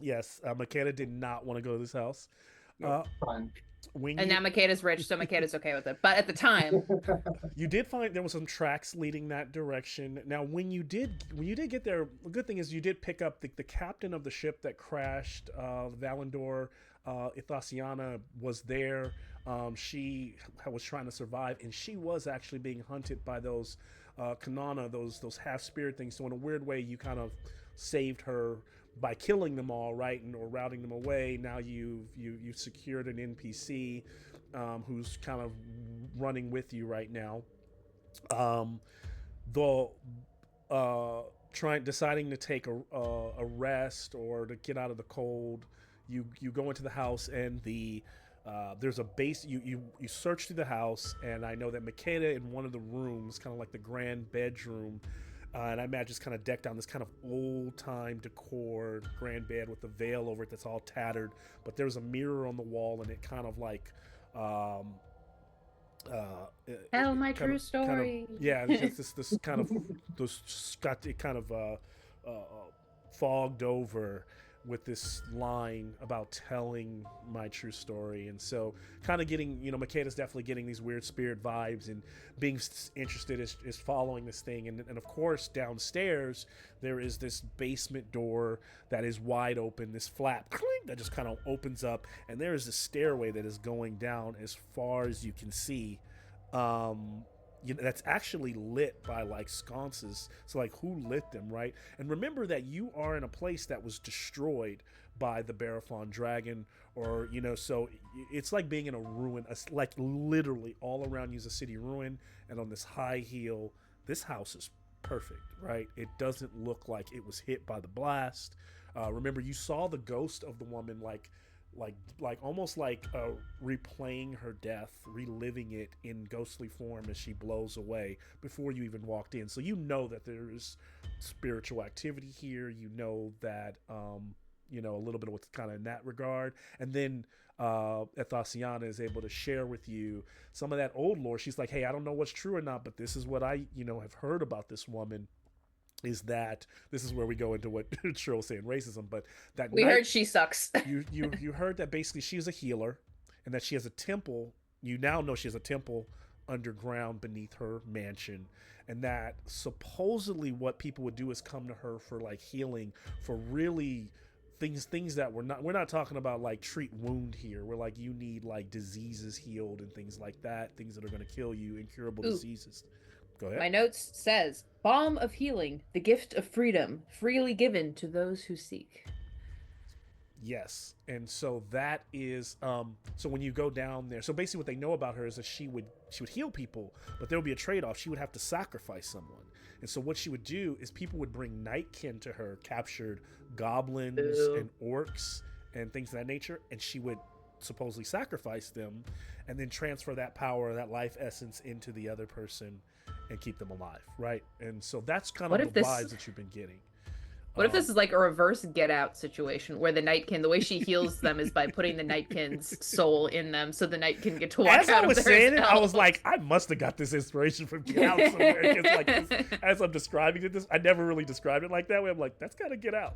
Yes, Makeda did not want to go to this house. No, Uh, fine. when And now you Makeda's rich, so Makeda's okay with it. But at the time, you did find there was some tracks leading that direction. Now, when you did get there, the good thing is you did pick up the captain of the ship that crashed. Valendor Ithasiana was there. She was trying to survive, and she was actually being hunted by those Kanana, those half spirit things. So in a weird way, you kind of saved her by killing them all, right, and or routing them away. Now you secured an NPC who's kind of running with you right now. Um, the trying deciding to take a rest or to get out of the cold, you go into the house and there's a base. You search through the house, and I know that Makeda in one of the rooms, kind of like the grand bedroom, and I imagine it's kind of decked down this kind of old time decor grand bed with a veil over it that's all tattered. But there's a mirror on the wall, and it kind of like um, tell my kind true of story. yeah, it's just this kind of this got it kind of fogged over with this line about telling my true story. And so kind of getting, Makeda's definitely getting these weird spirit vibes and being interested is following this thing. And of course downstairs there is this basement door that is wide open, this flap that just kind of opens up, and there is a stairway that is going down as far as you can see. um that's actually lit by like sconces. So like, who lit them, right? And remember that you are in a place that was destroyed by the Barathon dragon, or so it's like being in a ruin. Like literally all around you is a city ruin, and on this high hill, this house is perfect, right? It doesn't look like it was hit by the blast. Remember, you saw the ghost of the woman, like almost like replaying her death, reliving it in ghostly form as she blows away before you even walked in. So you know that there is spiritual activity here. You know that a little bit of what's kind of in that regard. And then Ethasiana is able to share with you some of that old lore. She's like, hey, I don't know what's true or not, but this is what I have heard about this woman. Is that this is where we go into what Cheryl was saying, racism, but that We night heard she sucks. you heard that basically she is a healer, and that she has a temple. You now know she has a temple underground beneath her mansion, and that supposedly what people would do is come to her for like healing, for really things that we're not talking about like treat wound here. We're like, you need like diseases healed and things like that, things that are going to kill you, incurable Ooh, diseases. Go ahead. my notes says balm of healing, the gift of freedom, freely given to those who seek. Yes. And so that is so when you go down there, so basically what they know about her is that she would heal people, but there would be a trade-off. She would have to sacrifice someone. And so what she would do is people would bring nightkin to her, captured goblins Ooh. and orcs and things of that nature, and she would supposedly sacrifice them and then transfer that power, that life essence into the other person and keep them alive, right? And so that's kind What of the if this vibes that you've been getting. what if Um, this is like a reverse get out situation where the nightkin, the way she heals them is by putting the nightkin's soul in them so the nightkin get to walk as I out of was there as saying it, I was like, elves. I must have got this inspiration from Get Out somewhere. It's like this, as I'm describing it, I never really described it like that way. I'm like, that's gotta Get Out.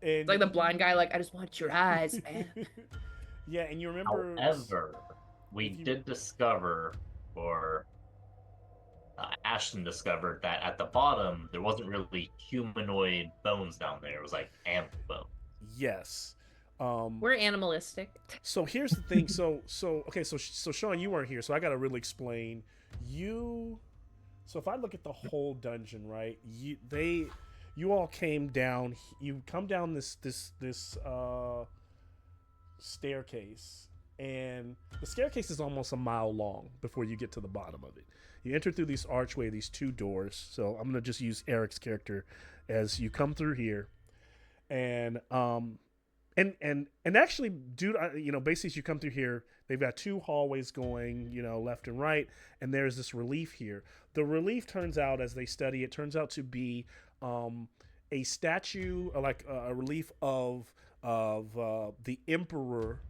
It's like the blind guy, like, I just want your eyes, man. yeah, and you remember However, we if you did discover, or Ashton discovered, that at the bottom there wasn't really humanoid bones down there. It was like animal bones. yes. Um, We're animalistic. so here's the thing. So okay. So Sean, you weren't here, so I gotta really explain. You. So if I look at the whole dungeon, right? You all came down. You come down this staircase, and the staircase is almost a mile long before you get to the bottom of it. You enter through this archway, these two doors. So I'm gonna just use Eric's character as you come through here, and and actually, dude, basically, as you come through here, they've got two hallways going, left and right, and there's this relief here. The relief turns out, as they study it, turns out to be a statue, like a relief of the emperor,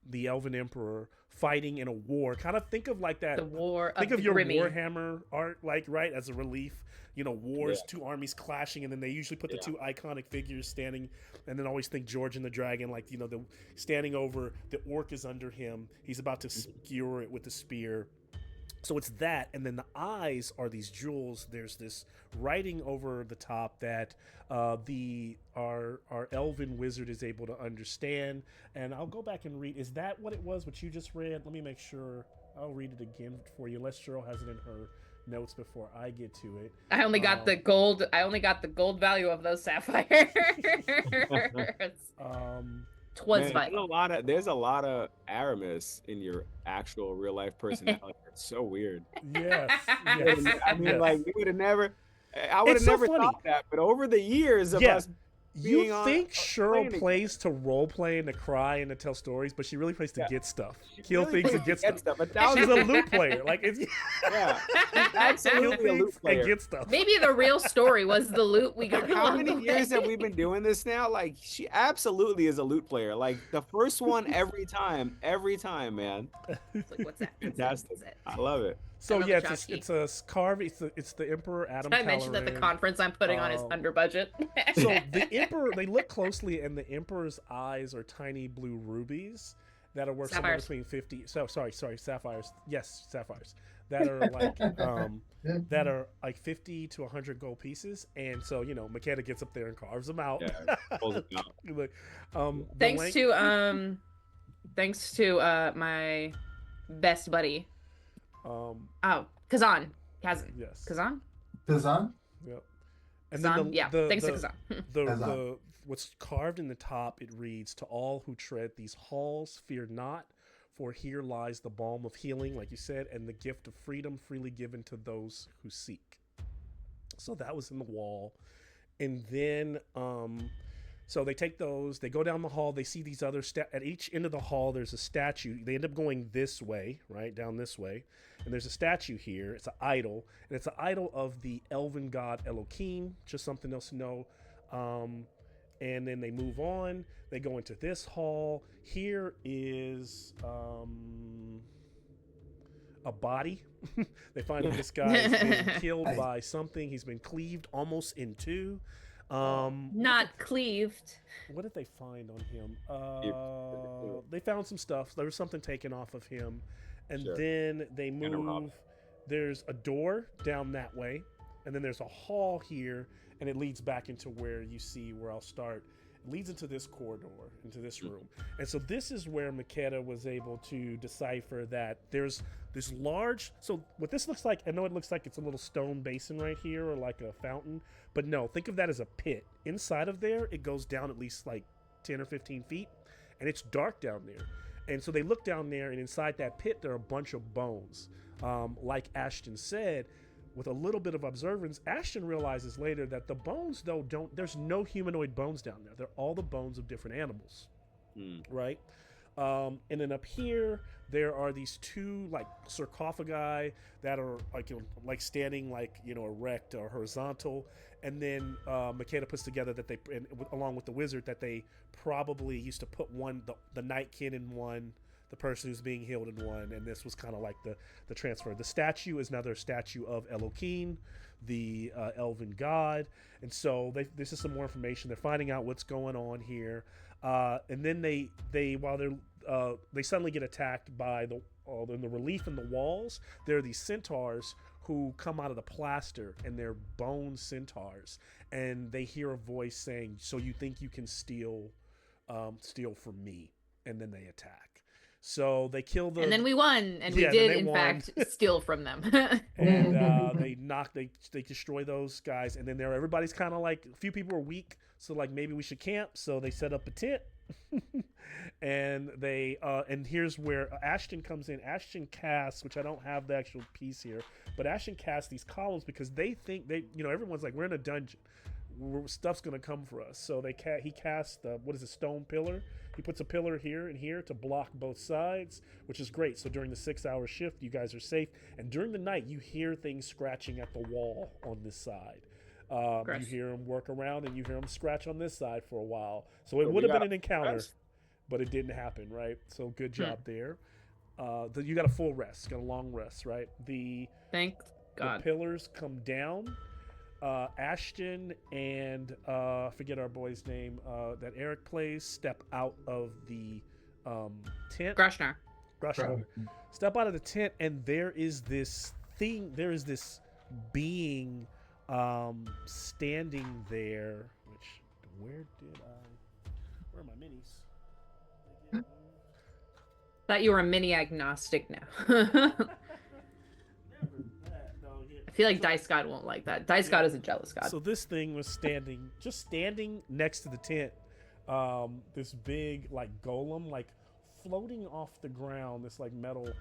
the Elven Emperor fighting in a war. Kind of think of like that. The war Think of of the your Grimmy. Warhammer art, like right as a relief. You know, wars, two armies clashing, and then they usually put the two iconic figures standing. And then always think George and the Dragon, like the standing over. The orc is under him. He's about to skewer it with the spear. So it's that, and then the eyes are these jewels. There's this writing over the top that our elven wizard is able to understand. And I'll go back and read. Is that what it was? What you just read? Let me make sure. I'll read it again for you, unless Cheryl has it in her notes before I get to it. I only got the gold. I only got the gold value of those sapphires. Man, there's a lot of Aramis in your actual real life personality. It's so weird. Yes. I mean, like we would have never. I would have never thought that, but over the years of us. You think Cheryl plays to role play and to cry and to tell stories, but she really plays to get stuff, kill things and get stuff. She's a loot player. Like, she's absolutely a loot player. And get stuff. Maybe the real story was the loot we got. How many years have we been doing this now? Like, she absolutely is a loot player. Like the first one every time, man. It's like, what's that? Fantastic. I love it. So yeah, it's a carve. It's the Emperor Adam. I mentioned at the conference I'm putting on is under budget. So the Emperor, they look closely, and the Emperor's eyes are tiny blue rubies that are worth somewhere between 50. Sorry, sapphires. Yes, sapphires that are like 50 to 100 gold pieces. And so Makeda gets up there and carves them out. Yeah, pulls them out. Thanks to my best buddy. Kazan. Yes. Kazan? Yep. And Kazan? then thanks to Kazan. the what's carved in the top, it reads, "To all who tread these halls, fear not, for here lies the balm of healing," like you said, "and the gift of freedom freely given to those who seek." So that was in the wall. And then so they take those, they go down the hall, they see these other at each end of the hall there's a statue. They end up going this way, right, down this way, and there's a statue here. It's an idol, and it's an idol of the elven god Elohim, just something else to know. And then they move on, they go into this hall. Here is a body. They find that this guy has been killed by something. He's been cleaved almost in two. Not cleaved. What did they find on him? They found some stuff. There was something taken off of him, and then they move. There's a door down that way, and then there's a hall here, and it leads back into where you see where I'll start. It leads into this corridor, into this room. And so this is where Makeda was able to decipher that there's this large, so what this looks like, I know it looks like it's a little stone basin right here or like a fountain, but no, think of that as a pit. Inside of there, it goes down at least like 10 or 15 feet, and it's dark down there. And so they look down there, and inside that pit, there are a bunch of bones. Like Ashton said, with a little bit of observance, Ashton realizes later that the bones, though, there's no humanoid bones down there. They're all the bones of different animals, right? And then up here, there are these two like sarcophagi that are like standing erect or horizontal. And then Makeda puts together that along with the wizard, that they probably used to put the Nightkin in one, the person who's being healed in one, and this was kind of like the transfer. The statue is another statue of Elohim, the elven god, and so this is some more information. They're finding out what's going on here, and then they suddenly get attacked by in the relief in the walls. There are these centaurs who come out of the plaster, and they're bone centaurs, and they hear a voice saying, "So you think you can steal from me?" And then they attack. So they kill them, and then we won, and we did in fact steal from them. And they destroy those guys, and then everybody's kind of like, a few people are weak, so like maybe we should camp. So they set up a tent, and and here's where Ashton comes in. Ashton casts, which I don't have the actual piece here, but Ashton casts these columns because they think everyone's like, we're in a dungeon, stuff's gonna come for us. So he casts the stone pillar. He puts a pillar here and here to block both sides, which is great. So during the 6-hour shift, you guys are safe. And during the night, you hear things scratching at the wall on this side. You hear them work around, and you hear them scratch on this side for a while. So it would have been an encounter. but it didn't happen, right? So good job there. You got a full rest, got a long rest, right? Thank The God. pillars come down. Ashton and I forget our boy's name that Eric plays step out of the tent. Grushnar. Grushnar. Step out of the tent, and there is this being standing there. Where are my minis? Thought you were a mini agnostic now. I feel like Dice God won't like that. Dice God is a jealous god. So this thing was standing next to the tent. This big like golem, like floating off the ground, this like metal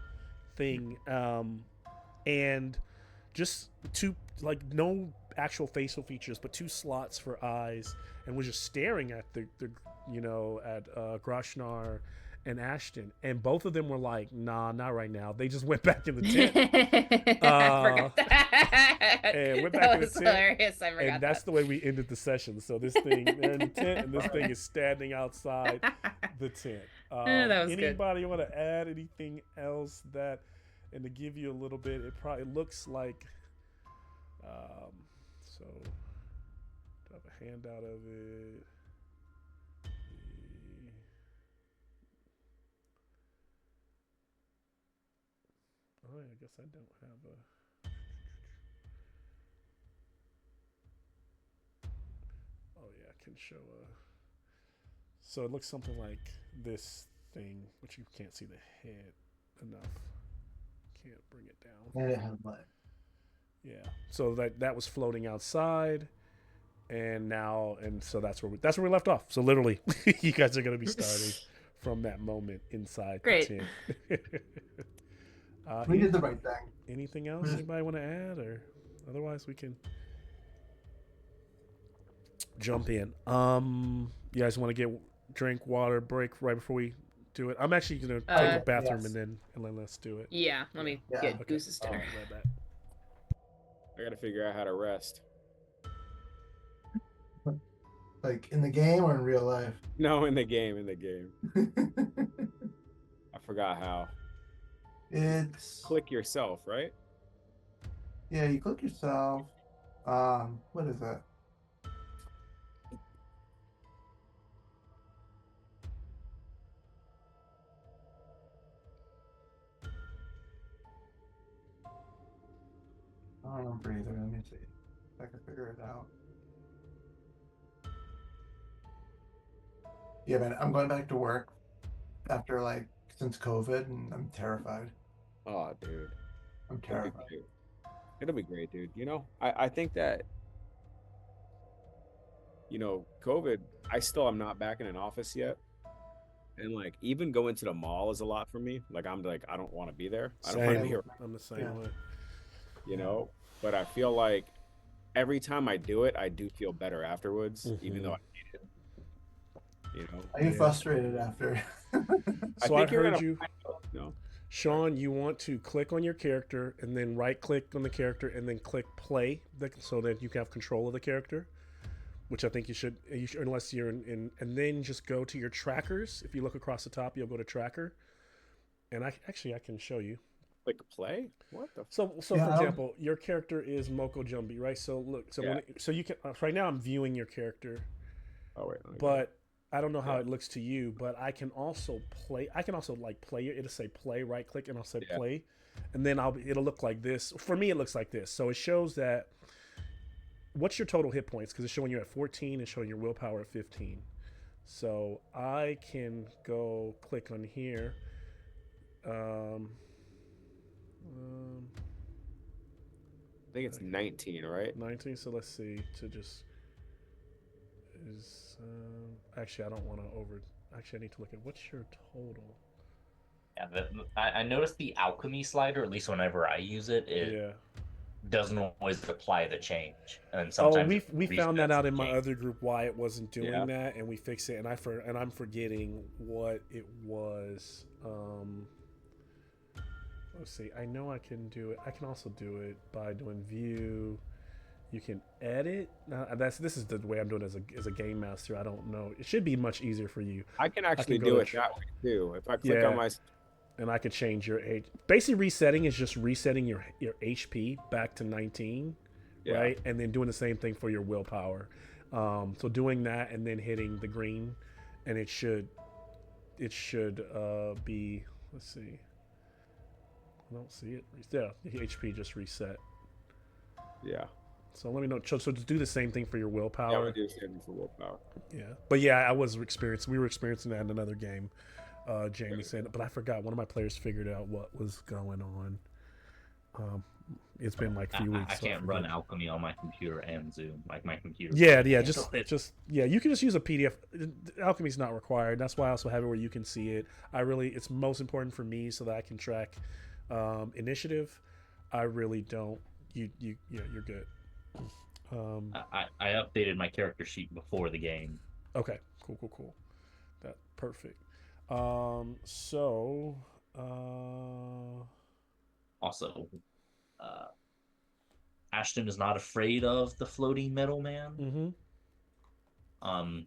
thing, and just two, like, no actual facial features, but two slots for eyes, and was just staring at the Groshnar and Ashton, and both of them were like, "Nah, not right now." They just went back in the tent. I forgot that. And went back That in the was tent, hilarious. I forgot and that's the way we ended the session. So this thing, they're in the tent, and this thing is standing outside the tent. That was anybody want to add anything else that, and to give you a little bit, it looks like, so do I have a handout of it? Oh, I guess I don't have a. Oh yeah, I can show a. So it looks something like this thing, which you can't see the head enough. Can't bring it down. Yeah. So that was floating outside, and so that's where we left off. So literally, you guys are gonna be starting from that moment inside Great. the tent. We did the right thing. Anything else anybody want to add, or otherwise we can jump in. You guys want to get drink, water, break right before we do it? I'm actually gonna take a bathroom yes. and then let's do it. Yeah, let me Yeah. get Okay. Goose's dinner. Right back. I gotta figure out how to rest. Like in the game or in real life? No, in the game. I forgot how. It's Click yourself, right? yeah, you click yourself. What is that? I don't remember either. Let me see if I can figure it out. Yeah, man, I'm going back to work after since COVID, and I'm terrified. Oh, dude. I'm It'll be terrified. great. It'll be great, dude. I think that, COVID, I still am not back in an office yet. And even going to the mall is a lot for me. I'm I don't want to be there. I don't want to be here, I'm the same Yeah. way. But I feel like every time I do it, I do feel better afterwards, even though I hate it. I get Yeah. frustrated after. So I you're heard gonna you, find out, Sean. You want to click on your character and then right click on the character and then click play, so that you can have control of the character. Which I think you should unless you're in, and then just go to your trackers. If you look across the top, you'll go to tracker, and I can show you. Click play? What the? So Yeah, for example, your character is Moko Jumbi, right? So look, Yeah. so you can right now I'm viewing your character, Oh wait. let me go. but I don't know how Yeah. it looks to you. But I can also play. I can also play it. It'll say play, right click, and I'll say Yeah. play, and then it'll look like this. For me, it looks like this. So it shows that. What's your total hit points? Because it's showing you at 14 and showing your willpower at 15. So I can go click on here. I think it's 19, right? 19. So let's see. Actually, I don't want to Actually, I need to look at what's your total. Yeah, I noticed the alchemy slider, at least whenever I use it, Yeah. doesn't always apply the change, and Oh, sometimes we found that resets out the in my change. other group why it wasn't doing Yeah. that, and we fixed it. And I'm forgetting what it was. Let's see. I know I can do it. I can also do it by doing view, You can edit. This is the way I'm doing it as a game master. I don't know. It should be much easier for you. I can actually go do to it that way too. If I click Yeah. on my, And I could change your H. Basically, resetting is just resetting your HP back to 19, yeah, right? And then doing the same thing for your willpower. So doing that and then hitting the green, and it should be. Let's see. I don't see it. Yeah, the HP just reset. yeah, So let me know. So to do the same thing for your yeah. willpower. We do same for willpower. Yeah, but yeah, we were experiencing that in another game. Jamie said, but I forgot. One of my players figured out what was going on. It's been like a few weeks. I so can't forget. run Alchemy on my computer and Zoom. Like my computer. Yeah, can't just handle it. you can just use a PDF. Alchemy's not required. That's why I also have it where you can see it. It's most important for me so that I can track initiative. I really don't. You're good. I updated my character sheet before the game. Okay, cool. That perfect. So Also, Ashton is not afraid of the floating metal man. mm-hmm.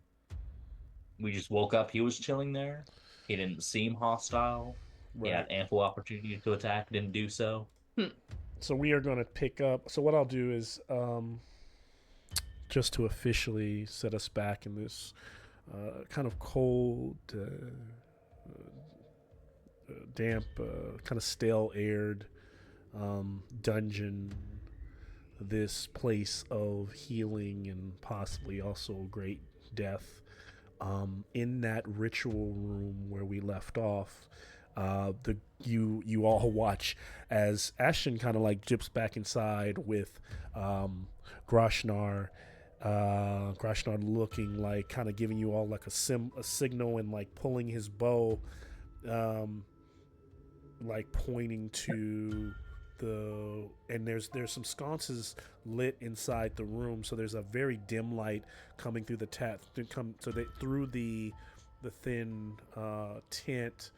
We just woke up. He was chilling there. He didn't seem hostile. He Right. had ample opportunity to attack. Didn't do so. So we are going to pick up. So what I'll do is, just to officially set us back in this kind of cold, damp, kind of stale-aired dungeon. This place of healing and possibly also great death. In that ritual room where we left off, you all watch as Ashton kind of like dips back inside with Groshnar. Groshnar looking like kind of giving you all like a signal and like pulling his bow, like pointing to and there's some sconces lit inside the room, so there's a very dim light coming through through the thin tent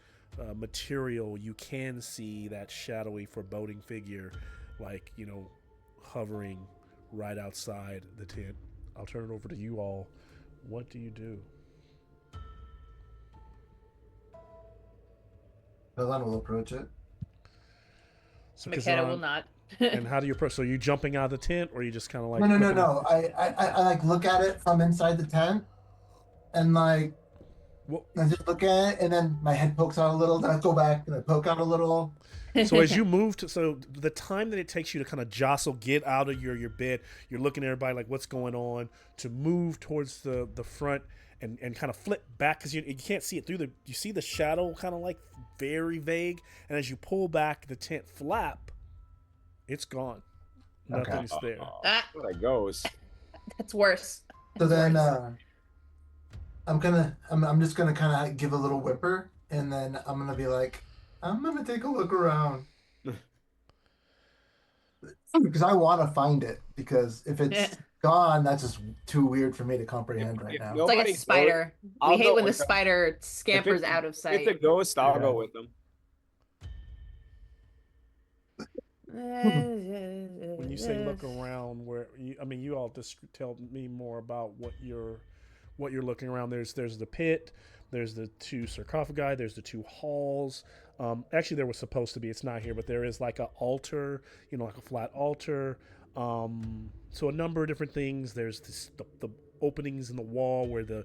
material. You can see that shadowy foreboding figure, like hovering right outside the tent. I'll turn it over to you all. What do you do? Milan will approach it. So McKenna will Kazan, not. and how do you approach? So are you jumping out of the tent, or are you just kind of like No. I like look at it from inside the tent, and like Well, I just look at it, and then my head pokes out a little. Then I go back and I poke out a little. so as you move so the time that it takes you to kind of jostle, get out of your bed, you're looking at everybody like what's going on, to move towards the front and kind of flip back because you can't see it you see the shadow kind of like very vague, and as you pull back the tent flap, it's gone. Okay. Nothing's there. Ah. There it goes. That's worse. So That's then worse. I'm just gonna kind of give a little whimper, and then I'm gonna be like, I'm gonna take a look around because I want to find it. Because if it's gone, that's just too weird for me to comprehend right now. It's like a Nobody spider. I'll We hate go when the with them. spider scampers it's- out of If sight. it's a ghost, I'll Yeah. go with them. When you say look around, you all just tell me more about what you're looking around. There's the pit, there's the two sarcophagi, there's the two halls. Actually, there was supposed to be. It's not here, but there is like an altar, like a flat altar. So a number of different things. There's the openings in the wall where the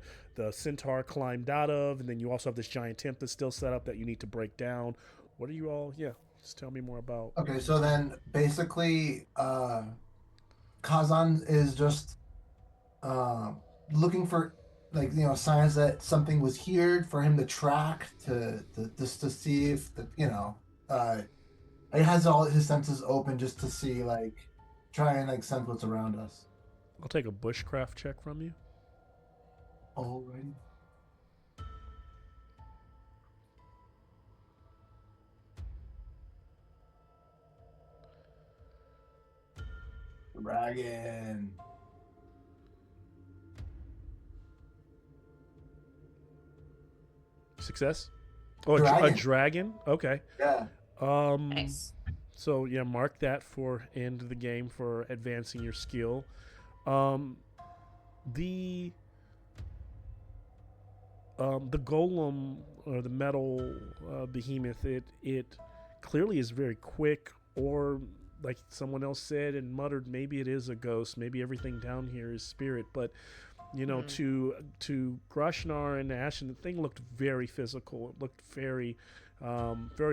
centaur climbed out of, and then you also have this giant tent that's still set up that you need to break down. What are you all? Yeah, just tell me more about. Okay, so then basically, Kazan is just looking for signs that something was here for him to track to just to see if he has all his senses open just to see try and sense what's around us. I'll take a bushcraft check from you. Alrighty. Dragon. Success. Oh, a Dragon. dragon. Okay. Yeah. Nice. So yeah, mark that for end of the game for advancing your skill. Um, the the golem or the metal behemoth, it clearly is very quick, or like someone else said and muttered, maybe it is a ghost. Maybe everything down here is spirit. But you know, to Groshnar and Ashen, the thing looked very physical. It looked very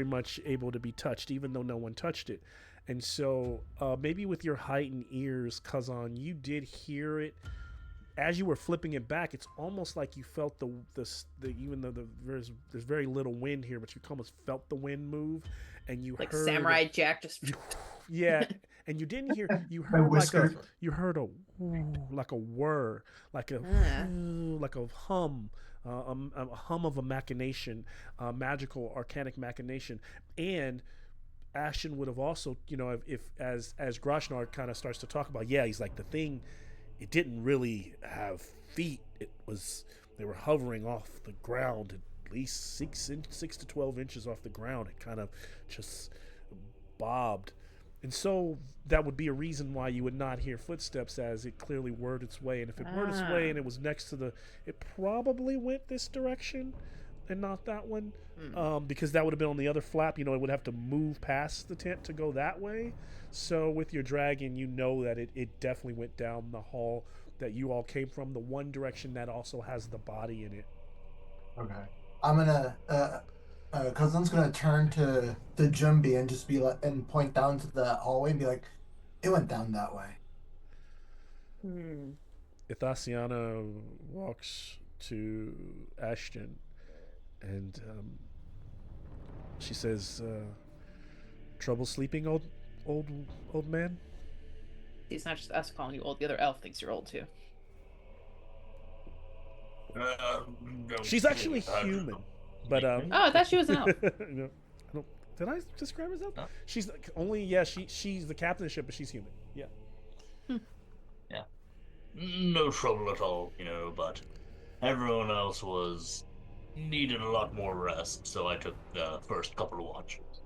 much able to be touched, even though no one touched it. And so maybe with your heightened ears, Kazan, you did hear it as you were flipping it back. It's almost like you felt the even though there's very little wind here, but you almost felt the wind move, and you Like heard Samurai Jack just. yeah, and you didn't hear. You My heard whisker. like a whir, like a like a hum. A hum of a machination, magical arcanic machination. And Ashton would have also, you know, if as Groshnar kind of starts to talk about, yeah, he's like, the thing, it didn't really have feet. They were hovering off the ground at least 6 to 12 inches off the ground. It kind of just bobbed. And so that would be a reason why you would not hear footsteps, as it clearly whirred its way. And if it whirred its way and it was next to it probably went this direction and not that one, because that would have been on the other flap. You know, it would have to move past the tent to go that way. So with your dragon, you know that it definitely went down the hall that you all came from, the one direction that also has the body in it. Okay. I'm gonna Cousin's gonna turn to Jumbi and just be like, and point down to the hallway and be like, it went down that way. Ithasiana walks to Ashton and she says, "Trouble sleeping, old man?" It's not just us calling you old. The other elf thinks you're old too. She's actually human, but Oh, I thought she was an elf. no, I don't, did I describe her as elf? No. She's she's the captain of the ship, but she's human. Yeah. Yeah. No trouble at all, you know, but everyone else needed a lot more rest, so I took the first couple of watches.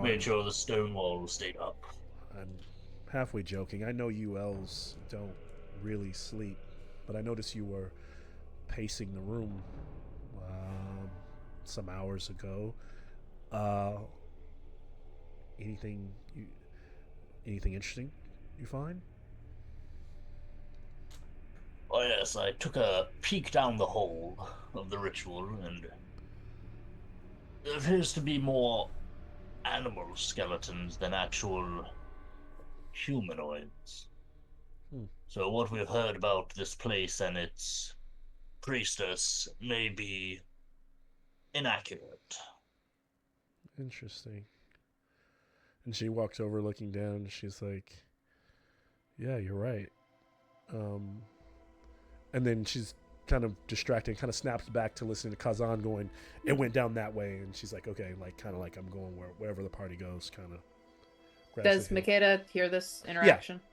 Made sure the stone wall stayed up. I'm halfway joking. I know you elves don't really sleep, but I noticed you were pacing the room some hours ago. Anything interesting you find? Oh yes, I took a peek down the hall of the ritual, and there appears to be more animal skeletons than actual humanoids. So what we've heard about this place and its priestess may be inaccurate. Interesting. And she walks over looking down, and she's like, yeah, you're right. And then she's kind of distracted, kind of snaps back to listening to Kazan going, it went down that way. And she's like, okay, like kind of like I'm going wherever the party goes, kind of. Does Makeda hear this interaction? Yeah.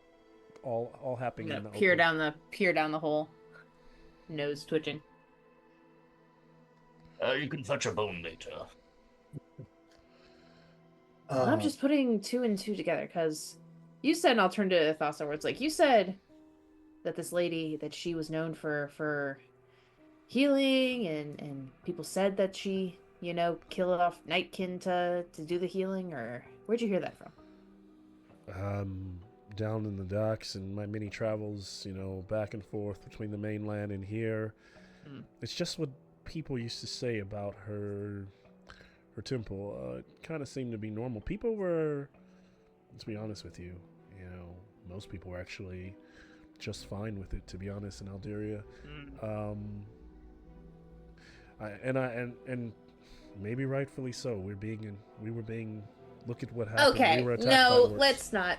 All happening in the peer down the hole, nose twitching. You can fetch a bone later. I'm just putting 2 and 2 together, because you said, and I'll turn to Thassa, where it's like, you said that this lady, that she was known for healing, and people said that she, you know, killed off Nightkin to do the healing, or where'd you hear that from? Down in the docks and my many travels, you know, back and forth between the mainland and here. It's just what people used to say about her temple. It kind of seemed to be normal. People were, let's be honest with you, you know, most people were actually just fine with it, to be honest, in Alderia. And maybe rightfully so. We were being. Look at what happened. Okay, we were attacked no, by orcs. let's not.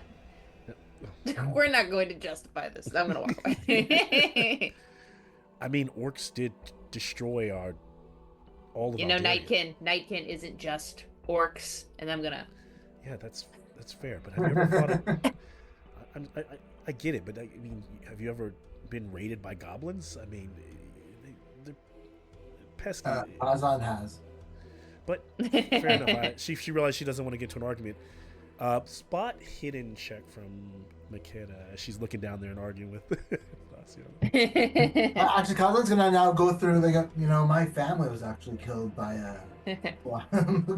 We're not going to justify this. I'm gonna walk away. I mean, orcs did destroy all of you know, Alderia. Nightkin isn't just orcs, and I'm gonna. Yeah, that's fair. But have you ever fought? I get it, but I mean, have you ever been raided by goblins? I mean, they're pesky. Azan has. But fair enough. She realized she doesn't want to get into an argument. Spot hidden check from Makeda as she's looking down there and arguing with Ignacio. Actually, Colin's gonna now go through. Like, my family was actually killed by a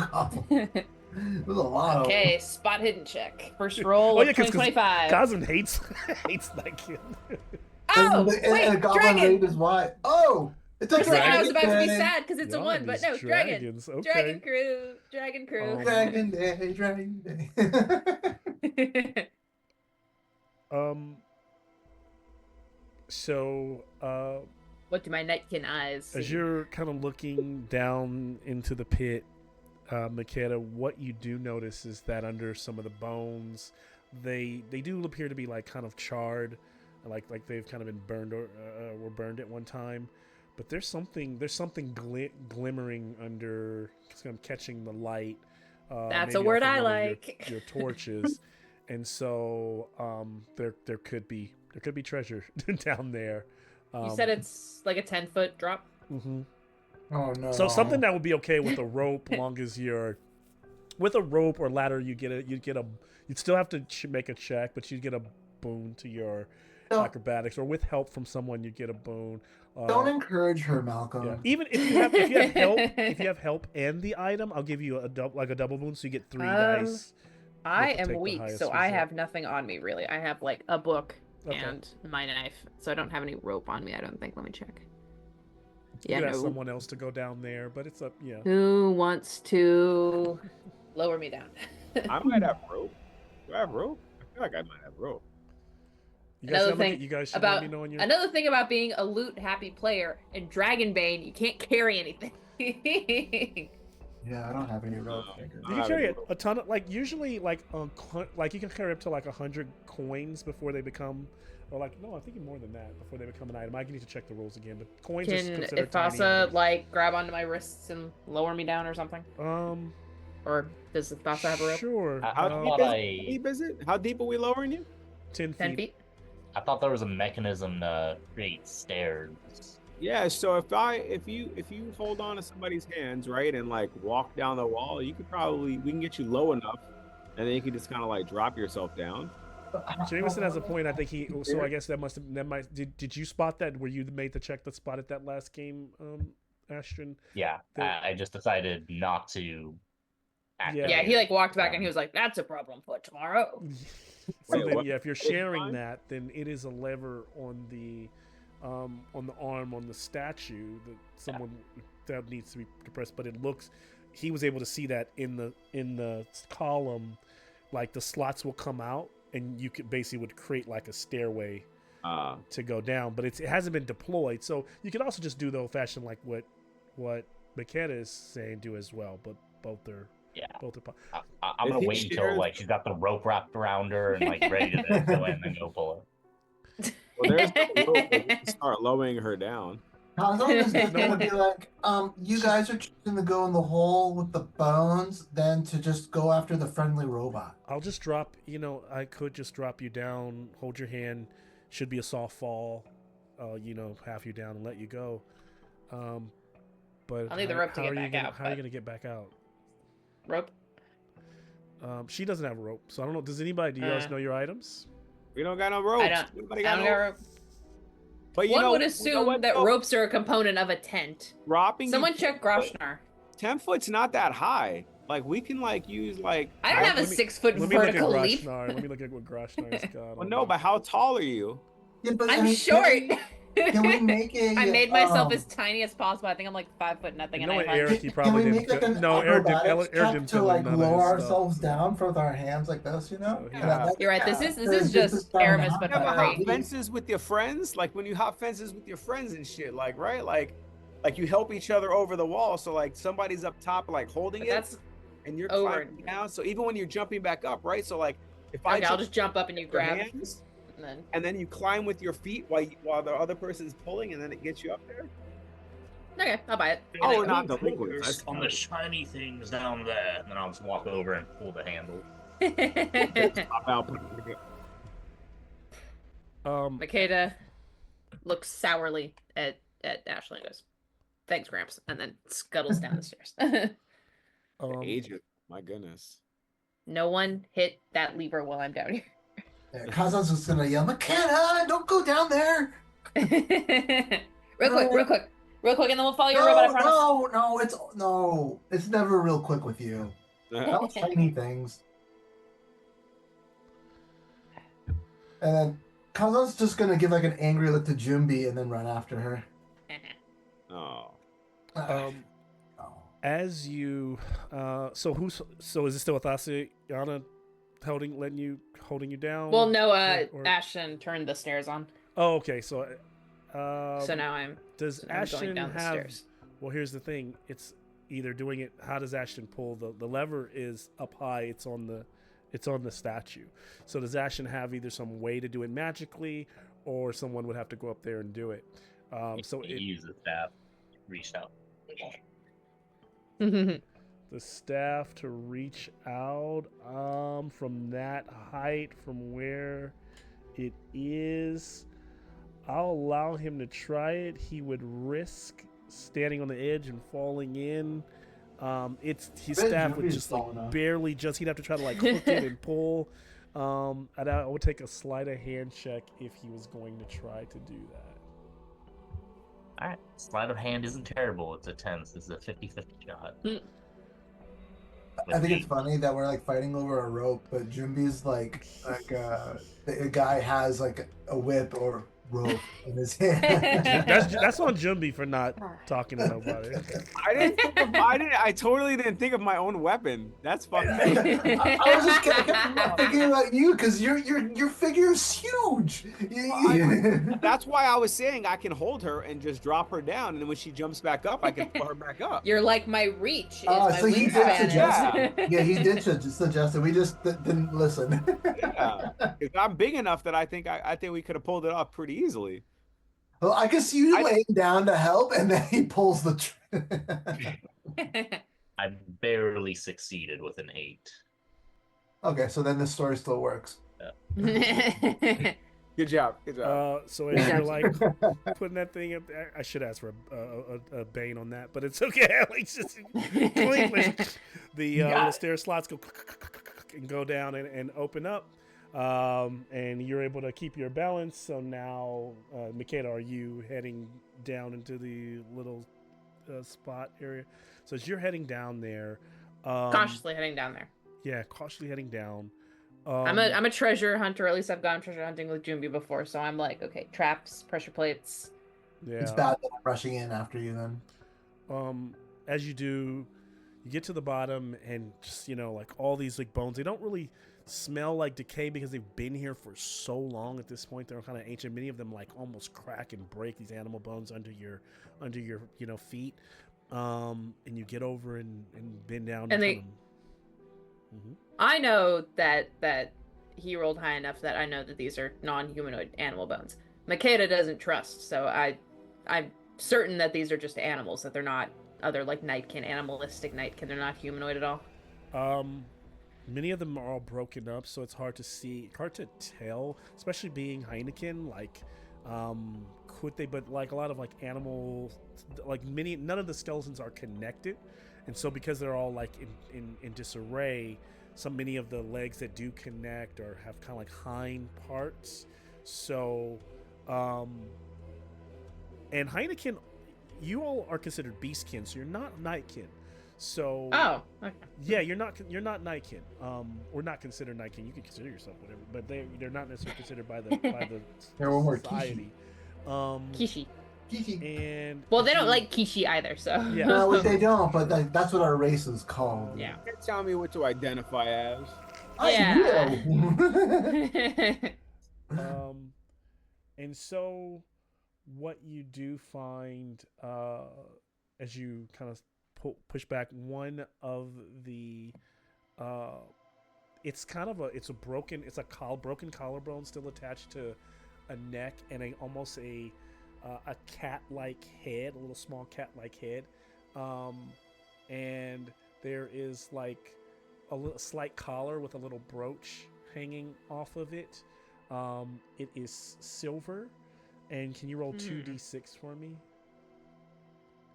goblin. It was a lot of. Okay, spot hidden check. First roll Oh, of yeah, 'cause 2025. Cosm hates that kid. Oh, And wait, a goblin dragon. raid is why. Oh, it's For a a second, I was dragon about to be day. sad because it's a Y'all one, and but these no, dragon. dragons. Okay. Dragon crew. Dragon crew. Dragon day, dragon day. So, What do my nightkin eyes see? as you're kind of looking down into the pit, Makeda, what you do notice is that under some of the bones, they do appear to be like kind of charred, like they've kind of been burned or were burned at one time. But there's something glimmering under, kind of catching the light. That's maybe a word off of I one of like. your torches, and so there could be treasure down there. You said it's like a 10-foot drop. Mm-hmm. Oh no. So something that would be okay with a rope, long as you're with a rope or ladder, you'd still have to make a check, but you'd get a boon to your acrobatics, or with help from someone, you'd get a boon. Don't encourage her, Malcolm. Yeah. Even if you have help and the item, I'll give you a double boon, so you get 3 dice. I Take am the weak, highest so I result. have nothing on me really. I have like a book Okay. and my knife, so I don't have any rope on me. I don't think. Let me check. You Yeah, could ask no. someone else to go down there, but it's up. Yeah. Who wants to lower me down? I might have rope. Do I have rope? I feel like I might have rope. You guys should let me know when you're. Another thing about being a loot happy player in Dragonbane, you can't carry anything. Yeah, I don't have any rope. You can carry a ton of, like, usually like you can carry up to like 100 coins before they become, or like, no, I'm thinking more than that, before they become an item. I need to check the rules again, but coins are Can considered tiny Ifasa items. like grab onto my wrists and lower me down or something? Or does Ifasa have a rope? Sure. How deep is it? How deep are we lowering you? 10 10 feet. feet? I thought there was a mechanism to create stairs. Yeah, so if you hold on to somebody's hands, right, and like walk down the wall, we can get you low enough, and then you can just kind of like drop yourself down. Jameson has a point. I think so I guess that might. Did you spot that? Were you made the check that spotted that last game, Ashton? Yeah, I just decided not to. Yeah, he like walked back and he was like, "That's a problem for tomorrow." So Wait, then, what? yeah, if you're sharing that, then it is a lever on the arm on the statue that needs to be depressed. But it looks, he was able to see that in the column, like the slots will come out, and you could basically would create like a stairway to go down. But it hasn't been deployed, so you could also just do the old fashioned like what Makeda is saying do as well. But both are. Yeah. Both are. I'm If gonna he wait until shares- like she's got the rope wrapped around her and like ready to go in and go pull her. Well, there's no rope, but we can start lowering her down. Conzo's just gonna be like, you guys are choosing to go in the hole with the bones, than to just go after the friendly robot. I'll just drop. I could just drop you down, hold your hand. Should be a soft fall. Half you down and let you go. But I'll need the rope to how get are you back gonna- out, How are you but- gonna get back out? Rope. She doesn't have a rope, so I don't know. Does anybody? Do you guys know your items? We don't got no ropes. I don't. Nobody I got don't no got rope. But One would you know assume what, that though? ropes are a component of a tent. Dropping. Someone check Groshnar. 10 foot's not that high. Like we can like use like. I don't have a Let me- 6-foot Let me look at vertical leap. Groshnar. Let me look at what Groshnar's got. Well, on no, there. but how tall are you? Yeah, but I'm short. Can we make a? I made myself as tiny as possible. I think I'm like 5 foot nothing, You and know I what, have Eric? He Can probably we didn't. make like an No, Eric acrobatics didn't check to fill in like none of lower his stuff. ourselves down with our hands like this, So, And yeah. that- You're right. This Yeah. is This just is fine Aramis, now. but You ever for hop free. fences with your friends? Like when you hop fences with your friends and shit, like right? Like you help each other over the wall. So like somebody's up top, like holding But it, that's and you're over. climbing down. So even when you're jumping back up, right? So like if okay. I'll jump just jump up and you with your grab, hands, and and then you climb with your feet while the other person's pulling, and then it gets you up there. then okay, I'll buy it. Oh, And we're I not put delinquents. focus That's on fine. the shiny things down there, and then I'll just walk over and pull the handle. Pop out, put it- Makeda looks sourly at Ashley and goes, "Thanks, Gramps," and then scuttles down the stairs. Agent, my goodness. No one hit that lever while I'm down here. Yeah, Kazan's just gonna yell, McKenna, don't go down there. Real quick, and then we'll follow your robot. I promise. It's never real quick with you. That was tiny things. And then Kazan's just gonna give like an angry look to Jumbi and then run after her. Oh. As you, so is it still Yana holding you down? Well, no, or- Ashton turned the stairs on. Oh, okay. So, So now I'm does I'm Ashton going down the have? stairs. Well, here's the thing. It's either doing it. How does Ashton pull the lever? Is up high. It's on the statue. So does Ashton have either some way to do it magically, or someone would have to go up there and do it? So He used the staff, reached out. the staff to reach out from that height, from where it is. I'll allow him to try it. He would risk standing on the edge and falling in. His staff would just like barely just. He'd have to try to like hook it and pull. And I would take a sleight of hand check if he was going to try to do that. All right, sleight of hand isn't terrible. It's a 10. So this is a 50-50 shot. I think it's funny that we're like fighting over a rope, but Jumbi's like the guy has like a whip or rope in his hand. That's on Jumbi for not talking to nobody. I totally didn't think of my own weapon. That's fucking. I was just thinking about you because your figure is huge. That's why I was saying I can hold her and just drop her down, and then when she jumps back up, I can pull her back up. You're like my reach. Is Oh, my so he did wingspan. suggest it. Yeah, he did suggest it. We just didn't listen. Yeah, 'cause I'm big enough that I think we could have pulled it off pretty easily. Well, I can see you laying down to help, and then he pulls the. I barely succeeded with an 8. Okay, so then the story still works. Good job. Good job. So as you're like putting that thing up there, I should ask for a bane on that, but it's okay. Like just clink, the little stair slots go and go down and open up, and you're able to keep your balance. So now, Makeda, are you heading down into the little spot area? So as you're heading down there, Cautiously heading down there. Yeah, cautiously heading down. I'm a treasure hunter. At least I've gone treasure hunting with Jumbi before, so I'm like, okay, traps, pressure plates. Yeah. It's bad that I'm rushing in after you then. As you do, you get to the bottom and just, like all these like bones, they don't really smell like decay because they've been here for so long at this point. They're kind of ancient. Many of them like almost crack and break, these animal bones under your feet. And you get over and bend down and they Mm-hmm. I know that he rolled high enough that I know that these are non-humanoid animal bones. Makeda doesn't trust, so I'm certain that these are just animals, that they're not other like nightkin, animalistic nightkin. They're not humanoid at all. Many of them are all broken up, so it's hard to see, hard to tell, especially being Heineken. Like, could they? But like a lot of like animal, like none of the skeletons are connected. And so because they're all like in disarray, many of the legs that do connect or have kind of like hind parts. So, and Heineken, you all are considered beastkin, so you're not nightkin. So okay. Yeah, you're not nightkin. Or not considered nightkin. You can consider yourself whatever, but they're not necessarily considered by the society. Kishi. And well, they don't like Kishi either, so yeah. No, they don't. But that's what our race is called. Yeah. You can't tell me what to identify as. Yeah. And so what you do find as you kind of push back one of the it's a broken collarbone still attached to a neck and almost a cat-like head, a little small cat-like head, and there is like a slight collar with a little brooch hanging off of it. It is silver, and can you roll 2d6 for me?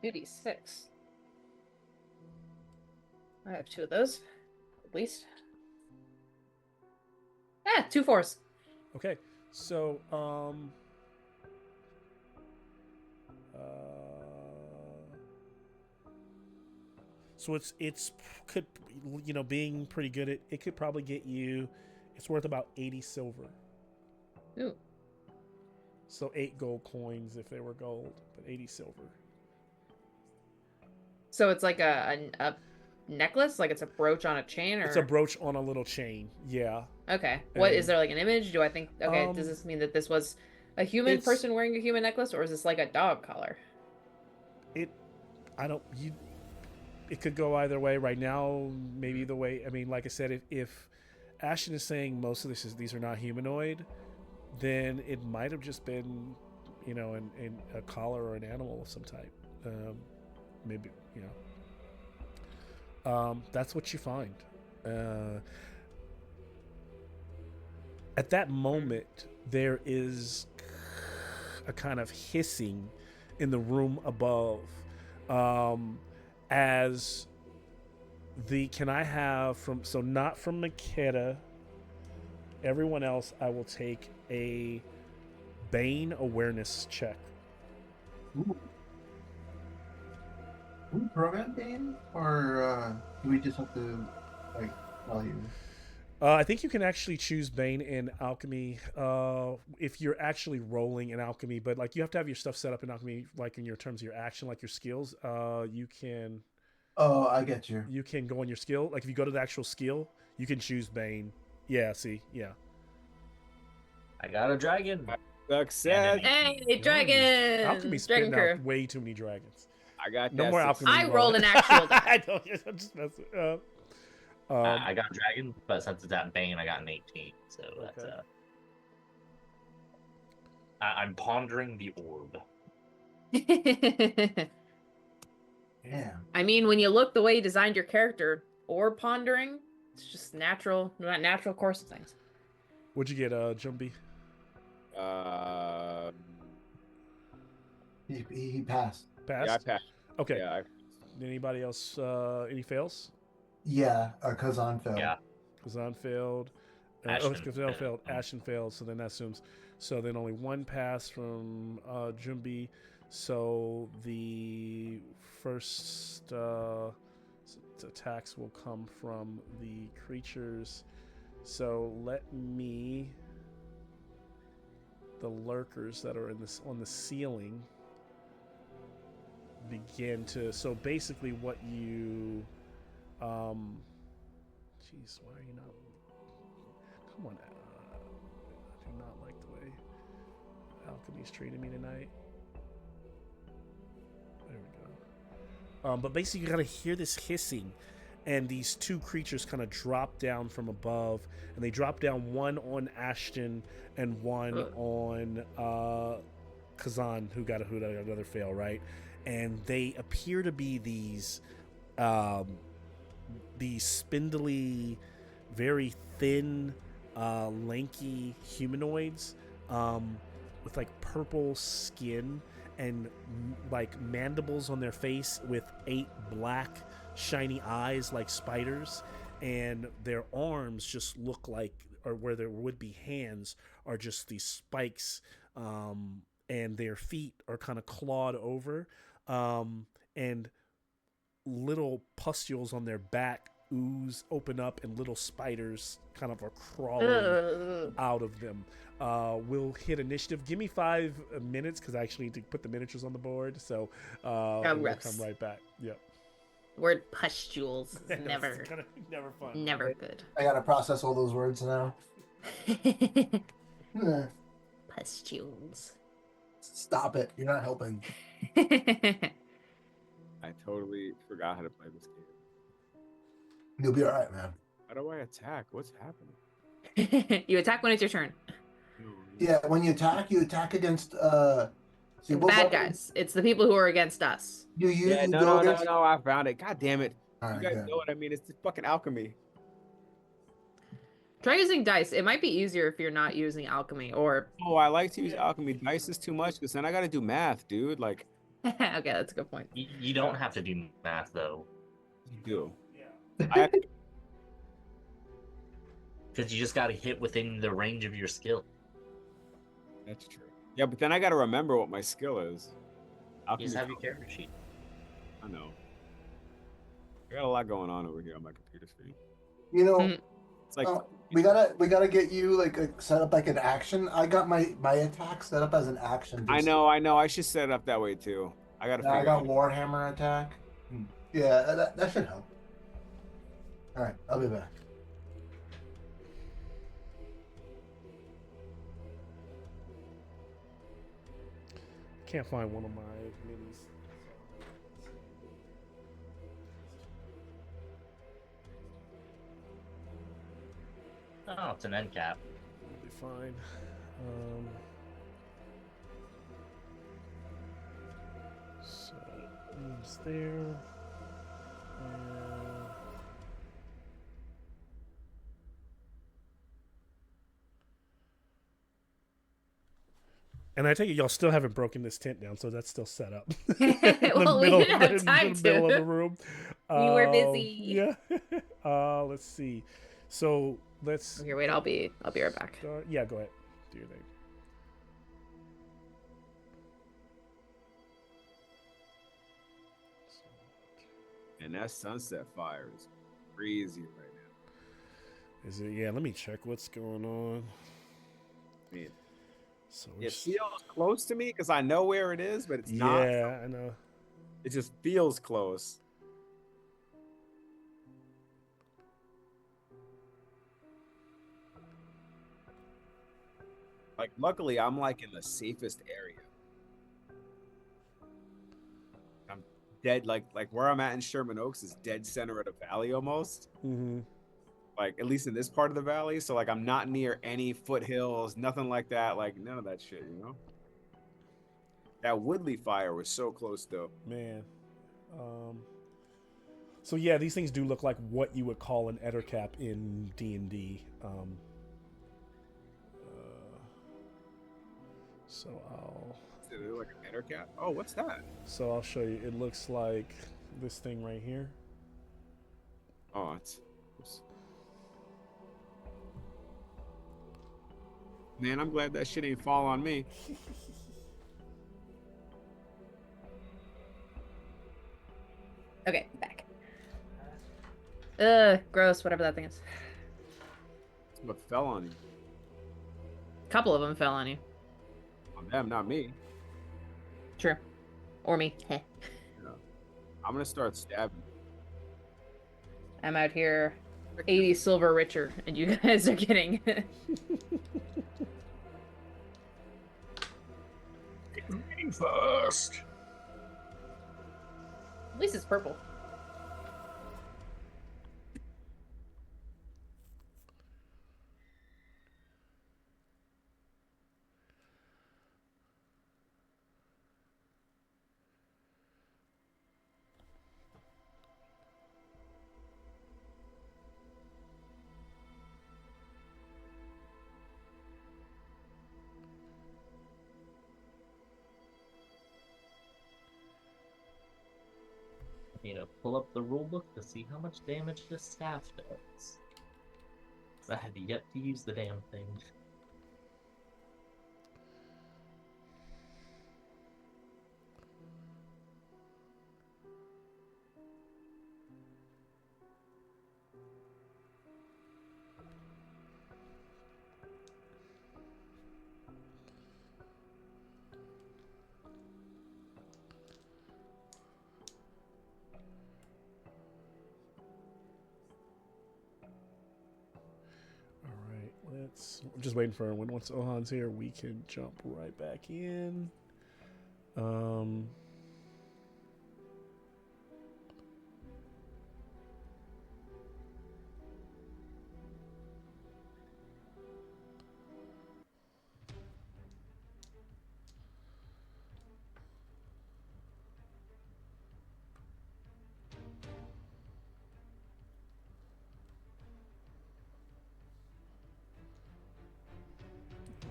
2d6. I have 2 of those, at least. Yeah, 2 4s. Okay, so so it's could being pretty good at it could probably get you. It's worth about 80 silver. Ooh. So 8 gold coins if they were gold, but 80 silver. So it's like a necklace, like it's a brooch on a chain, or It's a brooch on a little chain. Yeah. okay. What is And- there like an image? Do I think okay? Does this mean that this was a human It's- person wearing a human necklace, or is this like a dog collar? It could go either way. Right now, maybe the way. I mean, like I said, if Ashton is saying most of these are not humanoid, then it might have just been, in a collar or an animal of some type. Maybe that's what you find. At that moment, there is a kind of hissing in the room above. As can I have not from Makeda, everyone else, I will take a Bane awareness check. Ooh. Can we program Bane, or do we just have to tell you? I think you can actually choose Bane in Alchemy if you're actually rolling in Alchemy, but like you have to have your stuff set up in Alchemy, like in your terms of your action, like your skills. You can. Oh, I get you. You can go on your skill. Like if you go to the actual skill, you can choose Bane. Yeah. See. Yeah. I got a dragon. Success. Hey, dragon! Alchemy's Dragon spitting crew. out way too many dragons. I got No that more success. Alchemy. I rolled an actual die. I don't. I'm just messing. I got dragon, but since it's at Bane, I got an 18. So that's Okay. I'm pondering the orb. Yeah. I mean, when you look the way you designed your character, or pondering, it's just natural course of things. What'd you get, Jumpy? He passed. Passed. Yeah, I passed. Okay. Yeah, Anybody else? Any fails? Yeah, Kazan fell. Yeah. Kazan failed. Ashton Kazan failed. failed. Ashton failed. So then that assumes. So then only one pass from Jumbi. So the first attacks will come from the creatures. So let me. The lurkers that are on the ceiling begin to. So basically, what you. Jeez, why are you not? Come on, I do not like the way Alchemy's treating me tonight. There we go. But basically, you gotta hear this hissing, and these two creatures kind of drop down from above, and they drop down, one on Ashton and one on Kazan, who got another fail, right? And they appear to be these spindly, very thin, lanky humanoids with like purple skin and like mandibles on their face with 8 black shiny eyes like spiders, and their arms just look like, or where there would be hands, are just these spikes, and their feet are kind of clawed over, and little pustules on their back open up, and little spiders kind of are crawling out of them. We'll hit initiative. Give me 5 minutes because I actually need to put the miniatures on the board. So we'll come right back. Yep. Word pustules is never fun. Never good. I gotta process all those words now. Pustules. Stop it! You're not helping. I totally forgot how to play this game. You'll be all right, man. How do I attack? What's happening? You attack when it's your turn. Yeah, when you attack against Bad guys. It's the people who are against us. Do you Yeah, go against? no, I found it. God damn it. All You right, guys good. know what I mean. It's the fucking alchemy. Try using dice. It might be easier if you're not using alchemy or. Oh, I like to use alchemy. Dice is too much because then I got to do math, dude. Like, Okay, that's a good point. You don't have to do math though. you do. Yeah. I have to because you just got to hit within the range of your skill. That's true. Yeah, but then I got to remember what my skill is. How You can just you have your tell me? character sheet. I know. I got a lot going on over here on my computer screen. You know, It's like we gotta get you like set up like an action. I got my attack set up as an action. I know. I should set it up that way too. I got to I figure got it out. Warhammer attack. Yeah, that should help. All right, I'll be back. Can't find one of my minis. Oh, it's an end cap. It'll be fine. So it's there. And I take it y'all still haven't broken this tent down, so that's still set up. Well, we didn't have time in the middle of to. the room. We were busy. Yeah. Let's see. So let's. Here, wait. I'll be right back. Start. Yeah, go ahead. Do your thing. And that sunset fire is crazy right now. Is it? Yeah. Let me check what's going on. Man, So it feels close to me because I know where it is, but it's not. Yeah, I know. It just feels close. Like, luckily, I'm like in the safest area. I'm dead, like where I'm at in Sherman Oaks is dead center of the valley almost. Mm-hmm. Like, at least in this part of the valley. So, like, I'm not near any foothills, nothing like that. Like, none of that shit, you know? That Woodley fire was so close, though. Man. So yeah, these things do look like what you would call an Ettercap in D&D. So Is it like an Ettercap? Oh, what's that? I'll show you. It looks like this thing right here. Oh, it's... Man, I'm glad that shit ain't fall on me. Okay, back. Gross. Whatever that thing is. What fell on you? A couple of them fell on you. On them, not me. True. Or me. Heh. I'm gonna start stabbing. I'm out here 80 silver richer, and you guys are getting... Me first. At least it's purple. Need to pull up the rulebook to see how much damage this staff does. I have yet to use the damn thing. I'm just waiting for when once Ohan's here, we can jump right back in.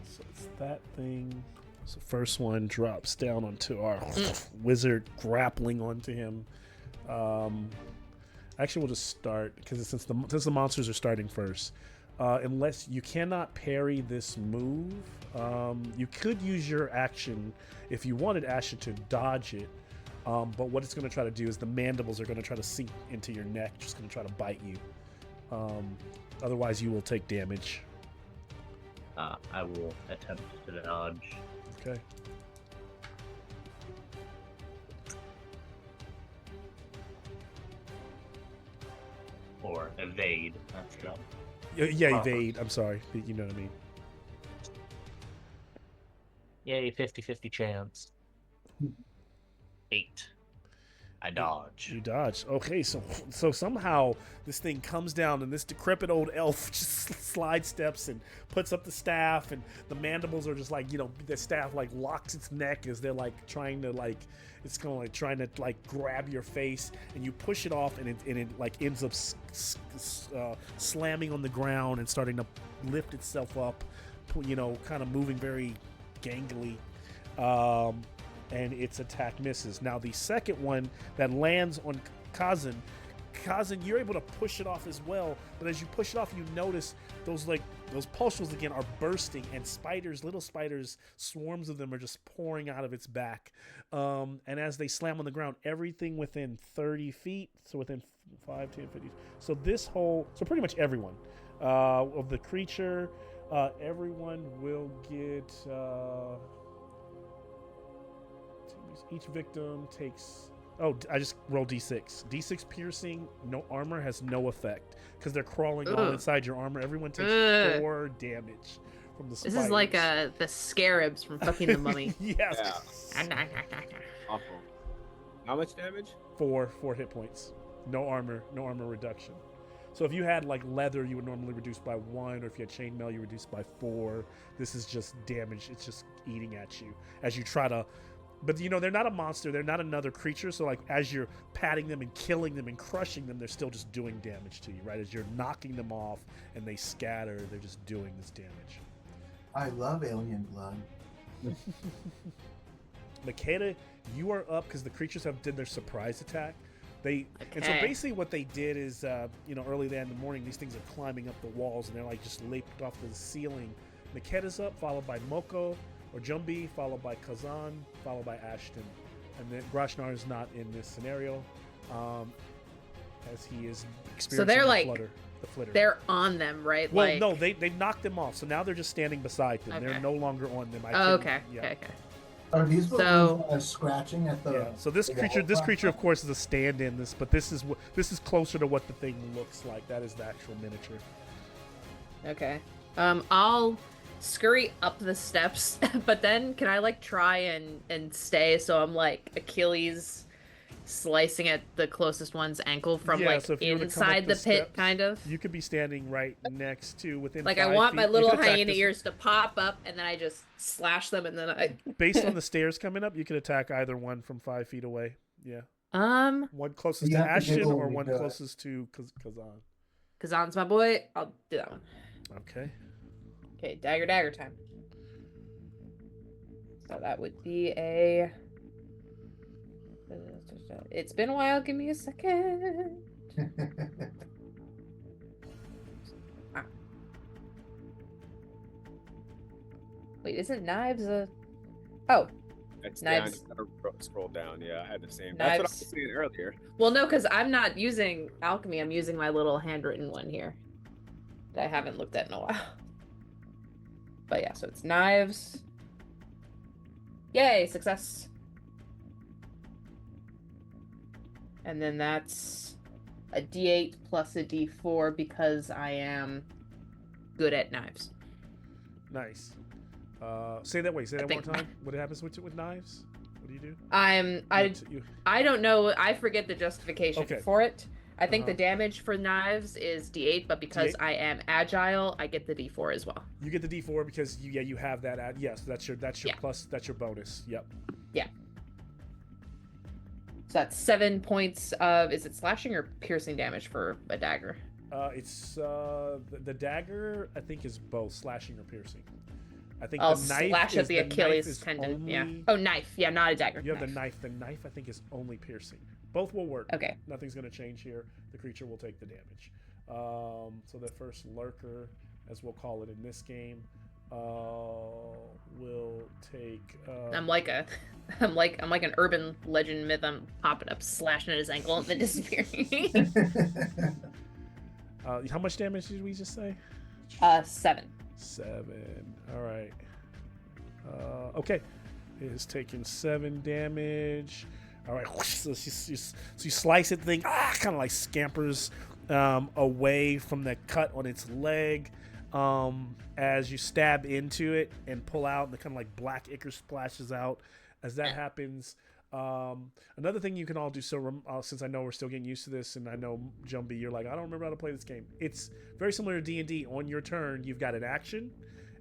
So it's that thing. So first one drops down onto our wizard, grappling onto him. Actually, we'll just start because since the monsters are starting first, unless you cannot parry this move. You could use your action if you wanted Asha to dodge it. But what it's going to try to do is the mandibles are going to try to sink into your neck, just going to try to bite you. Otherwise, you will take damage. I will attempt to dodge. Okay. Or evade. That's dumb. Yeah, evade. I'm sorry. You know what I mean. Yay, 50-50 chance. 8. I dodge. You dodge. Okay, so somehow this thing comes down and this decrepit old elf just slide steps and puts up the staff, and the mandibles are just like, the staff like locks its neck as they're like trying to like, it's kind of like trying to like grab your face, and you push it off, and it like ends up slamming on the ground and starting to lift itself up, kind of moving very gangly. And its attack misses. Now the second one that lands on Kazan, you're able to push it off as well, but as you push it off, you notice those pustules again are bursting, and little spiders, swarms of them are just pouring out of its back. And as they slam on the ground, everything within 30 feet, so within 5, 10, 50, so pretty much everyone of the creature, everyone will get... each victim takes... I just rolled d6. D6 piercing, no armor has no effect because they're crawling all inside your armor. Everyone takes 4 damage from the spiders. This is like the scarabs from fucking the Mummy. Yes. Yeah. Awful. How much damage? 4 hit points. No armor reduction. So if you had like leather, you would normally reduce by 1, or if you had chainmail, you reduce by 4. This is just damage. It's just eating at you as you try to... But they're not a monster, they're not another creature, so like as you're patting them and killing them and crushing them, they're still just doing damage to you, right? As you're knocking them off and they scatter, they're just doing this damage. I love alien blood. Makeda, you are up because the creatures did their surprise attack. And so basically what they did is, early in the morning, these things are climbing up the walls and they're like just leaped off the ceiling. Makeda's up, followed by Moko, or Jumbi, followed by Kazan, followed by Ashton. And then Grashnar is not in this scenario, as he is experiencing So they're the flitter. They're on them, right? Well, no, they knocked them off, so now they're just standing beside them. Okay. They're no longer on them. Okay. Are these the So- ones that are scratching at the... Yeah. So this creature, of course, is a stand-in. But this is closer to what the thing looks like. That is the actual miniature. Okay. I'll scurry up the steps, but then can I try and stay so I'm like Achilles slicing at the closest one's ankle from so if you were to come inside up the pit, steps, kind of? You could be standing right next to within. Like 5 I want feet. my You little could attack hyena this- ears to pop up, and then I just slash them, and then I. Based on the stairs coming up, you could attack either one from 5 feet away. Yeah. One closest You to have to Ashton giggle or when you one do it. closest to Kazan. Kazan's my boy. I'll do that one. Okay. Okay, dagger time. So that would be a. It's been a while. Give me a second. Wait, isn't knives a? Oh, It's Knives. down. You gotta scroll down. Yeah, I had the same. That's what I Knives. was saying earlier. well, no, because I'm not using alchemy. I'm using my little handwritten one here that I haven't looked at in a while. But yeah, so it's knives. Yay, success. And then that's a D8 plus a D4 because I am good at knives. Nice. Say that one more think- time. What happens with knives? What do you do? I don't know. I forget the justification Okay. for it. I think Uh-huh. the damage for knives is D8, but because D8? I am agile, I get the D4 as well. You get the D4 because you have that. Yes, that's your Yeah. plus. That's your bonus. Yep. So that's 7 points of, is it slashing or piercing damage for a dagger? It's the dagger. I think is both slashing or piercing. I think I'll the knife slash is, at the knife Achilles is tendon. Yeah. only- Oh, knife. Yeah, not a dagger. You have the knife. The knife I think is only piercing. Both will work. Okay. Nothing's going to change here. The creature will take the damage. So the first lurker as we'll call it in this game, will take. I'm like an urban legend myth. I'm popping up, slashing at his ankle, and then disappearing. How much damage did we just say? 7. 7. All right. Okay. It has taken 7 damage. All right. So you slice it, thing kind of like scampers away from the cut on its leg. As you stab into it and pull out, and the kind of like black ichor splashes out. As that happens, another thing you can all do. So since I know we're still getting used to this, and I know Jumpy, you're like, I don't remember how to play this game. It's very similar to D&D. On your turn, you've got an action,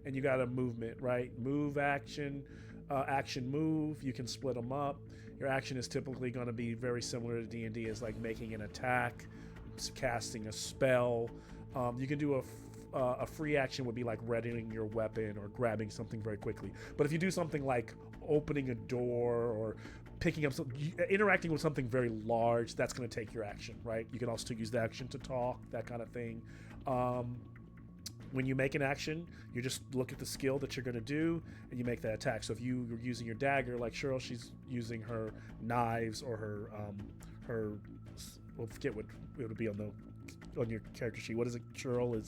and you got a movement, right? Move, action, action, move. You can split them up. Your action is typically going to be very similar to D&D, as like making an attack, casting a spell. You can do a free action would be like readying your weapon or grabbing something very quickly. But if you do something like opening a door or picking up something, interacting with something very large, that's going to take your action, right? You can also use the action to talk, that kind of thing. When you make an action, you just look at the skill that you're going to do and you make that attack. So if you're using your dagger, like Cheryl, she's using her knives or her we'll forget what it would be on your character sheet. What is it, Cheryl?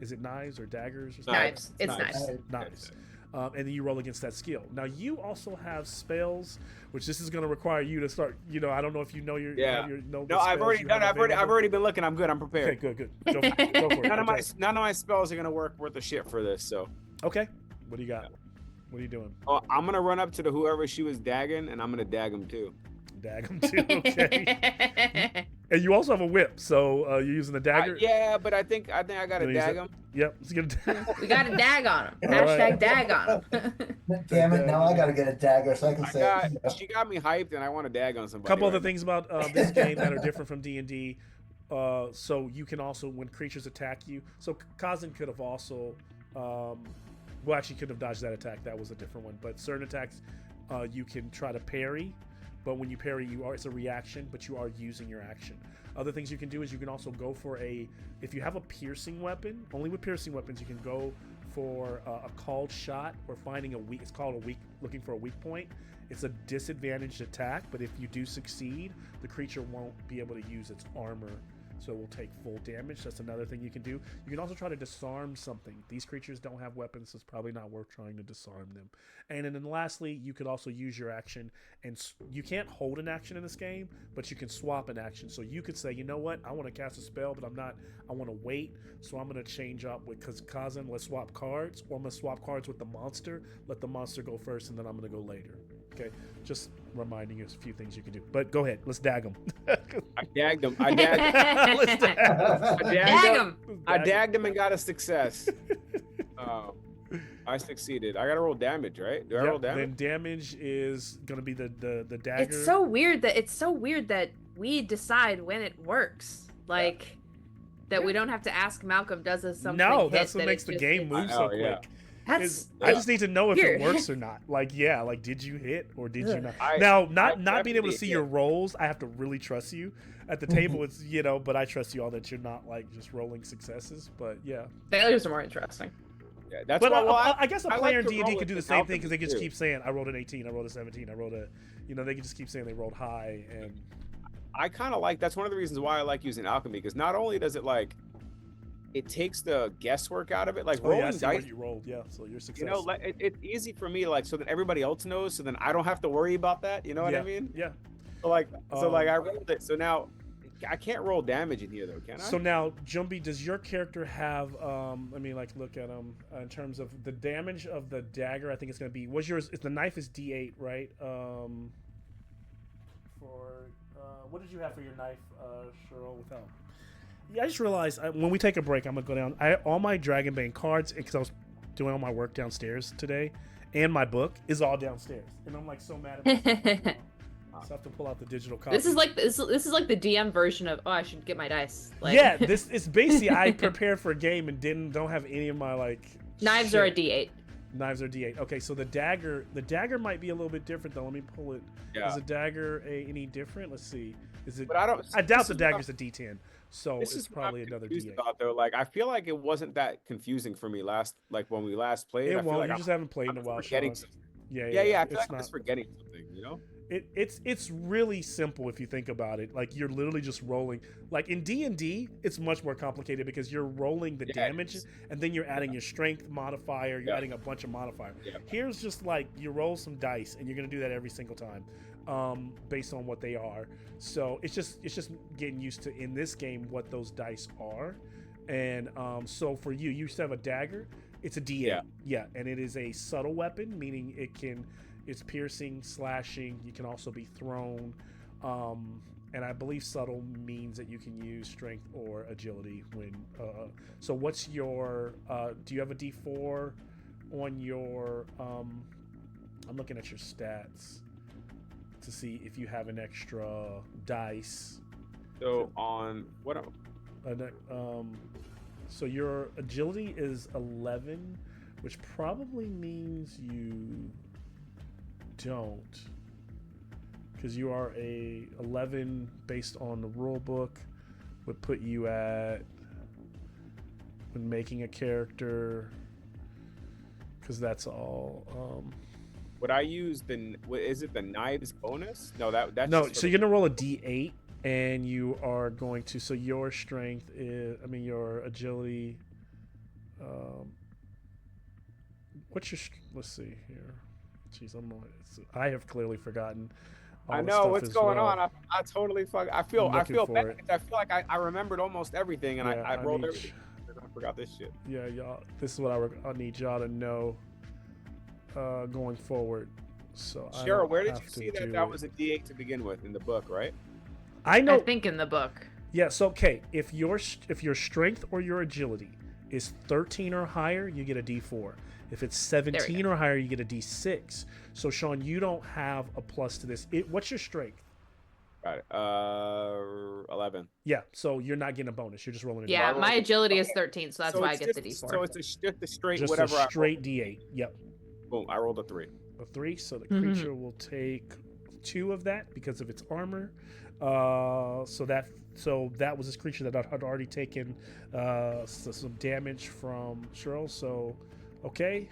Is it knives or daggers? Or something? Knives. It's knives. Knives. And then you roll against that skill. Now you also have spells, which this is going to require you to start. I don't know if you know your No, I've already done. I've already been looking. I'm good. I'm prepared. Okay, good. Go for it. None of my spells are gonna work worth a shit for this. So. Okay. What do you got? What are you doing? Oh, I'm gonna run up to whoever she was dagging, and I'm gonna dag him too. Dag him too. Okay. And you also have a whip, so you're using the dagger. Yeah, but I think I gotta dag him. Yep. We got a dag on him. All right. Hashtag dag on him. Damn it! Now I gotta get a dagger so I can say. She got me hyped, and I want to dag on somebody. A couple other things about this game that are different from D&D. So you can also, when creatures attack you, so Kazan could have also, actually could have dodged that attack. That was a different one. But certain attacks, you can try to parry. But when you parry, it's a reaction, but you are using your action. Other things you can do is you can also go for if you have a piercing weapon, only with piercing weapons, you can go for a called shot or finding it's called looking for a weak point. It's a disadvantaged attack, but if you do succeed, the creature won't be able to use its armor, so it will take full damage. That's another thing you can do. You can also try to disarm something. These creatures don't have weapons, so it's probably not worth trying to disarm them. And then lastly, you could also use your action, and you can't hold an action in this game, but you can swap an action. So you could say, you know what, I want to cast a spell, but I want to wait, so I'm going to change up because Kazan, let's swap cards, or I'm going to swap cards with the monster, let the monster go first, and then I'm going to go later. Okay, just reminding you a few things you can do. But go ahead, let's dag him. I dagged him. Let's dag him. I dagged him and got a success. I succeeded. I gotta roll damage, right? Do I roll damage? Then damage is gonna be the dagger. It's so weird that we decide when it works. Like that we don't have to ask Malcolm, does this something? No, that's what makes the game move so quick. I just need to know if it works or not. Like, did you hit or did you not? Not being able to see your rolls, I have to really trust you. At the table, it's, but I trust you all that you're not, like, just rolling successes. But, yeah. Failures are more interesting. Yeah, that's but why, I guess a player like in D&D could do the same thing because they too. just keep saying, I rolled an 18, I rolled a 17, I rolled a... they can just keep saying they rolled high. And I kind of like... That's one of the reasons why I like using alchemy, because not only does it, like... It takes the guesswork out of it, like rolling dice. What you rolled, so your success. It's easy for me, like, so that everybody else knows, so then I don't have to worry about that. You know what I mean? Yeah. So I rolled it. So now I can't roll damage in here, though, can I? So now, Jumpy, does your character have? Let me look at him in terms of the damage of the dagger. I think it's gonna be. What's yours? The knife is D8, right? What did you have for your knife, Cheryl? Without. Yeah, I just realized when we take a break, I'm gonna go down. All my Dragonbane cards, because I was doing all my work downstairs today, and my book is all downstairs, and I'm like so mad at myself. So I have to pull out the digital copy. This is like the DM version of I should get my dice. This is basically I prepared for a game and don't have any of my knives are a D8. Knives are D8. Okay, so the dagger might be a little bit different though. Let me pull it. Yeah. Is a dagger any different? Let's see. Is it? But I don't. I doubt this the is what I'm- dagger's a D10, so This it's is what probably I'm another confused D8. about though. Like I feel like it wasn't that confusing for me when we last played. It I feel won't. like You just haven't played I'm in a while, forgetting Sean. something. Yeah, Yeah. I feel It's like I'm not. just forgetting something. You know? It's really simple if you think about it. Like you're literally just rolling. Like in D&D, it's much more complicated because you're rolling the Yeah, it damage is. and then you're adding your strength modifier. You're Yeah. adding a bunch of modifiers. Yeah. Here's just like you roll some dice and you're gonna do that every single time, based on what they are. So it's just getting used to in this game what those dice are, and so for you used to have a dagger. It's a D8. Yeah, and it is a subtle weapon, meaning it's piercing, slashing. You can also be thrown. And I believe subtle means that you can use strength or agility when. So what's your? Do you have a D4 on your? I'm looking at your stats to see if you have an extra dice. So on what? So your agility is 11, which probably means you don't, because you are a 11 based on the rule book would put you at when making a character, because that's all. Would I use is it the knives bonus? No, that's No. just So you're gonna roll a D8, and you are going to. So your strength is, your agility. What's your? Let's see here. Jeez, I have clearly forgotten. I know what's going on. I totally fuck. I feel bad. for Because I feel like I remembered almost everything, and Yeah, I rolled need everything. I forgot this shit. Yeah, y'all. This is what I need y'all to know going forward. So Cheryl, where did you see that was a D8 to begin with in the book, right? I know. I think in the book. Yeah. So okay, if your strength or your agility is 13 or higher, you get a D4. If it's 17 or higher, you get a D6. So Sean, you don't have a plus to this. What's your strength? Got it. 11. Yeah. So you're not getting a bonus. You're just rolling a Yeah, D8. my agility is 13, so that's why I it's get the just- D4. So it's just the straight Just whatever. a straight D8. Yep. Boom! I rolled a 3. A 3. So the creature will take 2 of that because of its armor. So that was this creature that had already taken some damage from Cheryl. So okay.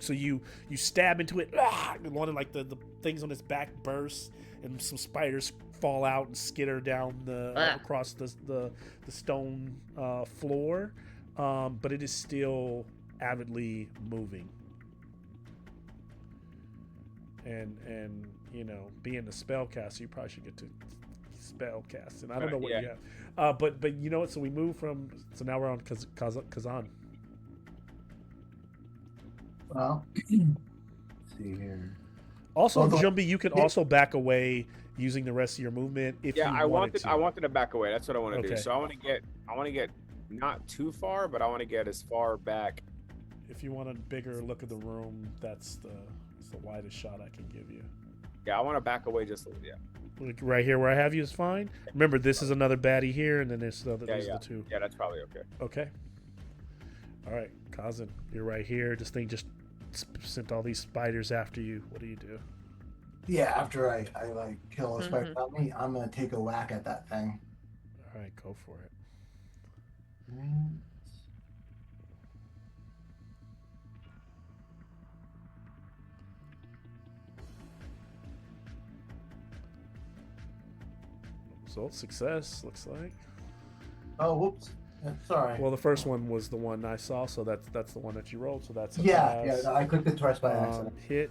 So you stab into it, and one of like the things on its back bursts, and some spiders fall out and skitter down across the stone floor, but it is still avidly moving. And being a spellcaster, you probably should get to spellcast. And I don't know what you have, but you know what? So we move from. So now we're on Kazan. Well, let's see here. Also, Jumby, you can also back away using the rest of your movement if you wanted to. I wanted to back away. That's what I want to do. Okay. So I want to get not too far, but I want to get as far back. If you want a bigger look at the room, that's the widest shot I can give you. Yeah, I want to back away just Like right here where I have you is fine. Remember, this is another baddie here, and then there's the other. These are the two. Yeah, that's probably okay. Okay. All right, Kazan, you're right here. This thing just sent all these spiders after you. What do you do? Yeah, after I like kill a spider on me, I'm gonna take a whack at that thing. All right, go for it. Result success looks like. Oh, whoops. Sorry. Well, the first one was the one I saw, so that's the one that you rolled. So that's a yeah. pass. No, I clicked it twice by accident. Hit,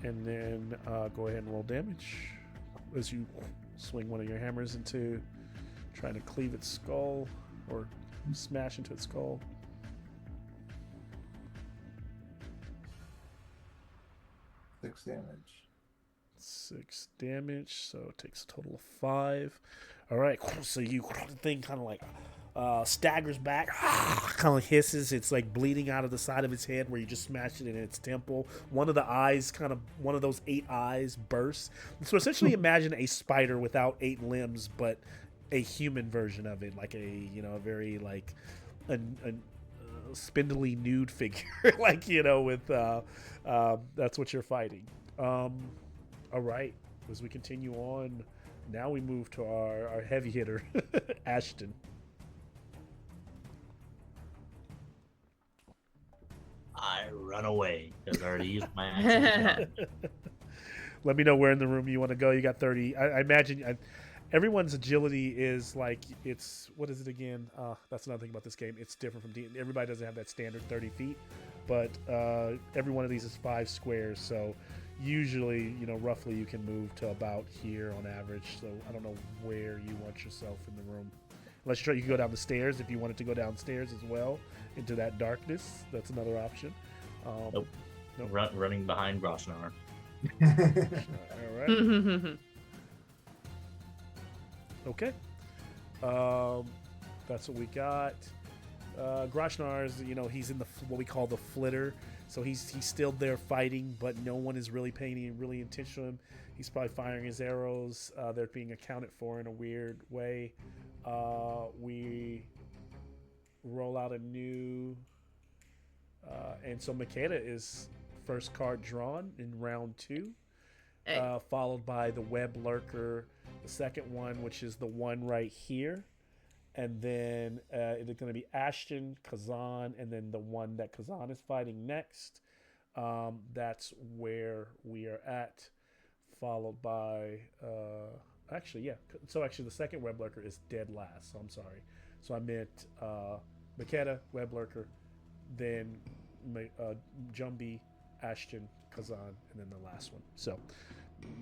and then go ahead and roll damage as you swing one of your hammers into trying to cleave its skull or smash into its skull. 6 damage. 6 damage, so it takes a total of 5. All right, so the thing kind of like staggers back, kind of hisses. It's like bleeding out of the side of its head where you just smashed it in its temple. One of the eyes, one of those 8 eyes, bursts. So essentially, imagine a spider without 8 limbs, but a human version of it, like a very like a spindly nude figure, like with that's what you're fighting. All right, as we continue on, now we move to our heavy hitter, Ashton. I run away because I already used my action. Let me know where in the room you want to go. You got 30. I imagine everyone's agility is like, it's, what is it again? That's another thing about this game. It's different from D&D. Everybody doesn't have that standard 30 feet, but every one of these is 5 squares. So usually, roughly you can move to about here on average. So I don't know where you want yourself in the room. Unless you can go down the stairs if you wanted to go downstairs as well into that darkness. That's another option. Nope. Running behind Groshnar. All right. Okay. That's what we got. Groshnar's, he's in what we call the flitter. So he's still there fighting, but no one is really paying any really attention to him. He's probably firing his arrows. They're being accounted for in a weird way. We roll out a new... and so Makeda is first card drawn in round 2. Hey. Followed by the web lurker, the second one, which is the one right here. And then it's going to be Ashton, Kazan, and then the one that Kazan is fighting next. That's where we are at. Followed by... actually, yeah. So actually, the second web lurker is dead last. So I'm sorry. So I meant Makeda, web lurker, then Jumbi, Ashton, Kazan, and then the last one. So,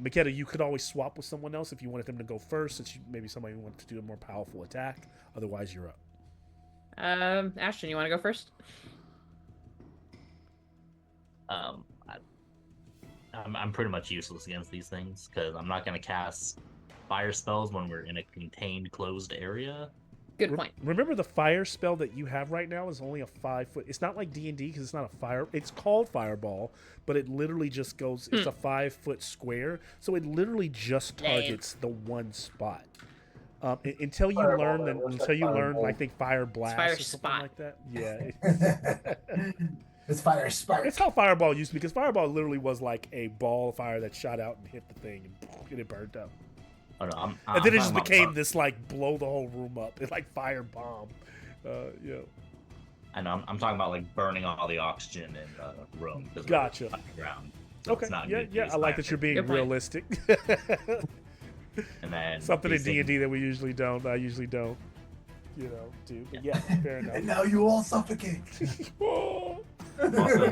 Makeda, you could always swap with someone else if you wanted them to go first, since maybe somebody wanted to do a more powerful attack. Otherwise, you're up. Ashton, you want to go first? I'm pretty much useless against these things because I'm not going to cast fire spells when we're in a contained, closed area. Good point. Remember, the fire spell that you have right now is only a 5 foot. It's not like D&D because it's not a fire. It's called Fireball, but it literally just goes. It's a 5 foot square, so it literally just targets the one spot. Until you Fireball, learn, what's until that you learn, fireball? I think Fire Blast Fire or something spot. like that. Yeah. It's fire spark. It's how Fireball used to be, because Fireball literally was like a ball of fire that shot out and hit the thing and it burned up. Oh, no, And then it just became this like blow the whole room up. It's like fire bomb. Yeah. I know. I'm talking about like burning all the oxygen in the room. because we're Gotcha. underground. So Okay. it's not Yeah, good to yeah. use I like fire. that you're being Good point. realistic. And then Something in these things- D&D that we usually don't. I usually don't. Do. But yeah, fair enough. And now you all suffocate. Oh. Also,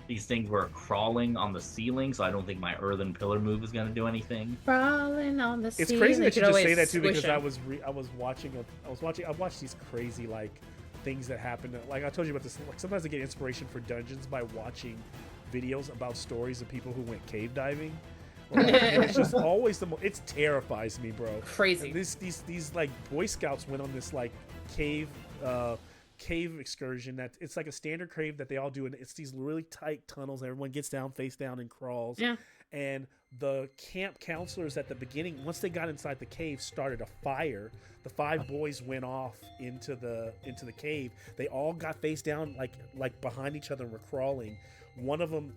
these things were crawling on the ceiling, so I don't think my earthen pillar move is going to do anything. Crawling on the It's sea. crazy They that you could just say always that too, because squish 'em. I watched these crazy like things that happen. Like I told you about this. Like sometimes I get inspiration for dungeons by watching videos about stories of people who went cave diving. And it's just always it terrifies me, bro. Crazy. These like Boy Scouts went on this like cave excursion that it's like a standard cave that they all do, and it's these really tight tunnels. Everyone gets down face down and crawls. Yeah. And the camp counselors at the beginning, once they got inside the cave, started a fire. The 5 boys went off into the cave. They all got face down, like behind each other, and were crawling. One of them,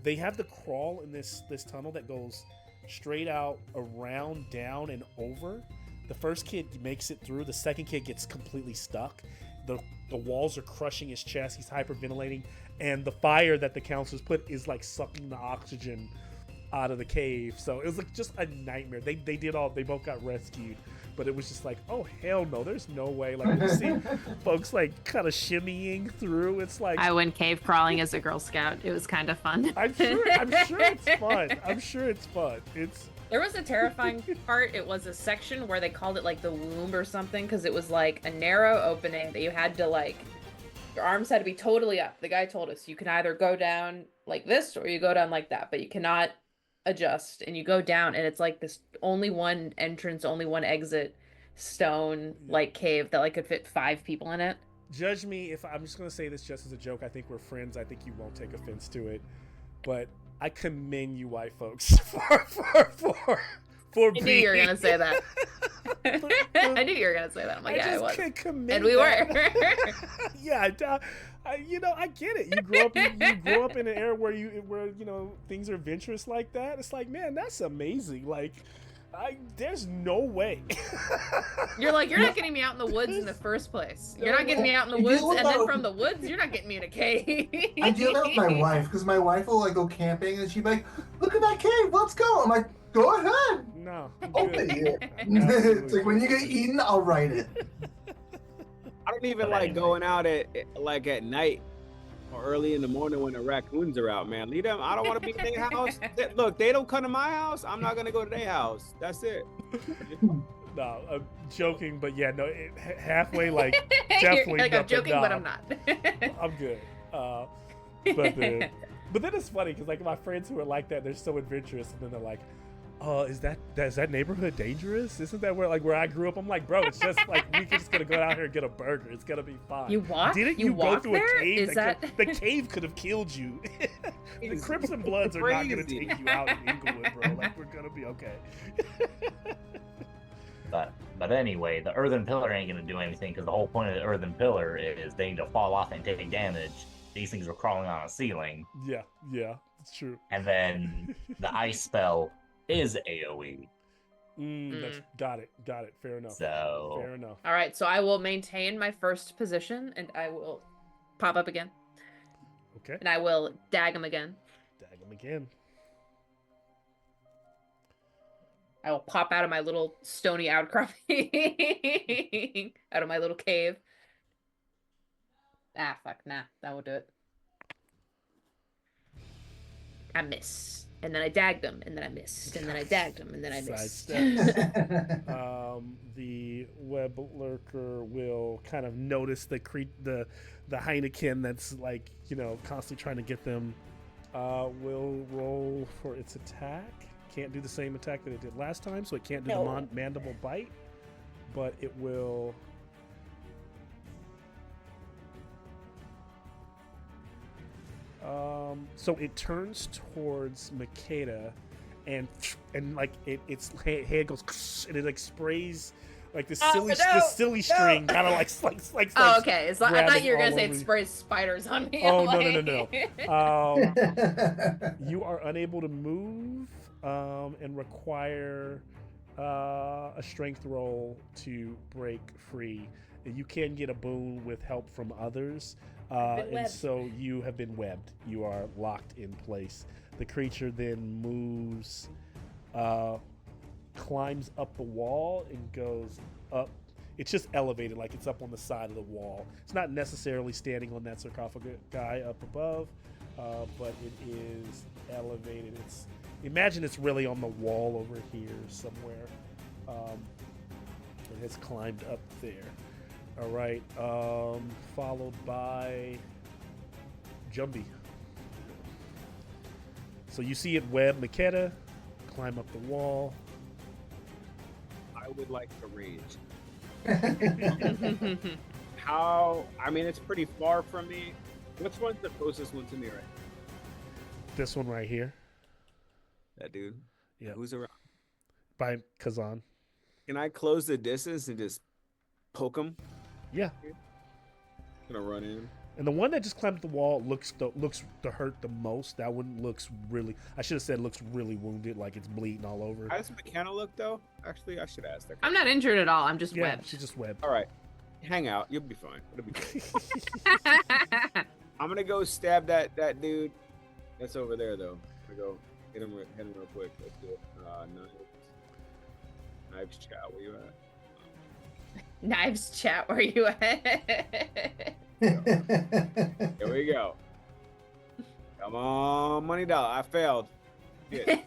they have the crawl in this tunnel that goes straight out, around, down, and over. The first kid makes it through. The second kid gets completely stuck. The walls are crushing his chest. He's hyperventilating, and the fire that the counselors put is like sucking the oxygen out of the cave. So it was like just a nightmare. They both got rescued, but it was just like, oh hell no, there's no way. Like when you see folks like kind of shimmying through, it's like, I went cave crawling as a Girl Scout. It was kind of fun. I'm sure it's fun. I'm sure it's fun. There was a terrifying part. It was a section where they called it like the womb or something, because it was like a narrow opening that you had to like, your arms had to be totally up. The guy told us you can either go down like this or you go down like that, but you cannot adjust. And you go down, and it's like this only one entrance, only one exit, stone like cave that like could fit 5 people in it. Judge me if I'm just gonna say this just as a joke. I think we're friends. I think you won't take offense to it, but I commend you white folks for I knew you were gonna say that. I knew you were gonna say that. I'm like, yeah, I just was. can't commit. And we that. were. Yeah, I get it. You grow up in an era where things are adventurous like that. It's like, man, that's amazing. Like, there's no way. You're like, you're not getting me out in the woods in the first place. You're not getting me out in the I woods, deal with and then that from the woods, you're not getting me in a cave. I deal with that with my wife because my wife will like go camping and she'd be like, "Look at that cave, let's go." I'm like, "Go ahead, No. open it." Absolutely It's like when you get eaten, I'll write it. I don't even But like anyway. going out at night or early in the morning when the raccoons are out, man. Leave them. I don't want to be in their house. Look, they don't come to my house. I'm not gonna go to their house. That's it. No, I'm joking, but yeah, no, halfway, like, You're definitely like, I'm nothing, joking, no. but I'm not. I'm good. But then it's funny because like my friends who are like that, they're so adventurous, and then they're like, is that neighborhood dangerous? Isn't that where I grew up? I'm like, bro, it's just like we're just gonna go out here and get a burger. It's gonna be fine. You walk? Didn't You you go walk through there? a cave? Is The cave could have killed you. The Crips and Bloods are not gonna Crazy. take you out in Inglewood, bro. Like, we're gonna be okay. But anyway, the earthen pillar ain't gonna do anything because the whole point of the earthen pillar is they need to fall off and take damage. These things are crawling on a ceiling, Yeah, it's true. and then the ice spell is AOE. That's got it. Fair enough. So Fair enough. All right, so I will maintain my first position, and I will pop up again, Okay. and I will dag him again. Dag him again. I will pop out of my little stony outcropping, out of my little cave. Ah, fuck, nah, that will do it. I miss. And then I dagged him, and then I missed. And then I dagged him, and then I missed. The web lurker will kind of notice the Heineken that's like, constantly trying to get them. Will roll for its attack. Can't do the same attack that it did last time, so it can't do the mandible bite, but it will. So it turns towards Makeda, and like its head goes, and it like sprays like this silly string, kind of like. Oh, okay. I thought you were gonna all say it over you. sprays spiders on me. Oh, I'm no. like- You are unable to move and require a strength roll to break free. You can get a boon with help from others, and webbed. so you have been webbed. You are locked in place. The creature then moves, climbs up the wall and goes up. It's just elevated, like it's up on the side of the wall. It's not necessarily standing on that sarcophagus guy up above, but it is elevated. Imagine it's really on the wall over here somewhere. It has climbed up there. All right, followed by Jumbie. So you see it web Makeda, climb up the wall. I would like to rage. I mean, it's pretty far from me. Which one's the closest one to me right now? This one right here. That dude? Yeah. Who's around? By Kazan. Can I close the distance and just poke him? Yeah. Gonna run in. And the one that just climbed the wall looks to hurt the most. That one looks really. I should have said looks really wounded, like it's bleeding all over. How does McKenna look though? Actually, I should ask that. I'm not injured at all. I'm just Yeah, webbed. she's just webbed. All right, hang out. You'll be fine. It'll be good. I'm gonna go stab that dude. That's over there though. I'm gonna go hit him real quick. Let's do it. Knives chat. Where you at? Knives chat, where you at? Here we go. Come on, money dollar. I failed. Yeah.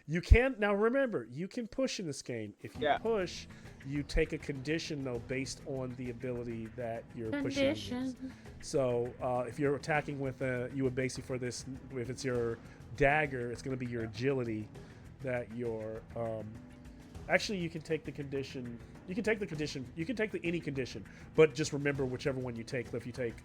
You can now remember you can push in this game. If you Yeah. push, you take a condition though based on the ability that you're pushing against. Condition. So if you're attacking with you would basically for this, if it's your dagger, it's going to be your agility that your. Actually, you can take the condition. You can take the condition. You can take any condition, but just remember whichever one you take. If you take,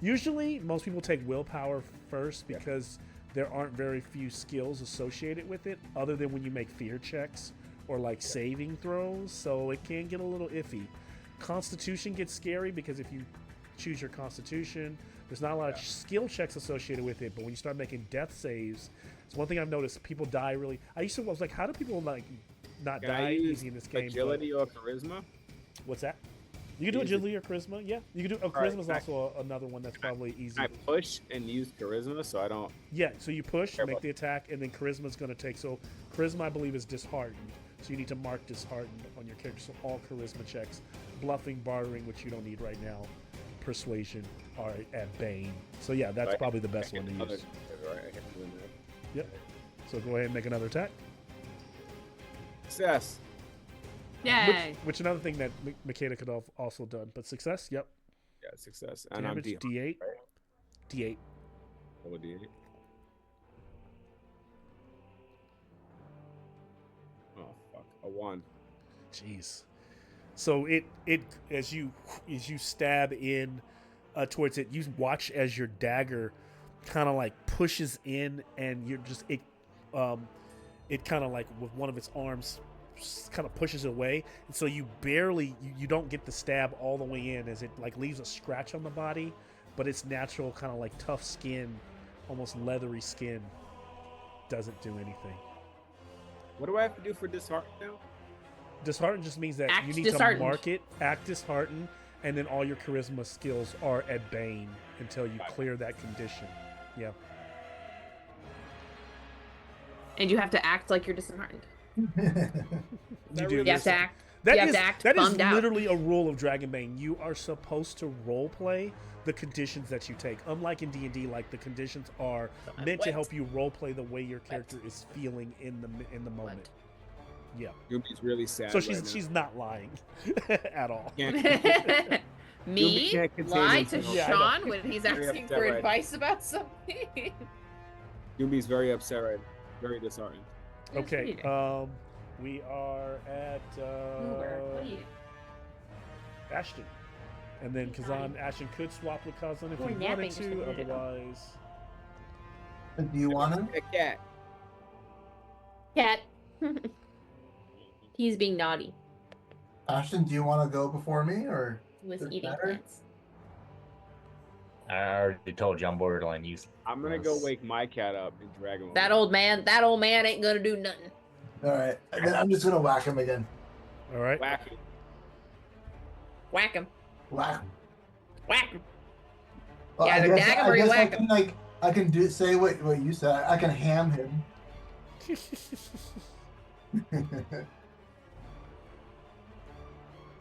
usually most people take willpower first because there aren't very few skills associated with it, other than when you make fear checks or like saving throws, so it can get a little iffy. Constitution gets scary because if you choose your Constitution, there's not a lot of skill checks associated with it, but when you start making death saves, it's one thing I've noticed. People die really. I was like, how do people like not Can die I use easy in this game? agility or charisma? What's that? You can do agility or charisma. Yeah, you can do. right, Charisma is also another one that's probably easy. I push and use charisma, so I don't. Yeah, so you push, Care make about- the attack, and then charisma is going to take. So charisma, I believe, is disheartened. So you need to mark disheartened on your character. So all charisma checks, bluffing, bartering, which you don't need right now, persuasion are at Bane. So yeah, that's Right. probably the best one to Other- use. Right, I can do that. Yep. So go ahead and make another attack. Success. Yay. Which another thing that Makeda could have also done. But success, yep. Yeah, success. And Damage I'm D8. right? D8. Double D8. Oh fuck! A 1. Jeez. So it as you stab in towards it, you watch as your dagger kind of like pushes in, and you're just it kind of like with one of its arms kind of pushes it away, and so you barely you don't get the stab all the way in, as it like leaves a scratch on the body, but its natural kind of like tough skin, almost leathery skin, doesn't do anything. What do I have to do for disheartened now? Disheartened just means that Act you need disheartened. to mark it, act disheartened, and then all your charisma skills are at Bane until you clear that condition. Yeah. And you have to act like you're disheartened. You do. You have to act. That you have is to act that is bummed out. literally a rule of Dragonbane. You are supposed to role play the conditions that you take. Unlike in D&D, like the conditions are I'm meant to wet. help you role play the way your character is feeling in the moment. Yeah. Yumi's really sad. So right she's not lying at all. now. Me can't contain lie to himself. Yeah, I know. Sean when he's Very asking upset for right advice about something. Yumi's very upset right now. Very disheartened. Okay. We are at Ashton. And then Kazan, Ashton could swap with Kazan if We're he napping wanted just a to. minute ago. Otherwise, Do you want him? A cat. Cat. He's being naughty. Ashton, do you want to go before me, or He was Does it eating matter? plants. I already told you I'm borderline useless. I'm gonna go wake my cat up in dragon mode. that old man ain't gonna do nothing. all right? And then I'm just gonna whack him again. all right. Wacky. Whack him. Whack. Whack him. Well, Yeah, I either guess, dag him I or you guess I whack can like I can do say what you said. I can ham him.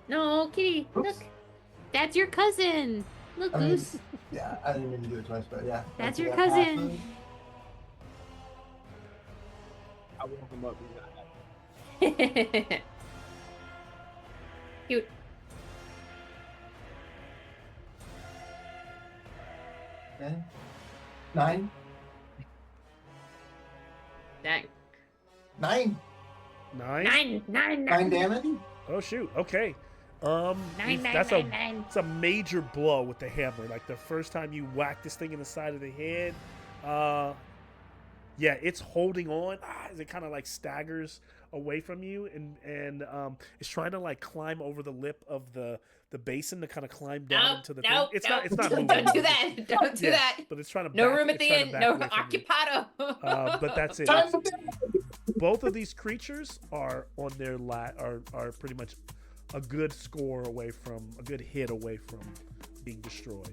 No, Kitty, Oops. look. That's your cousin. Look, I mean, Goose. Yeah, I didn't mean to do it twice, but yeah. That's I your that cousin. I woke him up. He's not happy. Cute. Okay. 9. Dang. 9. 9? 9 damage. Oh shoot. Okay. Nine, that's nine, nine. it's a major blow with the hammer. Like the first time you whack this thing in the side of the head, yeah, it's holding on as it kind of like staggers away from you, and it's trying to like climb over the lip of the basin to kind of climb down into the thing. It's not moving. Don't do that. Don't do Yeah, that. but it's trying to No back- room at it's the trying to end. back No away from you. occupado. But that's it. Time It's- for damage. both of these creatures are on their are pretty much a good score away from a good hit away from being destroyed.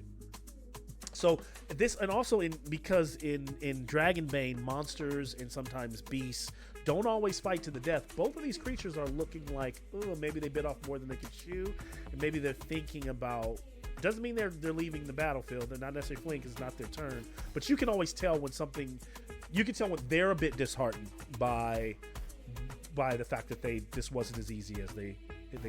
So this, and also because in Dragonbane, monsters and sometimes beasts don't always fight to the death. Both of these creatures are looking like, oh, maybe they bit off more than they could chew, and maybe they're thinking about. Doesn't mean they're leaving the battlefield. They're not necessarily fleeing because it's not their turn. But you can always tell when something. You can tell when they're a bit disheartened by the fact that this wasn't as easy as they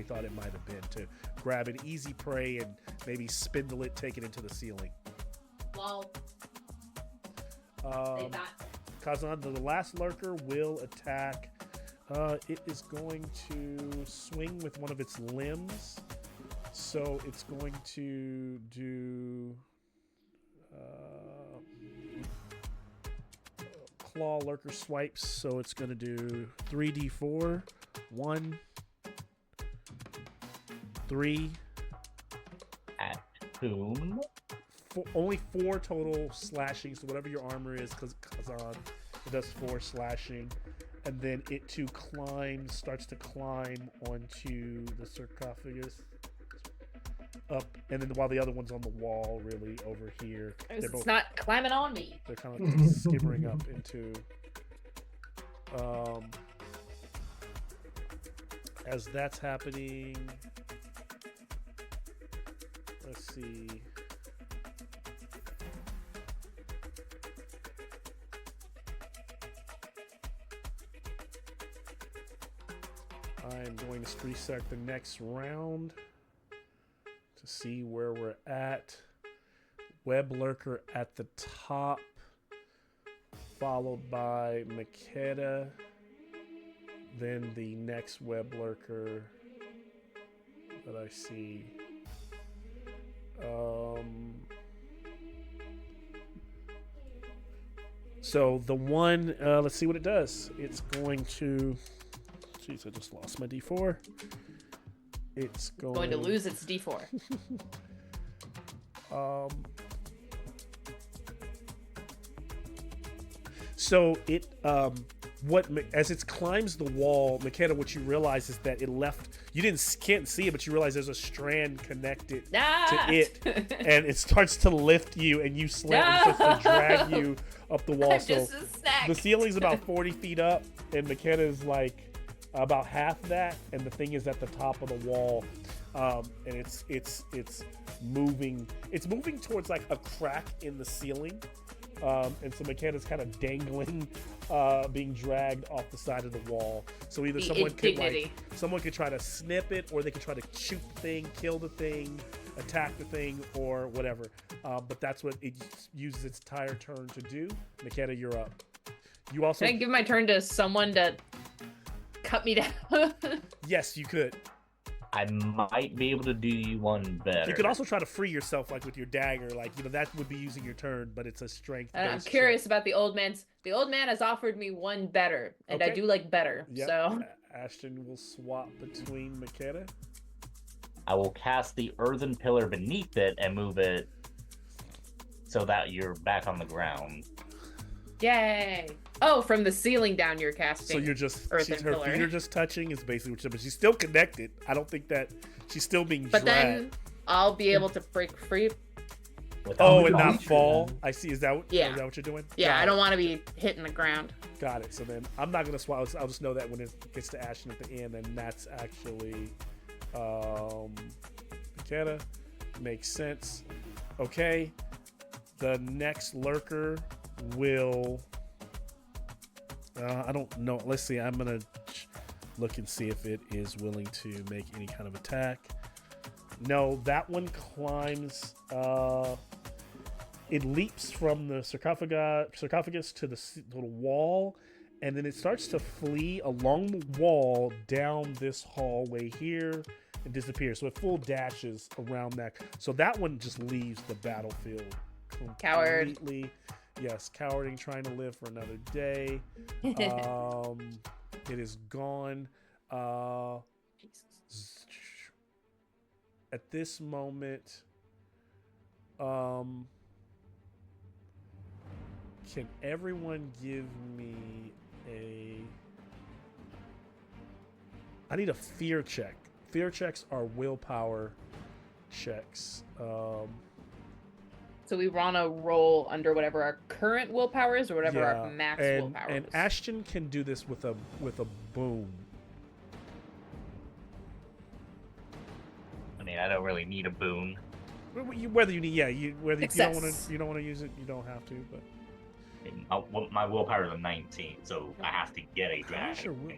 thought it might have been to grab an easy prey and maybe spindle it, take it into the ceiling. Lol. Kazan, the last lurker will attack. It is going to swing with one of its limbs. So it's going to do claw lurker swipes, so it's going to do 3d4. 1, 3. At whom? Only 4 total slashing, so whatever your armor is, because it does 4 slashing. And then it too starts to climb onto the sarcophagus. Up, and then while the other one's on the wall, really over here. It's not climbing on me. They're kind of like skimmering up into. As that's happening, let's see. I'm going to reset the next round to see where we're at. Web Lurker at the top, followed by Makeda. Then the next Web Lurker that I see. So the one, let's see what it does. It's going to. Jeez, I just lost my D4. It's Going to lose its D4. So it as it climbs the wall, Makeda, what you realize is that it left. You can't see it, but you realize there's a strand connected to it, and it starts to lift you, and you slam, and starts to drag you up the wall. I'm So just a snack. the ceiling's about 40 feet up, and Makeda is like about half that, and the thing is at the top of the wall, and it's moving. It's moving towards like a crack in the ceiling. And so Makeda's kind of dangling, being dragged off the side of the wall. So either someone could try to snip it, or they could try to shoot the thing, kill the thing, attack the thing, or whatever. But that's what it uses its entire turn to do. Makeda, you're up. You also Can I give my turn to someone to cut me down? Yes, you could. I might be able to do you one better. You could also try to free yourself, like with your dagger. Like, that would be using your turn, but it's a strength. And I'm curious about the old man's. The old man has offered me one better, and I do like better. Yep. So Ashton will swap between Makeda. I will cast the earthen pillar beneath it and move it so that you're back on the ground. yay! Oh, from the ceiling down, you're casting. So you're just her earthen pillar. feet are just touching is basically what but she's still connected. I don't think that she's still being But dragged. then I'll be able to break free. Oh, and Without not reach fall. then. I see. Is that Yeah. what you're doing? Yeah, Got I it. don't want to be hitting the ground. Got it. So then I'm not gonna swallow. I'll just know that when it gets to Ashton at the end, and that's actually Makeda. Makes sense. Okay. The next lurker will. I don't know. Let's see. I'm gonna look and see if it is willing to make any kind of attack. No, that one climbs. It leaps from the sarcophagus to the little wall, and then it starts to flee along the wall down this hallway here and disappears. So it full dashes around that. So that one just leaves the battlefield completely. Yes, cowarding, trying to live for another day. It is gone. At this moment, can everyone give me I need a fear check. Fear checks are willpower checks. So we want to roll under whatever our current willpower is, or whatever our max willpower and is. Ashton can do this with a boon. I mean, I don't really need a boon. Whether you need, whether if Success. you don't want to use it, you don't have to. But My willpower is a 19, so I have to get a drag. Sure will.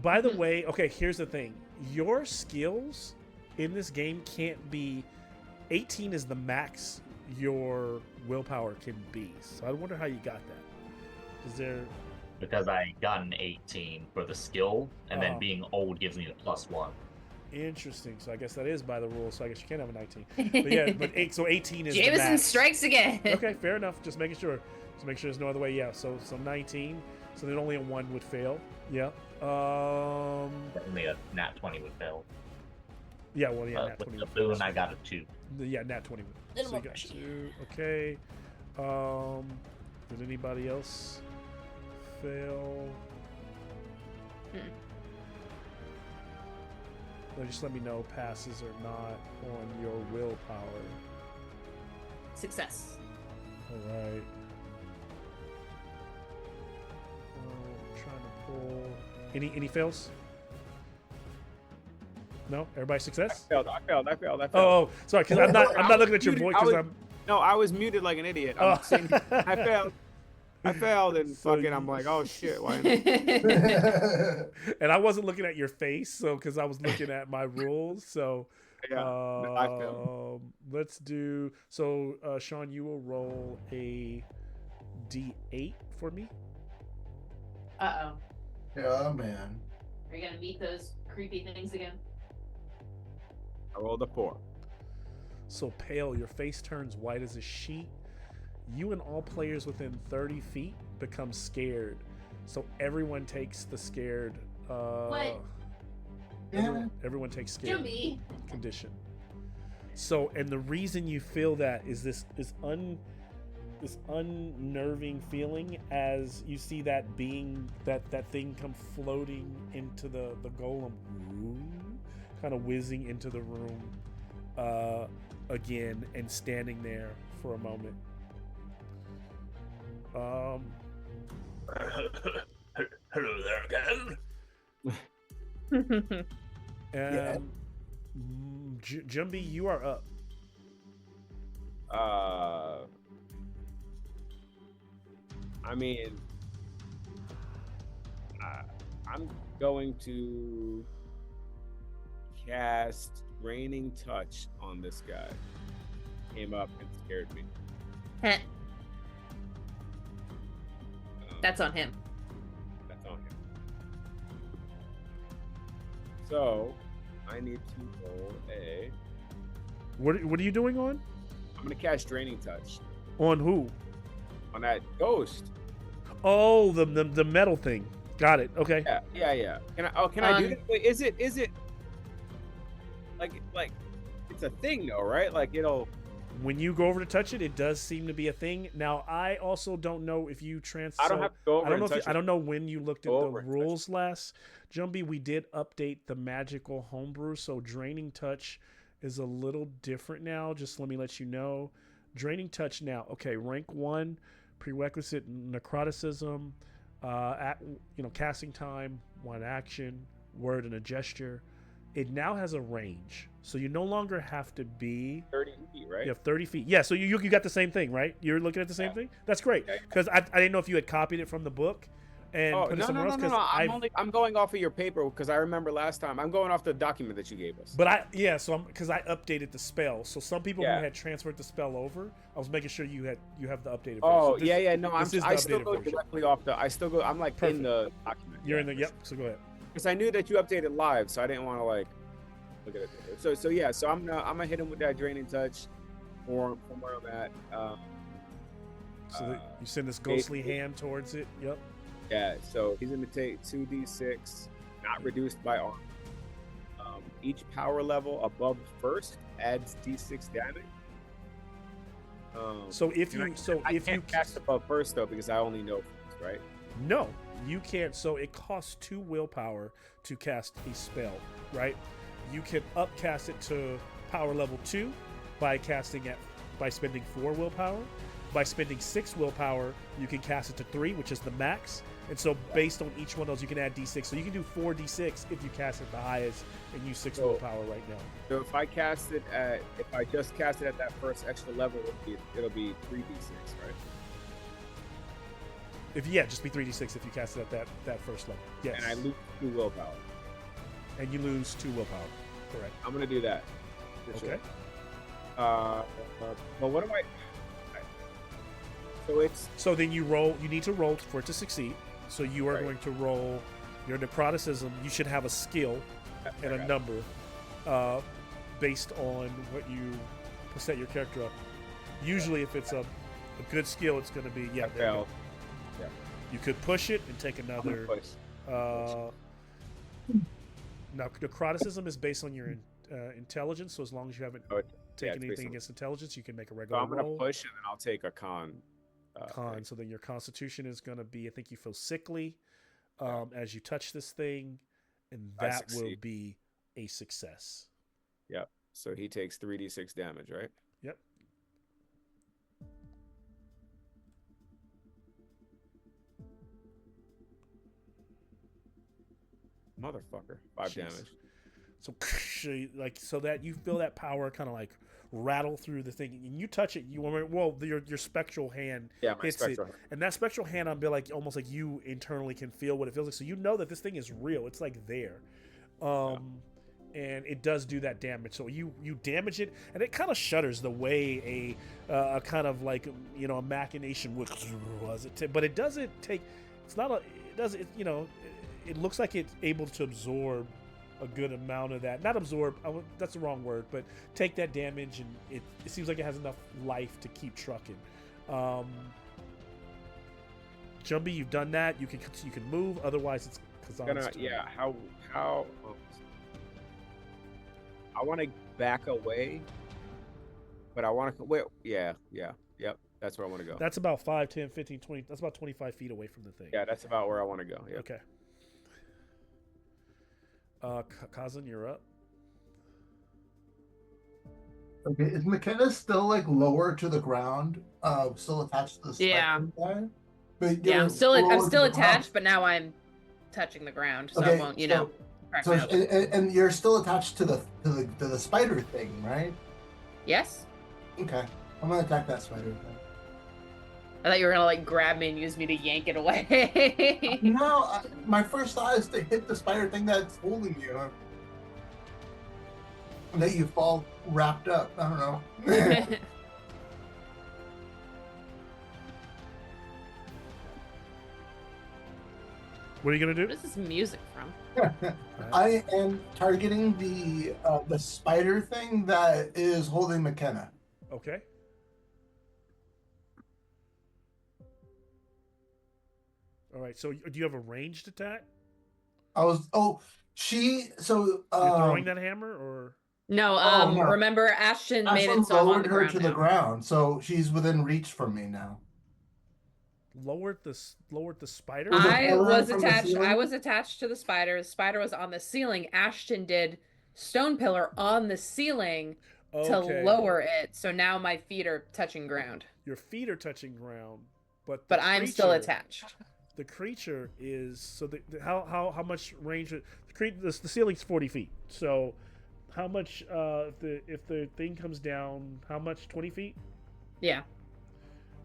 By Mm-hmm. the way, okay, here's the thing: your skills in this game can't be 18 is the max your willpower can be. So I wonder how you got that. Is there? Because I got an 18 for the skill, and Oh. then being old gives me the +1. Interesting. So I guess that is by the rules. So I guess you can't have a 19. But yeah, but 18 is the Jameson max. strikes again. Okay, fair enough. Just making sure. Just make sure there's no other way. Yeah. So 19. So then only a 1 would fail. Yeah. Only a nat 20 would fail. Yeah. Well, yeah. Nat With 20 the would blue, fail. and I got a 2. Yeah, nat 20 would. Little So you more got pushy. 2. Okay. Did anybody else fail? Just let me know passes or not on your willpower. Success. All right. Trying to pull. Any fails? No. Everybody success? I failed. Oh, sorry. Because I'm not looking at your voice. Because I'm. No, I was muted like an idiot. Oh. I'm saying, I failed, and So fucking, I'm like, oh shit, why? And I wasn't looking at your face, so because I was looking at my rules. So Yeah, I failed. let's do. So Sean, you will roll a D8 for me. Uh-oh. Yeah, man. Are you gonna meet those creepy things again? I rolled a 4. So pale, your face turns white as a sheet. You and all players within 30 feet become scared. So everyone takes the scared. What? Everyone takes scared Jumbie. condition. So, and the reason you feel that is this unnerving feeling as you see that being that thing come floating into the golem room, kind of whizzing into the room again and standing there for a moment. Hello there again. Yeah. Jumbie, you are up. I mean, I'm going to cast Raining Touch on this guy. Came up and scared me. Heh. That's on him. That's on him. So, I need to roll a. What are you doing on? I'm gonna cast Draining Touch On who? on that ghost. Oh, the metal thing. Got it. Okay. Yeah. Can I do that? Wait, is it like it's a thing though, right? Like it'll. When you go over to touch it, it does seem to be a thing. Now, I also don't know if you I don't have to go over. I don't know when you looked at Go the over and touch rules last. Jumbie, we did update the magical homebrew, so draining touch is a little different now. Just let me let you know. Draining touch now. Okay, rank 1, prerequisite necroticism, casting time, 1 action, word and a gesture. It now has a range, so you no longer have to be 30 feet, right? You have 30 feet. Yeah, so you got the same thing, right? You're looking at the same thing? That's great. Because I didn't know if you had copied it from the book and put it somewhere else. No. I'm going off of your paper because I remember last time. I'm going off the document that you gave us. But because I updated the spell. So some people who had transferred the spell over, I was making sure you have the updated version. Oh, So No, I still go version. directly off the. I still go. I'm like Perfect. in the document. You're in the So go ahead. Because I knew that you updated live, so I didn't want to like look at it. So I'm gonna hit him with that Draining Touch, from where I'm at. So that you send this ghostly hand towards it. Yep. Yeah, so he's going to take 2d6, not reduced by armor. Each power level above first adds d6 damage. So if you I can't cast above first though because I only know first, right? No, you can't. So it costs 2 willpower to cast a spell, right? You can upcast it to power level 2 by spending 4 willpower. By spending 6 willpower, you can cast it to 3, which is the max. And so based on each one of those, you can add d6. So you can do 4d6 if you cast it the highest and use 6 willpower right now. So if I just cast it at that first extra level, it'll be 3d6, right? Just be 3d6 if you cast it at that first level. Yes. And I lose 2 willpower. And you lose 2 willpower. Correct. I'm gonna do that. For Okay. Sure. But what do I? So it's. So then you roll. You need to roll for it to succeed. So you are Right. going to roll your necroticism. You should have a skill and a number. based on what you set your character up. Usually, if it's a good skill, it's going to be there you go. Failed. Yeah. You could push it and take I'm gonna another. push. Now, necroticism is based on your intelligence, so as long as you haven't Oh, taken it's anything based on- against intelligence, you can make a So regular I'm gonna roll. push and then I'll take a con. Con. So then your constitution is going to be, I think you feel sickly as you touch this thing, and I that will succeed. be a success. Yep. So he takes 3d6 damage, right? Yep. Motherfucker. 5 Jeez. damage. So so that you feel that power kind of like rattle through the thing, and you touch it. Your spectral hand Yeah, my hits spectral. it, and that spectral hand, I'll be like almost like you internally can feel what it feels like. So you know that this thing is real. It's like there, and it does do that damage. So you damage it, and it kind of shudders the way a kind of like a machination would but it doesn't take. It's not a. It does it. It looks like it's able to absorb a good amount of that. Not absorb, that's the wrong word, but take that damage, and it seems like it has enough life to keep trucking. Jumbie, you've done that. You can move. Otherwise, it's Kazan's turn. Yeah. How? I want to back away, but I want to wait. Yeah. Yep. That's where I want to go. That's about 5, 10, 15, 20. That's about 25 feet away from the thing. Yeah, that's about where I want to go. Yeah. Okay. Kazan, you're up. Okay, is McKenna still like lower to the ground? Still attached to the Yeah. spectrum guy? But Yeah, you're I'm still lower to the attached, ground. but now I'm touching the ground, so I Okay, won't, so- crack So my open. and you're still attached to the spider thing, right? Yes. Okay, I'm gonna attack that spider thing. I thought you were gonna like grab me and use me to yank it away. No, my first thought is to hit the spider thing that's holding you. And that you fall wrapped up. I don't know. What are you gonna do? What is this music from? I am targeting the spider thing that is holding McKenna. Okay. All right. So do you have a ranged attack? So You're throwing that hammer, or No, no. remember Ashton made Ashland it so I'm on lowered the her ground to the now. ground, so she's within reach from me now. lowered the spider? Was it I pillar was from the attached. ceiling? I was attached to the spider. The spider was on the ceiling. Ashton did stone pillar on the ceiling to Okay. lower it. So now my feet are touching ground, Your feet are touching ground, but but I'm still creature- attached. The creature is so. How much range? The ceiling's 40 feet. So how much? If the thing comes down, how much? 20 feet. Yeah.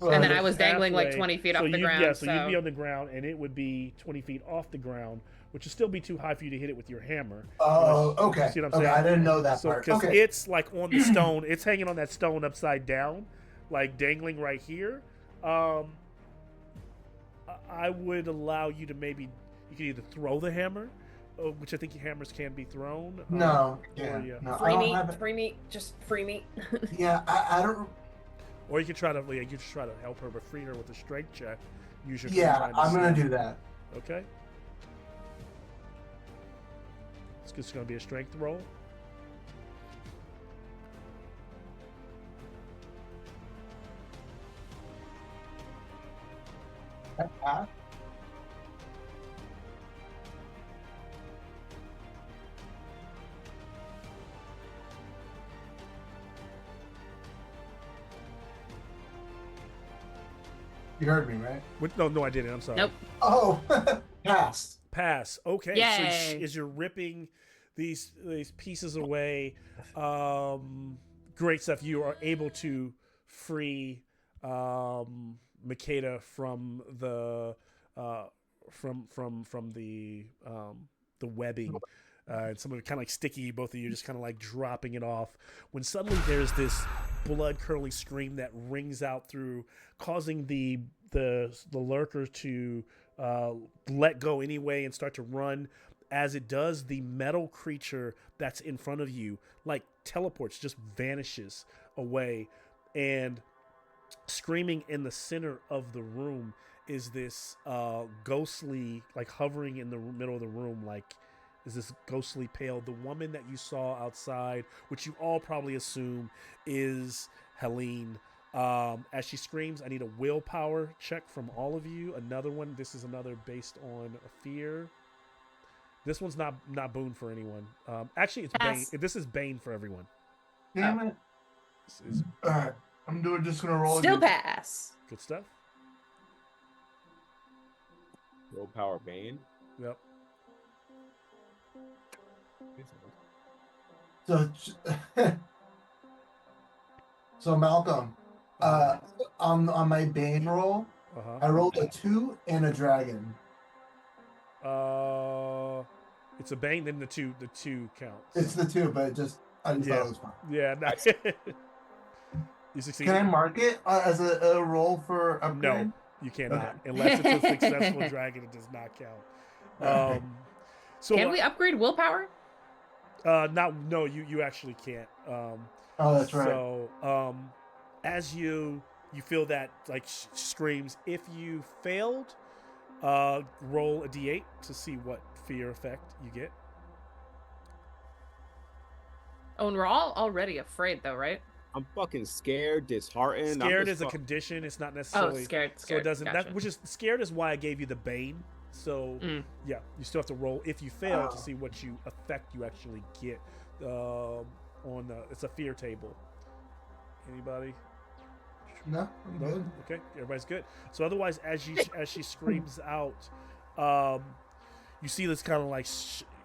Well, And then So I was dangling like halfway- 20 feet so off the you- ground. Yeah, so you'd be on the ground, and it would be 20 feet off the ground, which would still be too high for you to hit it with your hammer. Oh, okay. See what I'm Okay, saying? I didn't know that So part. because Okay. it's like on the stone, it's hanging on that stone upside down, like dangling right here. I would allow you to you could either throw the hammer, which I think hammers can be thrown. No, or, yeah, yeah. no, I Free don't me, have it. free me, just free me. Yeah, I don't. Or you could try to help her, but free her with a strength check. Use your Yeah, combined I'm gonna skill. do that. Okay. It's just gonna be a strength roll. Ah, You heard me, right? No, I didn't. I'm sorry. Nope. Oh, passed. Pass. Okay. Yay. So as you're ripping these pieces away, great stuff. You are able to free Makeda from the from the webbing. And some of it kind of like sticky, both of you just kind of like dropping it off. When suddenly there's this blood curdling scream that rings out through, causing the lurker to uh, let go anyway and start to run. As it does, the metal creature that's in front of you like teleports, just vanishes away, and screaming in the center of the room is this ghostly, like hovering in the middle of the room, like is this ghostly pale. The woman that you saw outside, which you all probably assume is Helene. As she screams, I need a willpower check from all of you. Another one. This is another based on fear. This one's not boon for anyone. Actually, it's Pass. Bane. This is Bane for everyone. Damn it. This is All right. Just gonna roll. Still again. pass. good stuff. Willpower Bane. Yep. So, so Malcolm, on my Bane roll, I rolled a 2 and a dragon. It's a Bane. Then the two counts. It's the 2, but I just thought it was fun. Yeah. Nice. You succeeded. Can I mark it as a roll for upgrade? No, you cannot. Okay. Unless it's a successful dragon, it does not count. So Can we upgrade willpower? no, you actually can't. Oh, that's right. So as you feel that like screams, if you failed, roll a d8 to see what fear effect you get. Oh, and we're all already afraid, though, right? I'm fucking scared, disheartened. Scared is a condition. It's not necessarily. Oh, scared. So it doesn't. Gotcha. That, which is scared is why I gave you the Bane. So yeah, you still have to roll if you fail to see what effect you actually get. On it's a fear table. Anybody? No, I'm good. Okay, everybody's good. So otherwise, as she screams out, you see this kind of like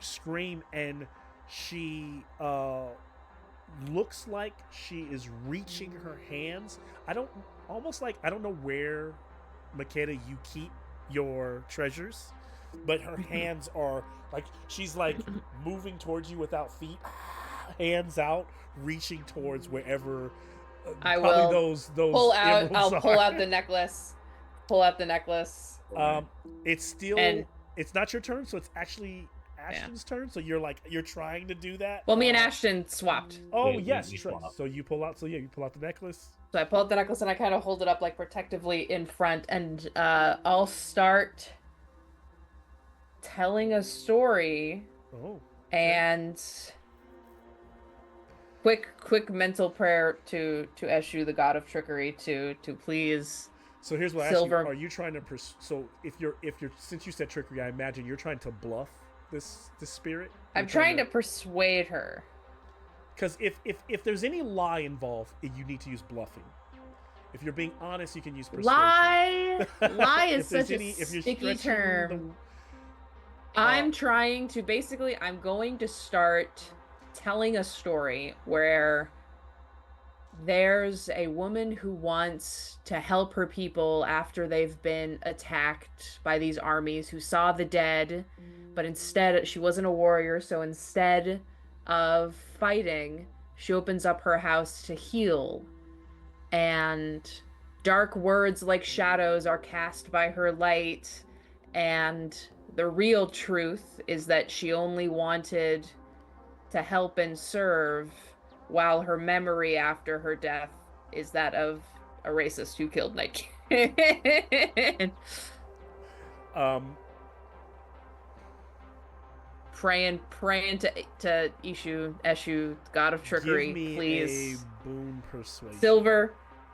scream, and she looks like she is reaching her hands. I don't know where, Makeda, you keep your treasures, but her hands are like she's like moving towards you without feet, hands out, reaching towards wherever. I probably will those pull out. emeralds I'll pull are. out the necklace. Pull out the necklace. It's still. And- it's not your turn, so it's actually Ashton's turn. So you're trying to do that. Well, me and Ashton swapped. Oh We yes, swap. so you pull out. So yeah, you pull out the necklace. So I pull out the necklace and I kind of hold it up like protectively in front, and I'll start telling a story. Oh. And quick mental prayer to Eshu, the god of trickery, to please. So here's what I Silver. ask you: are you trying to? So if you're since you said trickery, I imagine you're trying to bluff this spirit. I'm trying to persuade her. Because if there's any lie involved, you need to use bluffing. If you're being honest, you can use persuasion. Lie is If there's such any- a if you're sticky stretching term. I'm trying to I'm going to start telling a story where there's a woman who wants to help her people after they've been attacked by these armies, who saw the dead, but instead she wasn't a warrior, so instead of fighting, she opens up her house to heal, and dark words like shadows are cast by her light, and the real truth is that she only wanted to help and serve, while her memory after her death is that of a racist who killed Night King. Praying to Eshu, god of trickery, give me please. a boon persuasion.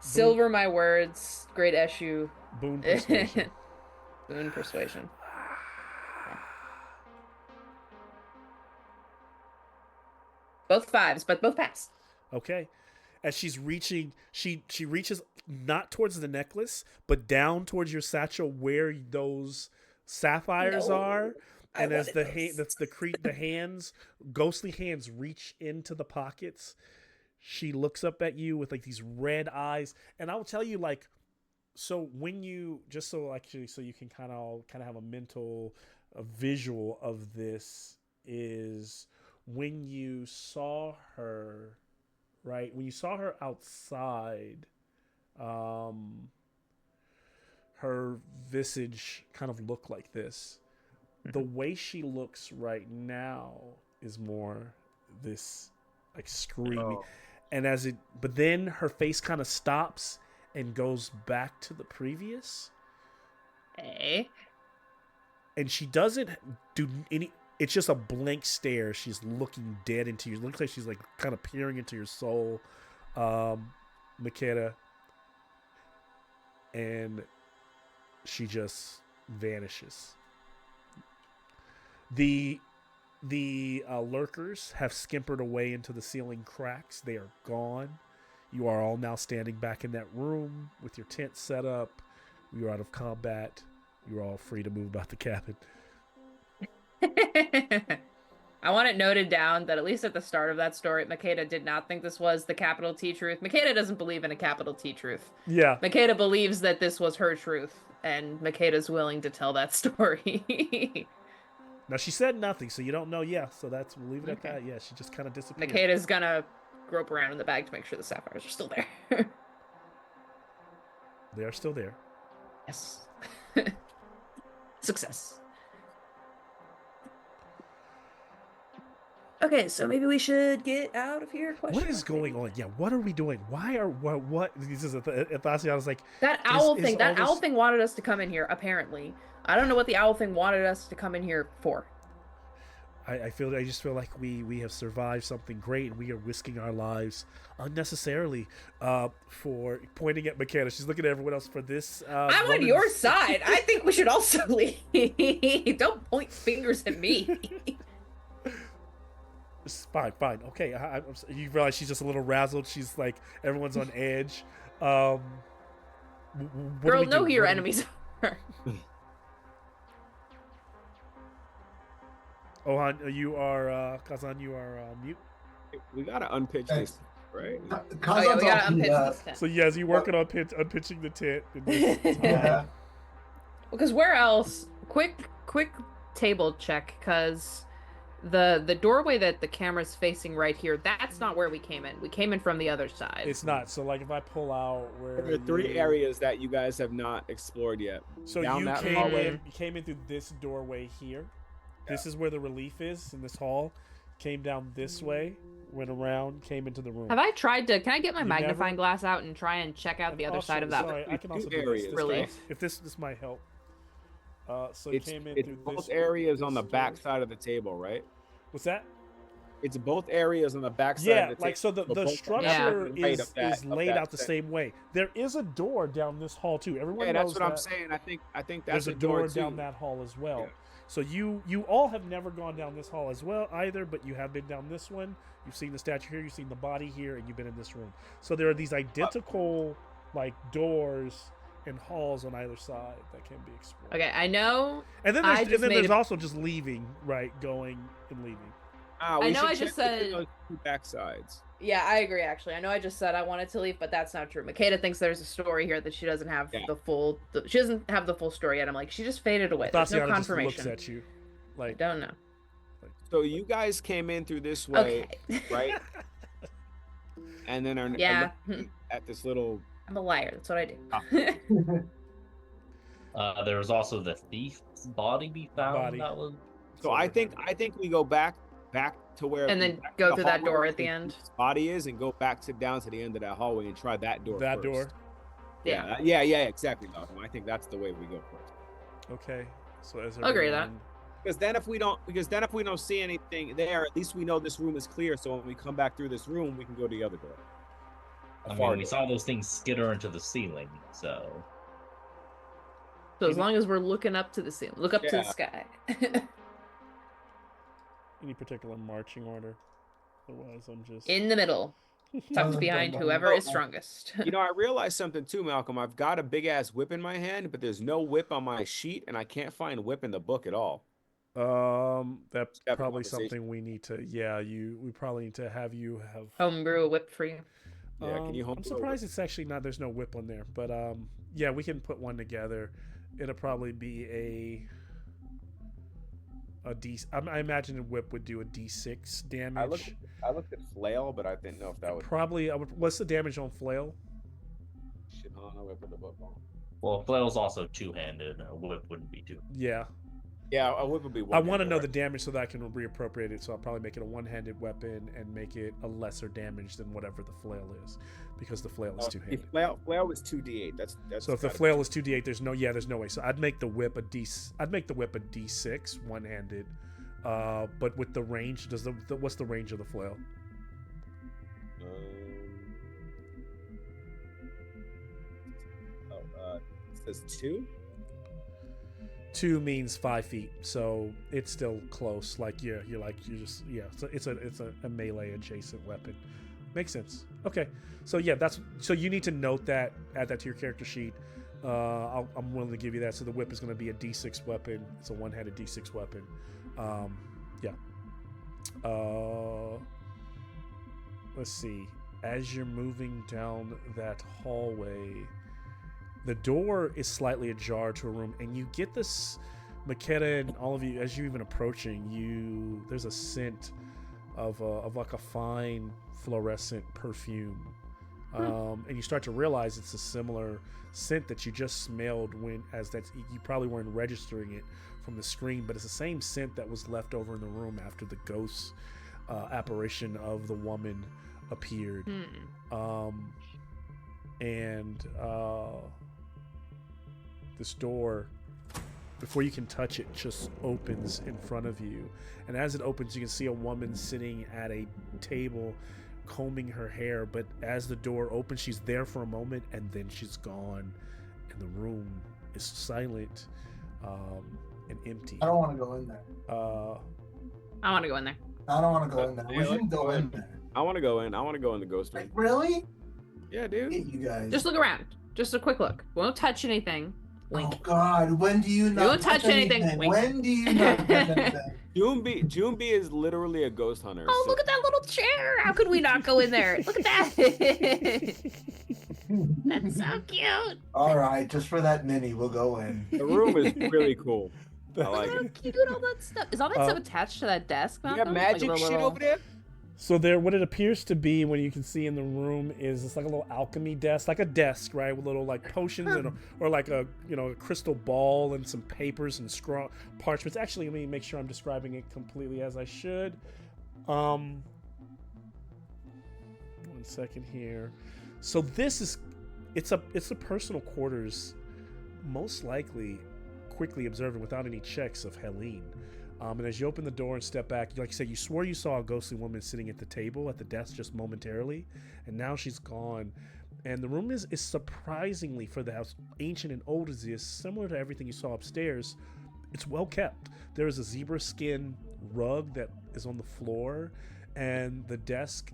Silver my words, great Eshu. Boon persuasion. Boon persuasion. Both fives, but both pass. Okay. As she's reaching, she reaches not towards the necklace, but down towards your satchel where those sapphires No. are. And I as the wanted those. the hands, ghostly hands, reach into the pockets, she looks up at you with like these red eyes. And I will tell you, like, so when you so you can kind of have a visual of this, is when you saw her, right? When you saw her outside, her visage kind of look like this. The way she looks right now is more this like screaming, and but then her face kind of stops and goes back to the previous. Hey. And she doesn't do any. It's just a blank stare. She's looking dead into you. It looks like she's like kind of peering into your soul, Makeda. And she just vanishes. The lurkers have scampered away into the ceiling cracks. They are gone. You are all now standing back in that room with your tent set up. You are out of combat. You are all free to move about the cabin. I want it noted down that at least at the start of that story, Makeda did not think this was the capital T truth. Makeda doesn't believe in a capital T truth. Yeah. Makeda believes that this was her truth, and Makeda's willing to tell that story. Now, she said nothing, so you don't know. Yeah, so we'll leave it at that. Yeah, she just kind of disappeared. Makeda's gonna grope around in the bag to make sure the sapphires are still there. They are still there. Yes. Success. Okay, so maybe we should get out of here. What is going on? Yeah, what are we doing? Why are what? This is Athasia's like that owl thing. That owl thing wanted us to come in here. Apparently, I don't know what the owl thing wanted us to come in here for. I just feel like we have survived something great, and we are risking our lives unnecessarily for pointing at Makeda. She's looking at everyone else for this. I'm on your side. I think we should also leave. Don't point fingers at me. Fine. Okay, you realize she's just a little razzled. She's like, everyone's on edge. Girl, know who your enemies are. Ohan, you are Kazan. You are mute. We gotta unpitch this, right? We gotta unpitch this tent. So yes, you working on unpitching the tent. In this Yeah. Because where else? Quick table check, because the doorway that the camera's facing right here, that's not where we came in. We came in from the other side. It's not. So like if I pull out where There are three areas that you guys have not explored yet. So Down you that came hallway. in. You came in through this doorway here. This is where the relief is in this hall. Came down this way, went around, came into the room. Have I tried to? Can I get my You magnifying never- glass out and try and check out And the other also- side of that? Sorry, I can also Two do areas, this. Relief. If this might help. So It's you came in it's through both this areas on the this back door. side of the table, right? What's that? It's both areas on the back side Yeah, of the like so table. the both structure on the right is of that- of laid that out the set. same way. There is a door down this hall too. Everyone Yeah, knows that's what I'm that. saying. I think that's There's a door door too. down that hall as well. Yeah. So you all have never gone down this hall as well either, but you have been down this one. You've seen the statue here, you've seen the body here, and you've been in this room. So there are these identical like doors and halls on either side that can be explored. Okay, I know. And then I there's, just made also just leaving, right? Going and leaving. We I know should I just check between said- those two back sides. Yeah, I agree. Actually, I know I just said I wanted to leave, but that's not true. Makeda thinks there's a story here that she doesn't have Yeah. she doesn't have the full story yet. I'm like, she just faded away. There's no Tatiana just confirmation. looks at you, I like don't know. So you guys came in through this way, Okay. right? And then are Yeah. looking at this little. I'm a liar. That's what I do. There was also the thief's body be found. Body. That was So I think we go back to where And then back to go the through that hallway door where at the end. his body is, and go back down to the end of that hallway and try that door. that first. door. Yeah. Yeah, exactly, Malcolm. I think that's the way we go first. Okay. So as I'll agree with that. everyone- Because then if we don't see anything there, at least we know this room is clear. So when we come back through this room, we can go to the other door. I Far mean, we door. saw those things skitter into the ceiling, so So as long as we're looking up to the ceiling, look up to the Yeah. sky. Any particular marching order? Otherwise, I'm just In the middle, tucked behind whoever is strongest. You know, I realized something too, Malcolm. I've got a big ass whip in my hand, but there's no whip on my sheet, and I can't find whip in the book at all. That's Have a probably conversation. something we need to. Yeah, we probably need to have you have. Homebrew a whip for you. Yeah, can you I'm homebrew a surprised it's actually not. There's no whip on there, but yeah, we can put one together. It'll probably be a D. I imagine a whip would do a D6 damage. I looked at flail, but I didn't know if that was Probably. What's the damage on flail? shit. I don't know if I put the book on. Well, flail's also two-handed. A whip wouldn't be two. Yeah. Yeah, a whip would be I one. want to know the damage so that I can reappropriate it. So I'll probably make it a one-handed weapon and make it a lesser damage than whatever the flail is, because the flail is two-handed. Flail was 2d8. That's So if the flail is 2d8, there's no way. So I'd make the whip a d6 one-handed. But with the range, what's the range of the flail? It says 2. 2 means 5 feet, so it's still close. So it's a melee adjacent weapon. Makes sense. Okay, so yeah, so you need to note that, add that to your character sheet. I'm willing to give you that. So the whip is going to be a D6 weapon. It's a one-handed D6 weapon. Let's see. As you're moving down that hallway, the door is slightly ajar to a room, and you get this, Makeda and all of you, as you're even approaching, there's a scent of like a fine fluorescent perfume, and you start to realize it's a similar scent that you just smelled you probably weren't registering it from the screen, but it's the same scent that was left over in the room after the ghost apparition of the woman appeared. This door, before you can touch it, just opens in front of you, and as it opens, you can see a woman sitting at a table combing her hair, but as the door opens, she's there for a moment and then she's gone, and the room is silent and empty. I don't want to go in there. I want to go in there. I don't want to go in there. We Yeah, shouldn't go in there. I want to go in. I want to go in the ghost room. Like, really? Yeah, dude. Hate you guys. Just look around. Just a quick look. Won't touch anything. Wink. Oh God! When do you not won't touch anything. Wink. When do you not touch anything? Junbi is literally a ghost hunter. Oh, look at that little chair. How could we not go in there? Look at that. That's so cute. All right, just for that mini, we'll go in. The room is really cool. I Look like how it. cute all that stuff. Is all that stuff attached to that desk? You got Malcolm? magic Like a shit little- over there? So what it appears to be, when you can see in the room, is it's like a little alchemy desk, like a desk, right, with little like potions or like a a crystal ball and some papers and parchments. Actually, let me make sure I'm describing it completely as I should. 1 second here. So it's a personal quarters, most likely quickly observing without any checks of Helene. And as you open the door and step back, like I said, you swore you saw a ghostly woman sitting at the table at the desk just momentarily, and now she's gone. And the room is surprisingly, for the house ancient and old as it is, similar to everything you saw upstairs. It's well kept. There is a zebra skin rug that is on the floor, and the desk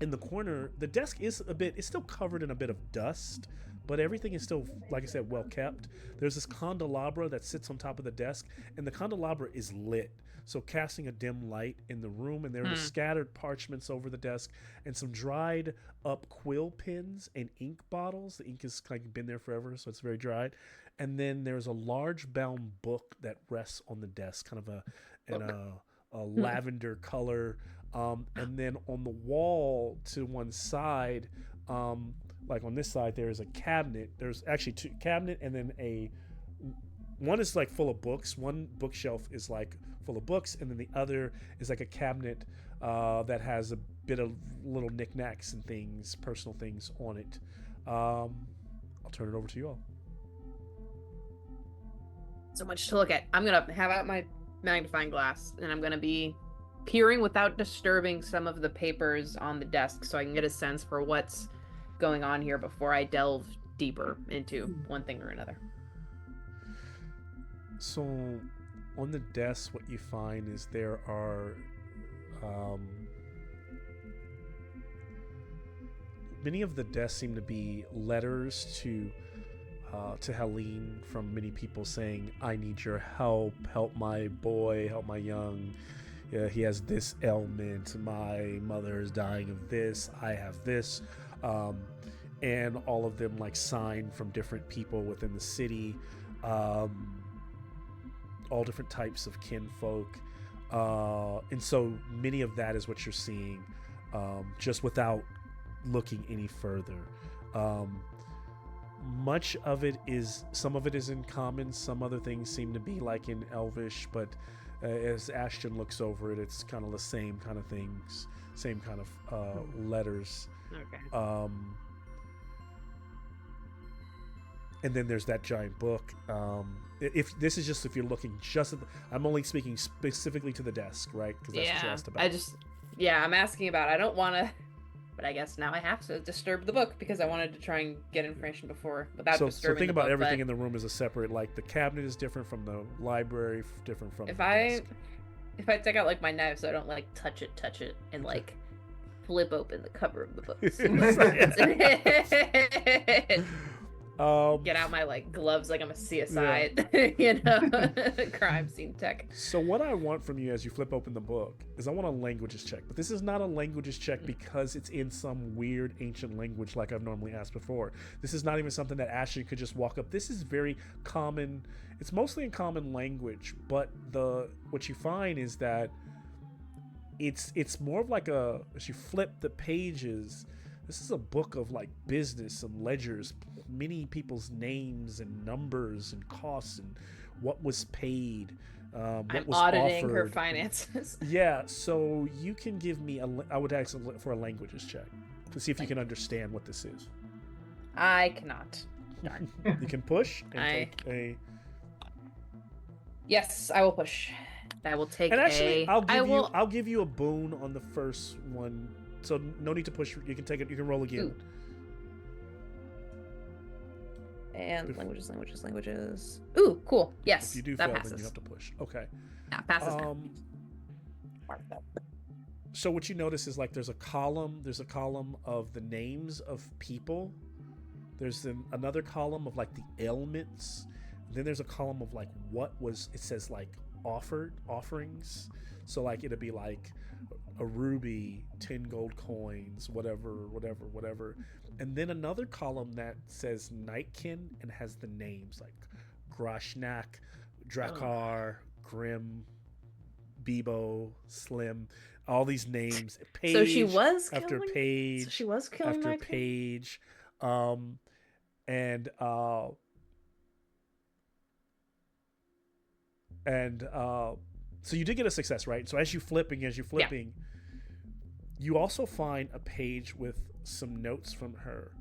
in the corner. The desk is it's still covered in a bit of dust, but everything is still, like I said, well kept. There's this candelabra that sits on top of the desk, and the candelabra is lit, so casting a dim light in the room. And there are scattered parchments over the desk and some dried up quill pens and ink bottles. The ink has kind of been there forever, so it's very dried. And then there's a large bound book that rests on the desk, kind of a lavender color. And then on the wall to one side, like on this side, there is a cabinet. There's actually two cabinet, and then one is like full of books. One bookshelf is like full of books, and then the other is like a cabinet that has a bit of little knickknacks and things, personal things on it. I'll turn it over to you all. So much to look at. I'm gonna have out my magnifying glass, and I'm gonna be peering without disturbing some of the papers on the desk, so I can get a sense for what's going on here before I delve deeper into one thing or another. So on the desk, what you find is there are many of the desks seem to be letters to Helene from many people saying, "I need your help my boy, help my young. He has this ailment. My mother is dying of this. I have this." And all of them like signed from different people within the city, all different types of kinfolk, and so many of that is what you're seeing, just without looking any further. much of it is, some of it is in common, some other things seem to be like in Elvish, but as Ashton looks over it, it's kind of the same kind of things, same kind of letters. Okay. And then there's that giant book. If this is just if you're looking just at I'm only speaking specifically to the desk, right? Because that's what you asked about. I'm asking about. I don't want to, but I guess now I have to disturb the book because I wanted to try and get information before without disturbing So think the about book, everything but in the room as a separate. Like the cabinet is different from the library, different from if the I desk. if I take out like my knife, so I don't like touch it, and like flip open the cover of the book. Get out my like gloves like I'm a CSI, you know, crime scene tech. So what I want from you as you flip open the book is I want a languages check, but this is not a languages check because it's in some weird ancient language like I've normally asked before. This is not even something that Ashley could just walk up. This is very common. It's mostly in common language, but what you find is that it's more of like as you flip the pages, this is a book of like business and ledgers, many people's names and numbers and costs and what was paid, what I'm was auditing offered. her finances. Yeah, so you can give me I would ask for a languages check to see if you can understand what this is. I cannot. Darn. You can push and take a. Yes, I will push. I will take And actually, a. I'll give you a boon on the first one. So no need to push. You can take it. You can roll again. Ooh. And languages. Ooh, cool. Yes, If you do that fail, passes. then you have to push. Okay. Yeah, passes. So what you notice is like there's a column of the names of people. There's another column of like the ailments. Then there's a column of like it says like offerings. So like it'll be like a ruby, 10 gold coins, whatever. And then another column that says Nightkin and has the names like Grashnak, Drakkar, Grim, Bebo, Slim, all these names. Page So she was after killing? page So she was killing after Nightkin? page. So you did get a success, right? So as you're flipping, you also find a page with some notes from her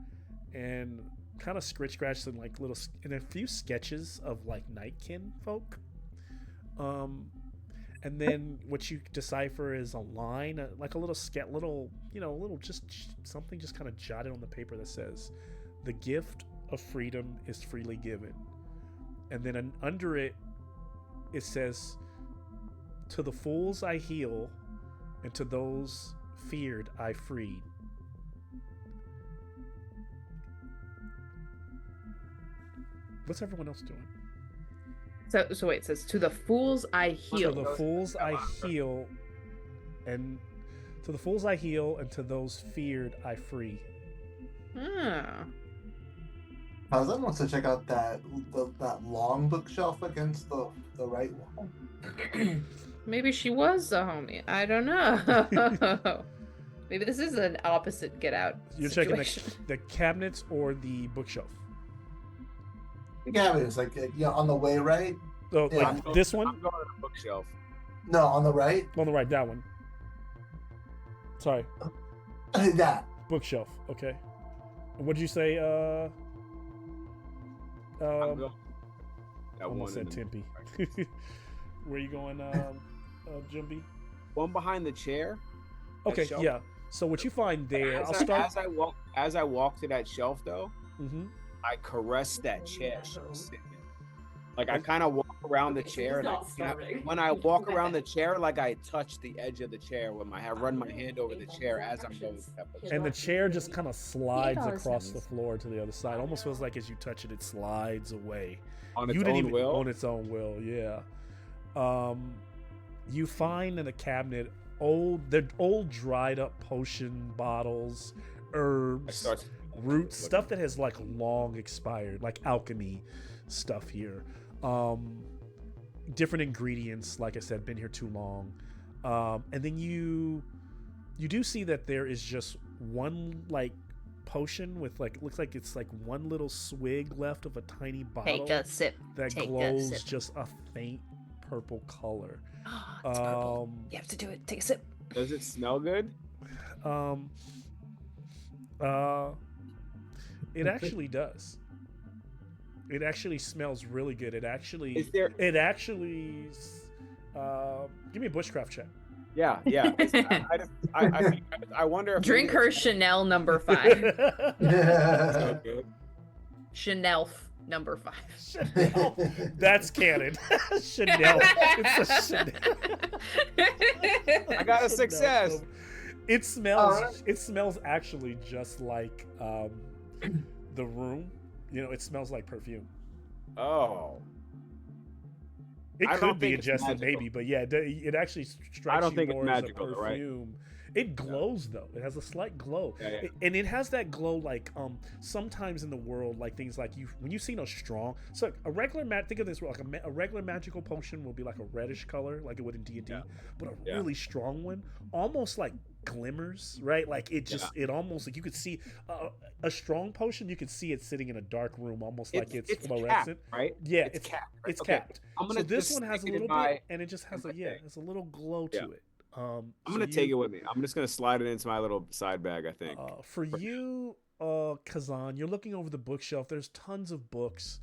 and kind of scratch and like and a few sketches of like Nightkin folk. And then what you decipher is a line, like a little just something just kind of jotted on the paper that says, "The gift of freedom is freely given." And then under it says, "To the fools I heal, and to those feared I freed." What's everyone else doing? So wait, it says to the fools I heal. To the fools I heal, and to the fools I heal, and to those feared I free. Fazan wants to check out that long bookshelf against the right wall. Maybe she was a homie. I don't know. Maybe this is an opposite Get Out. You're situation. checking the cabinets or the bookshelf. The cabinet is like on the way right. Oh, Yeah. like this one? I'm going to the bookshelf. No, on the right. On the right, that one. Sorry, That. bookshelf. Okay. What did you say? I'm going. That Almost one said in the- Tempe. Where you going, Jimby? One behind the chair. that Okay, shelf. yeah. So what you find there? I'll start. As I walk to that shelf, though, Mm-hmm. I caress that chair she was sitting in. Like I kind of walk around the chair, and when I walk around the chair, like I touch the edge of the chair with I run my hand over the chair as I'm going to that bookshelf. And the chair just kind of slides $8 across the semis. floor to the other side. Almost feels like as you touch it, it slides away. On its You didn't own even will. on its own will, yeah. You find in a cabinet they're old dried up potion bottles, I herbs, start roots, stuff that has like long expired, like alchemy stuff here. Different ingredients, like I said, been here too long. And then you do see that there is just one like potion with like, looks like it's like one little swig left of a tiny bottle Take a sip. that Take a glows sip. just a faint purple color. It's purple. You have to do it. Take a sip. Does it smell good? It actually does. It actually smells really good. It actually. Is there? It actually. Give me a bushcraft check. Yeah. I wonder if Drink maybe her it's Chanel number 5. so good. Chanel number 5. Chanel. That's canon. Chanel. It's a Chanel. I got a Chanel. success. It smells. Alright. It smells actually just like the room. You know, it smells like perfume. Oh. It I don't could be think it's ingested, magical. maybe, but yeah, it actually strikes I don't you think it's more magical, as a though, right? perfume. It glows though. It has a slight glow, Yeah. and it has that glow like sometimes in the world, like things like you when you see those strong. So a regular think of this like a regular magical potion will be like a reddish color, like it would in D&D, Yeah. but a Yeah. really strong one almost like glimmers, right? Like it just it almost like you could see a strong potion. You could see it sitting in a dark room, almost like it's fluorescent. capped, right? Yeah, It's capped. Right? it's Okay. capped. I'm gonna So this just one has a stick it in little my- bit, and it just has in a my thing. it's a little glow to Yeah. it. I'm gonna take it with me. I'm just gonna slide it into my little side bag. I think. For you, Kazan, you're looking over the bookshelf. There's tons of books.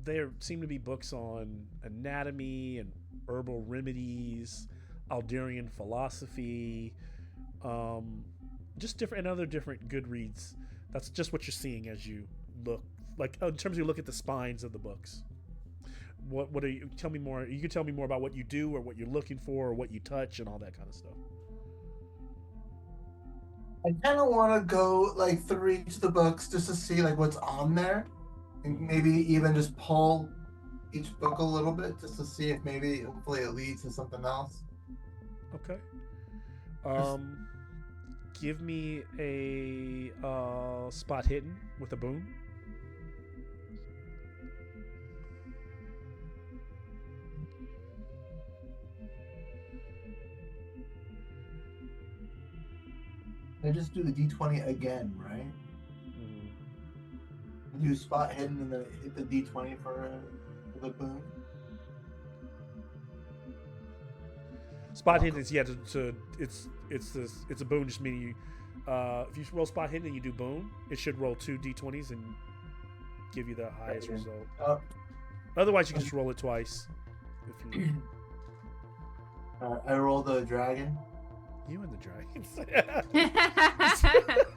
There seem to be books on anatomy and herbal remedies, Alderian philosophy, just different and other different good reads. That's just what you're seeing as you look. Like in terms of you look at the spines of the books. What are you? Tell me more. You can tell me more about what you do, or what you're looking for, or what you touch, and all that kind of stuff. I kind of want to go like through each of the books just to see like what's on there, and maybe even just pull each book a little bit just to see if maybe hopefully it leads to something else. Okay. Give me a spot hidden with a boon. I just do the D20 again, right? Do spot hidden and then hit the D20 for the boon. Spot hidden is it's a boon, just meaning you if you roll spot hidden and you do boon, it should roll 2 d20s and give you the highest Okay. result. Otherwise, you can just roll it twice. If you I roll the dragon. you and the dragons.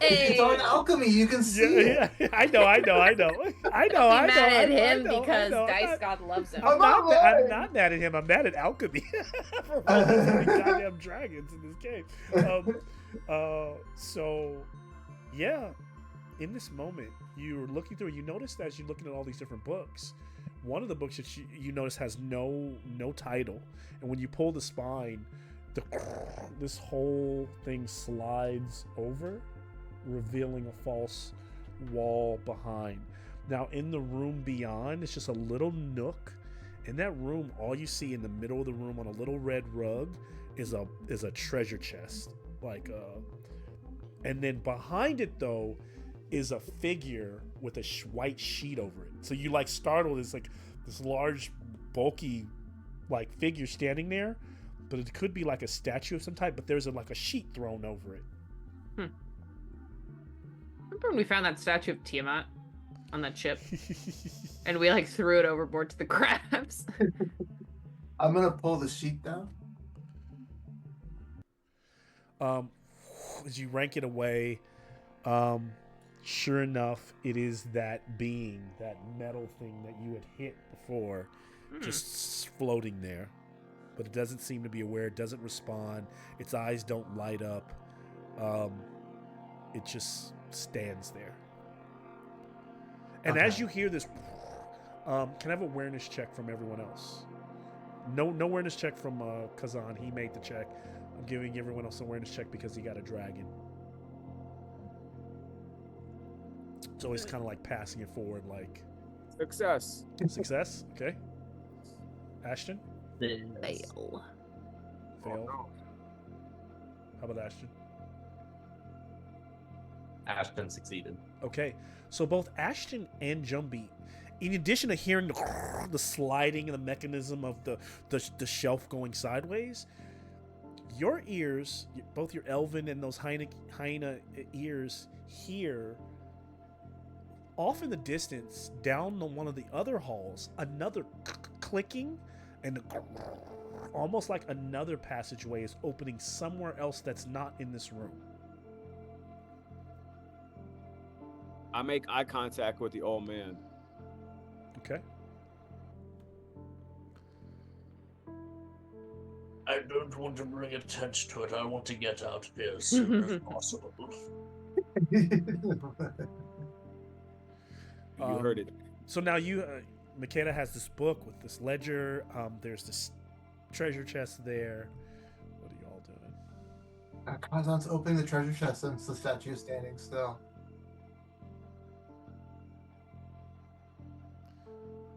It's on alchemy. You can see it. yeah, I know. Be mad at him because Dice I'm God loves him. I'm not, not I'm lying. not mad at him. I'm mad at alchemy for rolling so many goddamn dragons in this game. So, yeah, in this moment, you're looking through. You notice that as you're looking at all these different books, one of the books that you notice has no title, and when you pull the spine, this whole thing slides over, revealing a false wall behind. Now, in the room beyond, it's just a little nook. In that room, all you see in the middle of the room on a little red rug is a treasure chest, and then behind it though is a figure with a white sheet over it. So you like startled as like this large, bulky, like figure standing there, but it could be like a statue of some type. But there's like a sheet thrown over it. Remember when we found that statue of Tiamat on that ship and we like threw it overboard to the crabs? I'm gonna pull the sheet down. As you rank it away, sure enough, it is that being, that metal thing that you had hit before, just floating there. But it doesn't seem to be aware. It doesn't respond. Its eyes don't light up. It just stands there. And Okay. as you hear this, can I have an awareness check from everyone else? No awareness check from Kazan. He made the check. I'm giving everyone else an awareness check because he got a dragon. It's always kind of like passing it forward, like Success. success. Okay. Ashton, Fail. fail. How about Ashton? Ashton succeeded. Okay, so both Ashton and Jumbie, in addition to hearing the sliding and the mechanism of the shelf going sideways, your ears, both your elven and those hyena ears, hear off in the distance, down one of the other halls, another clicking and almost like another passageway is opening somewhere else that's not in this room. I make eye contact with the old man. Okay. I don't want to bring attention to it. I want to get out of here as soon as possible. You heard it. So now McKenna has this book with this ledger. There's this treasure chest there. What are y'all doing? Kazan's opening the treasure chest since the statue is standing still.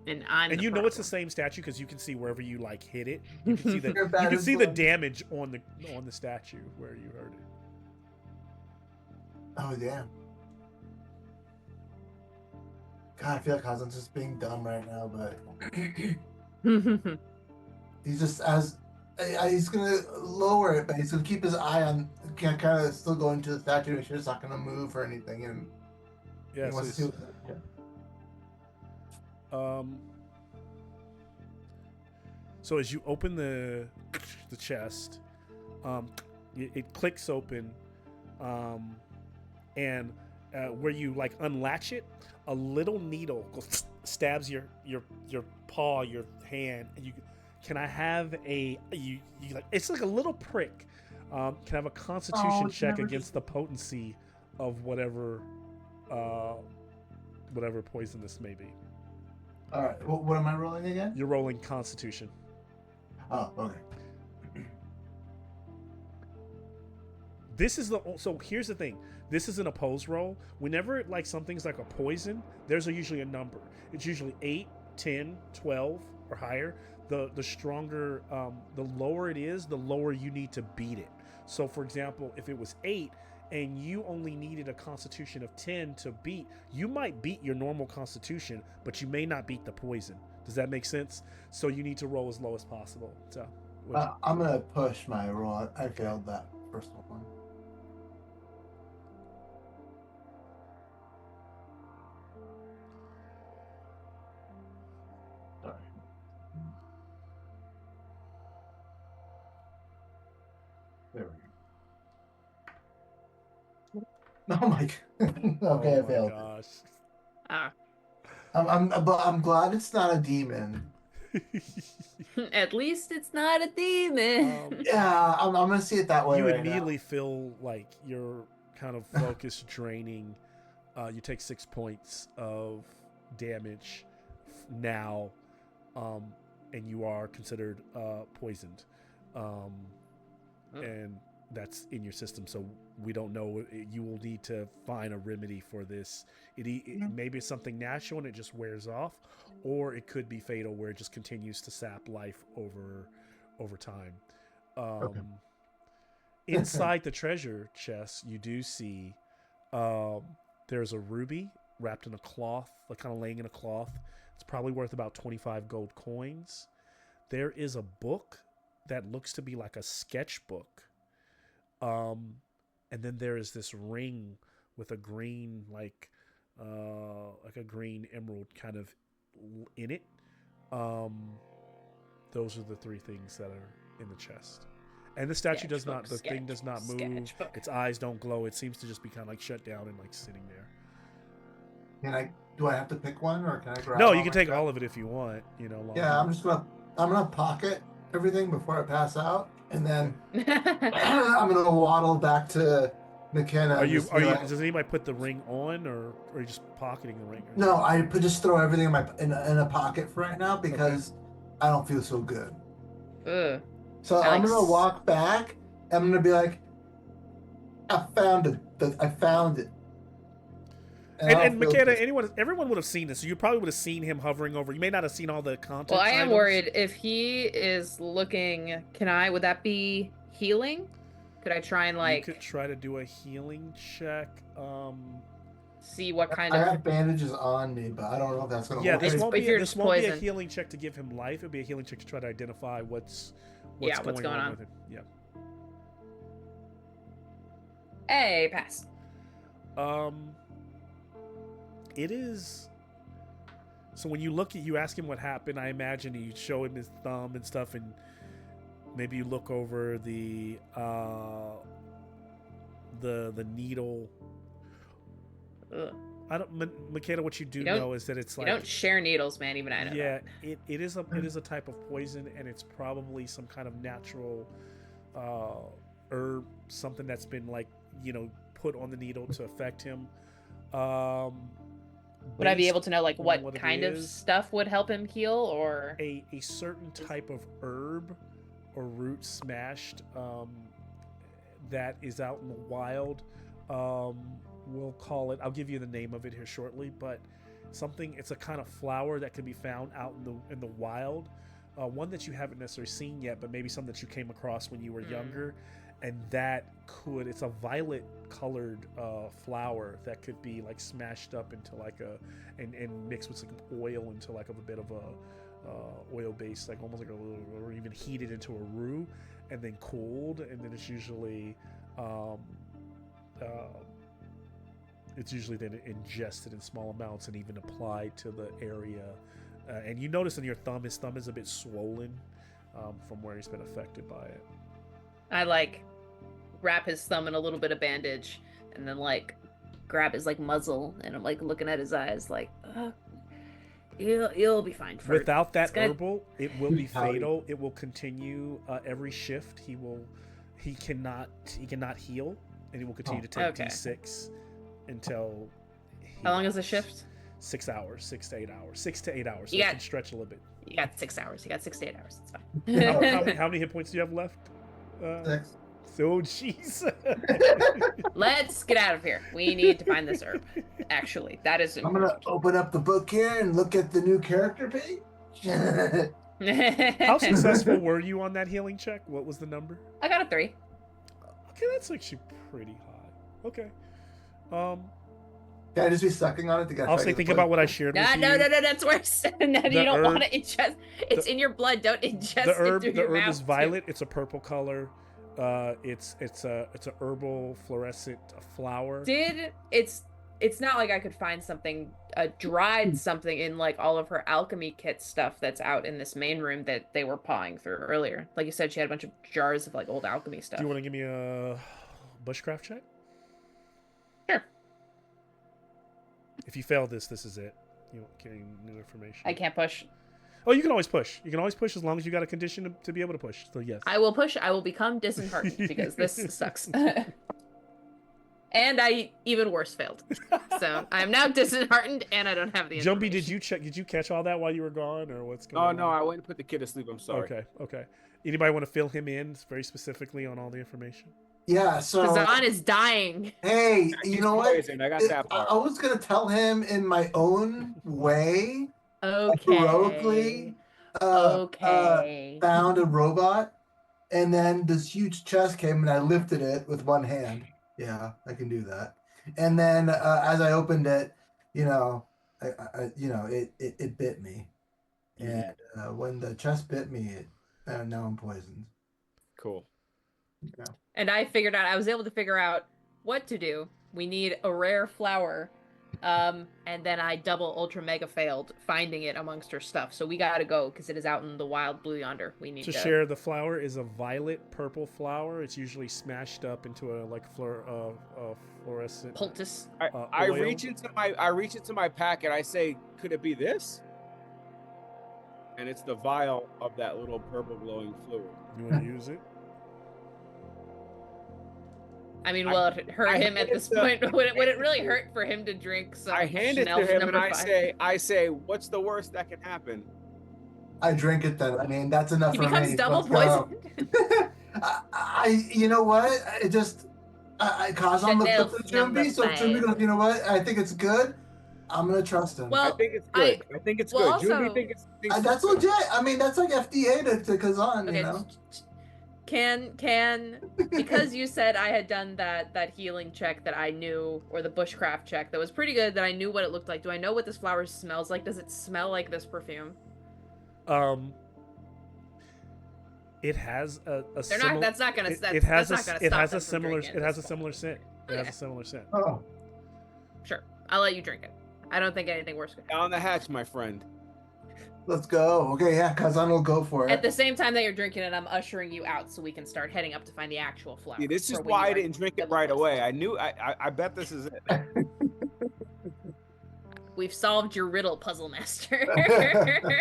And you know it's the same statue because you can see wherever you like hit it. You can see the You're bad you can as see the well. damage on the statue where you heard it. Oh damn. God, I feel like Kazan's just being dumb right now, but he's just he's gonna lower it, but he's gonna keep his eye on, kind of still going to the statue. Make sure it's not gonna move or anything, and Yeah. he wants to see what, So as you open the chest, it clicks open, and where you like unlatch it, a little needle goes, stabs your paw, your hand, and you can I have a you like it's like a little prick. Can I have a Constitution check against the potency of whatever poison this may be. all right, what am I rolling again? You're rolling Constitution. Oh, okay. So here's the thing. This is an opposed roll. Whenever like something's like a poison, there's usually a number. It's usually 8, 10, 12, or higher. The stronger, the lower it is, the lower you need to beat it. So for example, if it was 8 and you only needed a Constitution of 10 to beat, you might beat your normal Constitution, but you may not beat the poison. Does that make sense? So you need to roll as low as possible. So I'm gonna push my roll. I failed that first one. Sorry. There we go. Oh my god. Okay, I failed. Gosh. Ah. I'm glad it's not a demon. At least it's not a demon. Yeah, I'm gonna see it that way. You right immediately feel like your kind of focus draining. You take 6 points of damage now, and you are considered poisoned, and that's in your system. So we don't know. You will need to find a remedy for this. Maybe it's something natural and it just wears off, or it could be fatal where it just continues to sap life over time. Okay. Inside the treasure chest, you do see there's a ruby wrapped in a cloth, like kind of laying in a cloth. It's probably worth about 25 gold coins. There is a book that looks to be like a sketchbook. And then there is this ring with a green, like a green emerald kind of in it. Those are the 3 things that are in the chest. And the statue does not, the thing does not move. Sketchbook. Its eyes don't glow. It seems to just be kind of like shut down and like sitting there. Do I have to pick one, or can I grab? No, you can take all of it if you want. Yeah, I'm gonna pocket everything before I pass out, and then I'm gonna waddle back to McKenna. Does anybody put the ring on, or are you just pocketing the ring? No, just throw everything in a pocket for right now because I don't feel so good. Ugh. So I'm gonna walk back. I'm gonna be like, I found it. I found it. And McKenna, everyone would have seen this. So you probably would have seen him hovering over. You may not have seen all the content. Well, I am items. worried if he is looking. Would that be healing? Could I try and You could like try to do a healing check. see what kind I of? have bandages on me, but I don't know if that's gonna Yeah, work. this If won't be you're this just won't be a poisoned. healing check to give him life. It'll be a healing check to try to identify what's Yeah, what's going on. with him. Yeah. Hey, pass. It is. So when you look at, you ask him what happened. I imagine you show him his thumb and stuff, and maybe you look over the needle. Ugh. I don't, Makeda. What you do You don't- know is that it's You like don't share needles, man. Even I know. yeah, that. it is a type of poison, and it's probably some kind of natural herb, something that's been like put on the needle to affect him. Would I be based able to know like on what it kind of is, stuff would help him heal, or? a certain type of herb or root smashed that is out in the wild. We'll call it, I'll give you the name of it here shortly, but it's a kind of flower that can be found out in the wild, one that you haven't necessarily seen yet, but maybe something that you came across when you were younger, and it's a violet colored flower that could be like smashed up into like and mixed with some oil into like a bit of a oil base, like almost like a little, or even heated into a roux and then cooled, and then it's usually then ingested in small amounts and even applied to the area. And you notice in your thumb, his thumb is a bit swollen from where he's been affected by it. I like wrap his thumb in a little bit of bandage, and then like grab his like muzzle, and I'm like looking at his eyes, like, you'll be fine. Without that gonna- herbal, it will be fatal. It will continue every shift. He cannot heal, and he will continue to take Okay. D6 until. How long is the shift? 6 hours, 6 to 8 hours, 6 to 8 hours. So You it got- can stretch a little bit. You got 6 hours. You got 6 to 8 hours. It's How, fine. how many hit points do you have left? 6. So jeez. Let's get out of here. We need to find this herb. Actually, that is I'm gonna open up the book here and look at the new character page. How successful were you on that healing check? What was the number? I got a 3. Okay, that's actually pretty high. Okay. Can I just be sucking on it to get? I'll say think about what I shared with No, you. that's worse. No, you don't herb- want to ingest. It's in your blood. Don't ingest The it herb, through the your herb mouth. is violet. It's a purple color. It's a herbal fluorescent flower. It's not like I could find something, dried something in like all of her alchemy kit stuff that's out in this main room that they were pawing through earlier. Like you said, she had a bunch of jars of like old alchemy stuff. Do you want to give me a bushcraft check? Sure. If you fail this is it. You won't get any new information. I can't push. Oh, you can always push. You can always push as long as you got a condition to be able to push. So yes. I will push. I will become disheartened because this sucks. And I even worse failed. So I'm now disheartened and I don't have the Jumpy, information. did you catch all that while you were gone, or what's going Oh on? no, I went and put the kid to sleep. I'm sorry. Okay. Anybody want to fill him in very specifically on all the information? Yeah. So. Kazan is dying. Hey, you know what? Poison, I got that part. I was gonna tell him in my own way, Okay. heroically. Okay. Found a robot, and then this huge chest came, and I lifted it with one hand. Yeah, I can do that. And then as I opened it, it bit me, and when the chest bit me, now I'm poisoned. Cool. Yeah. And I was able to figure out what to do. We need a rare flower. And then I double ultra mega failed finding it amongst her stuff. So we gotta go because it is out in the wild blue yonder. We need To to share, the flower is a violet purple flower. It's usually smashed up into a fluorescent. poultice. I oil. reach into my packet. I say, could it be this? And it's the vial of that little purple glowing fluid. You want to use it? I mean, will it hurt I him at hand this it point? Would it really hurt for him to drink some I hand it to Chanel's him and number I 5? say, what's the worst that can happen? I drink it then. I mean, that's enough He for becomes me. double Let's go. poisoned. You know what? Kazan looked Chanel's up to number Jumbi, so 5. Jumbi goes, you know what? I think it's good. I'm gonna trust him. Well, I think it's good. I think it's well, good. Julie also- thinks That's legit. I mean, that's like FDA to Kazan, Okay, you know. Can because you said I had done that healing check that I knew, or the bushcraft check that was pretty good, that I knew what it looked like. Do I know what this flower smells like? Does it smell like this perfume? It has a They're similar. not. That's not gonna. It, That's, it has that's a, not gonna it stop has them a from similar. drinking It at has a this similar point. scent. It has Okay. a similar scent. Oh, Sure, I'll let you drink it. I don't think anything worse could happen. Down the hatch, my friend. let's go. Okay, yeah, Kazan will go for it. At the same time that you're drinking it, I'm ushering you out so we can start heading up to find the actual flower. See, this is for when why you I are didn't drink it double right dosed. away. I knew. I bet this is it. We've solved your riddle, puzzle master.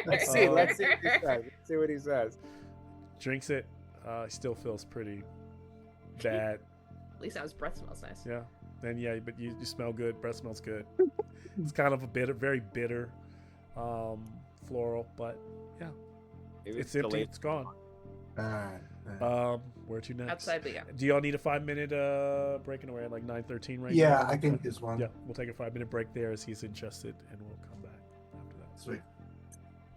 Let's see. Let's see what he says. Let's see what he says. Drinks it. He still feels pretty bad. At least his breath smells nice. Yeah. And yeah, but you smell good. Breath smells good. It's kind of a bitter, very bitter, floral, but yeah, Maybe it's empty. delayed. It's gone. Alright. Where to next? Outside, but yeah. Do y'all need a 5-minute break? And we're at like 9:13 right now. Yeah, I can use one. Yeah, we'll take a 5-minute break there as he's ingested, and we'll come back after that. Sweet.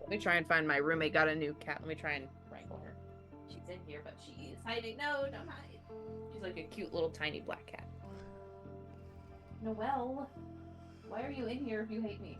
Let me try and find my roommate. Got a new cat. Let me try and wrangle her. She's in here, but she is hiding. No, don't hide. She's like a cute little tiny black cat. Noelle, why are you in here if you hate me?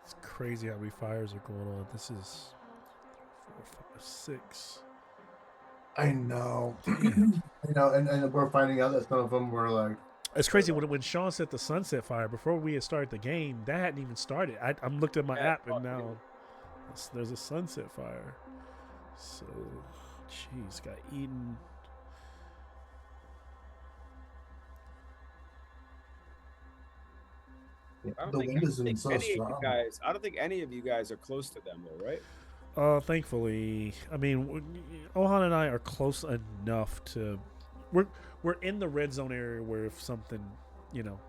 It's crazy how many fires are going on. This is 4, 5, 6. I know. I know, and we're finding out that some of them were like It's crazy when Sean set the sunset fire before we had started the game. That hadn't even started. I'm looked at my app and now there's a sunset fire. So, jeez, got eaten. The wind is so strong. I don't think any of you guys are close to them, though, right? Thankfully, I mean, Ohan and I are close enough to. We're in the red zone area where if something, you know,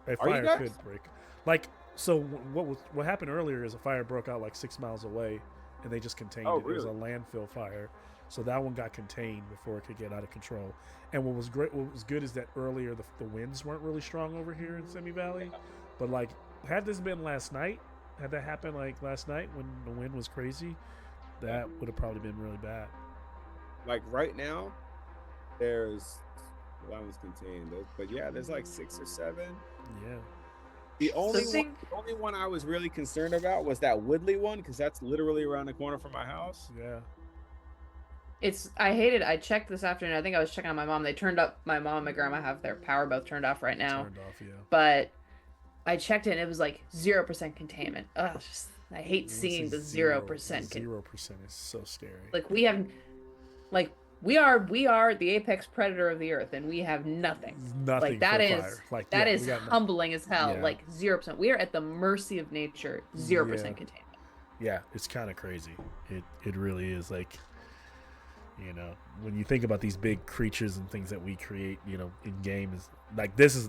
a Are you fire guys? could break. Like, so what happened earlier is a fire broke out like 6 miles away, and they just contained Oh, it. It was a really? landfill fire, so that one got contained before it could get out of control. And what was good is that earlier the winds weren't really strong over here in Semi Valley, but like had this been last night, had that happened like last night when the wind was crazy, that would have probably been really bad. Like right now, there's that one's contained, but yeah, there's like 6 or 7. Yeah. The only thing- one I was really concerned about was that Woodley one, because that's literally around the corner from my house. Yeah. I hate it. I checked this afternoon. I think I was checking on my mom. They turned up. My mom and my grandma have their power both turned off right now. Turned off, yeah. But I checked it and it was like 0% containment. Ugh, I hate seeing the 0%. 0% is so scary. Like we have, like we are the apex predator of the earth, and we have nothing. Nothing. Like that for is fire. Like that yeah, is we got nothing. humbling as hell. Yeah. Like 0%. We are at the mercy of nature. 0% Yeah. containment. Yeah, it's kind of crazy. It really is. Like, you know, when you think about these big creatures and things that we create, you know, in game, is like this is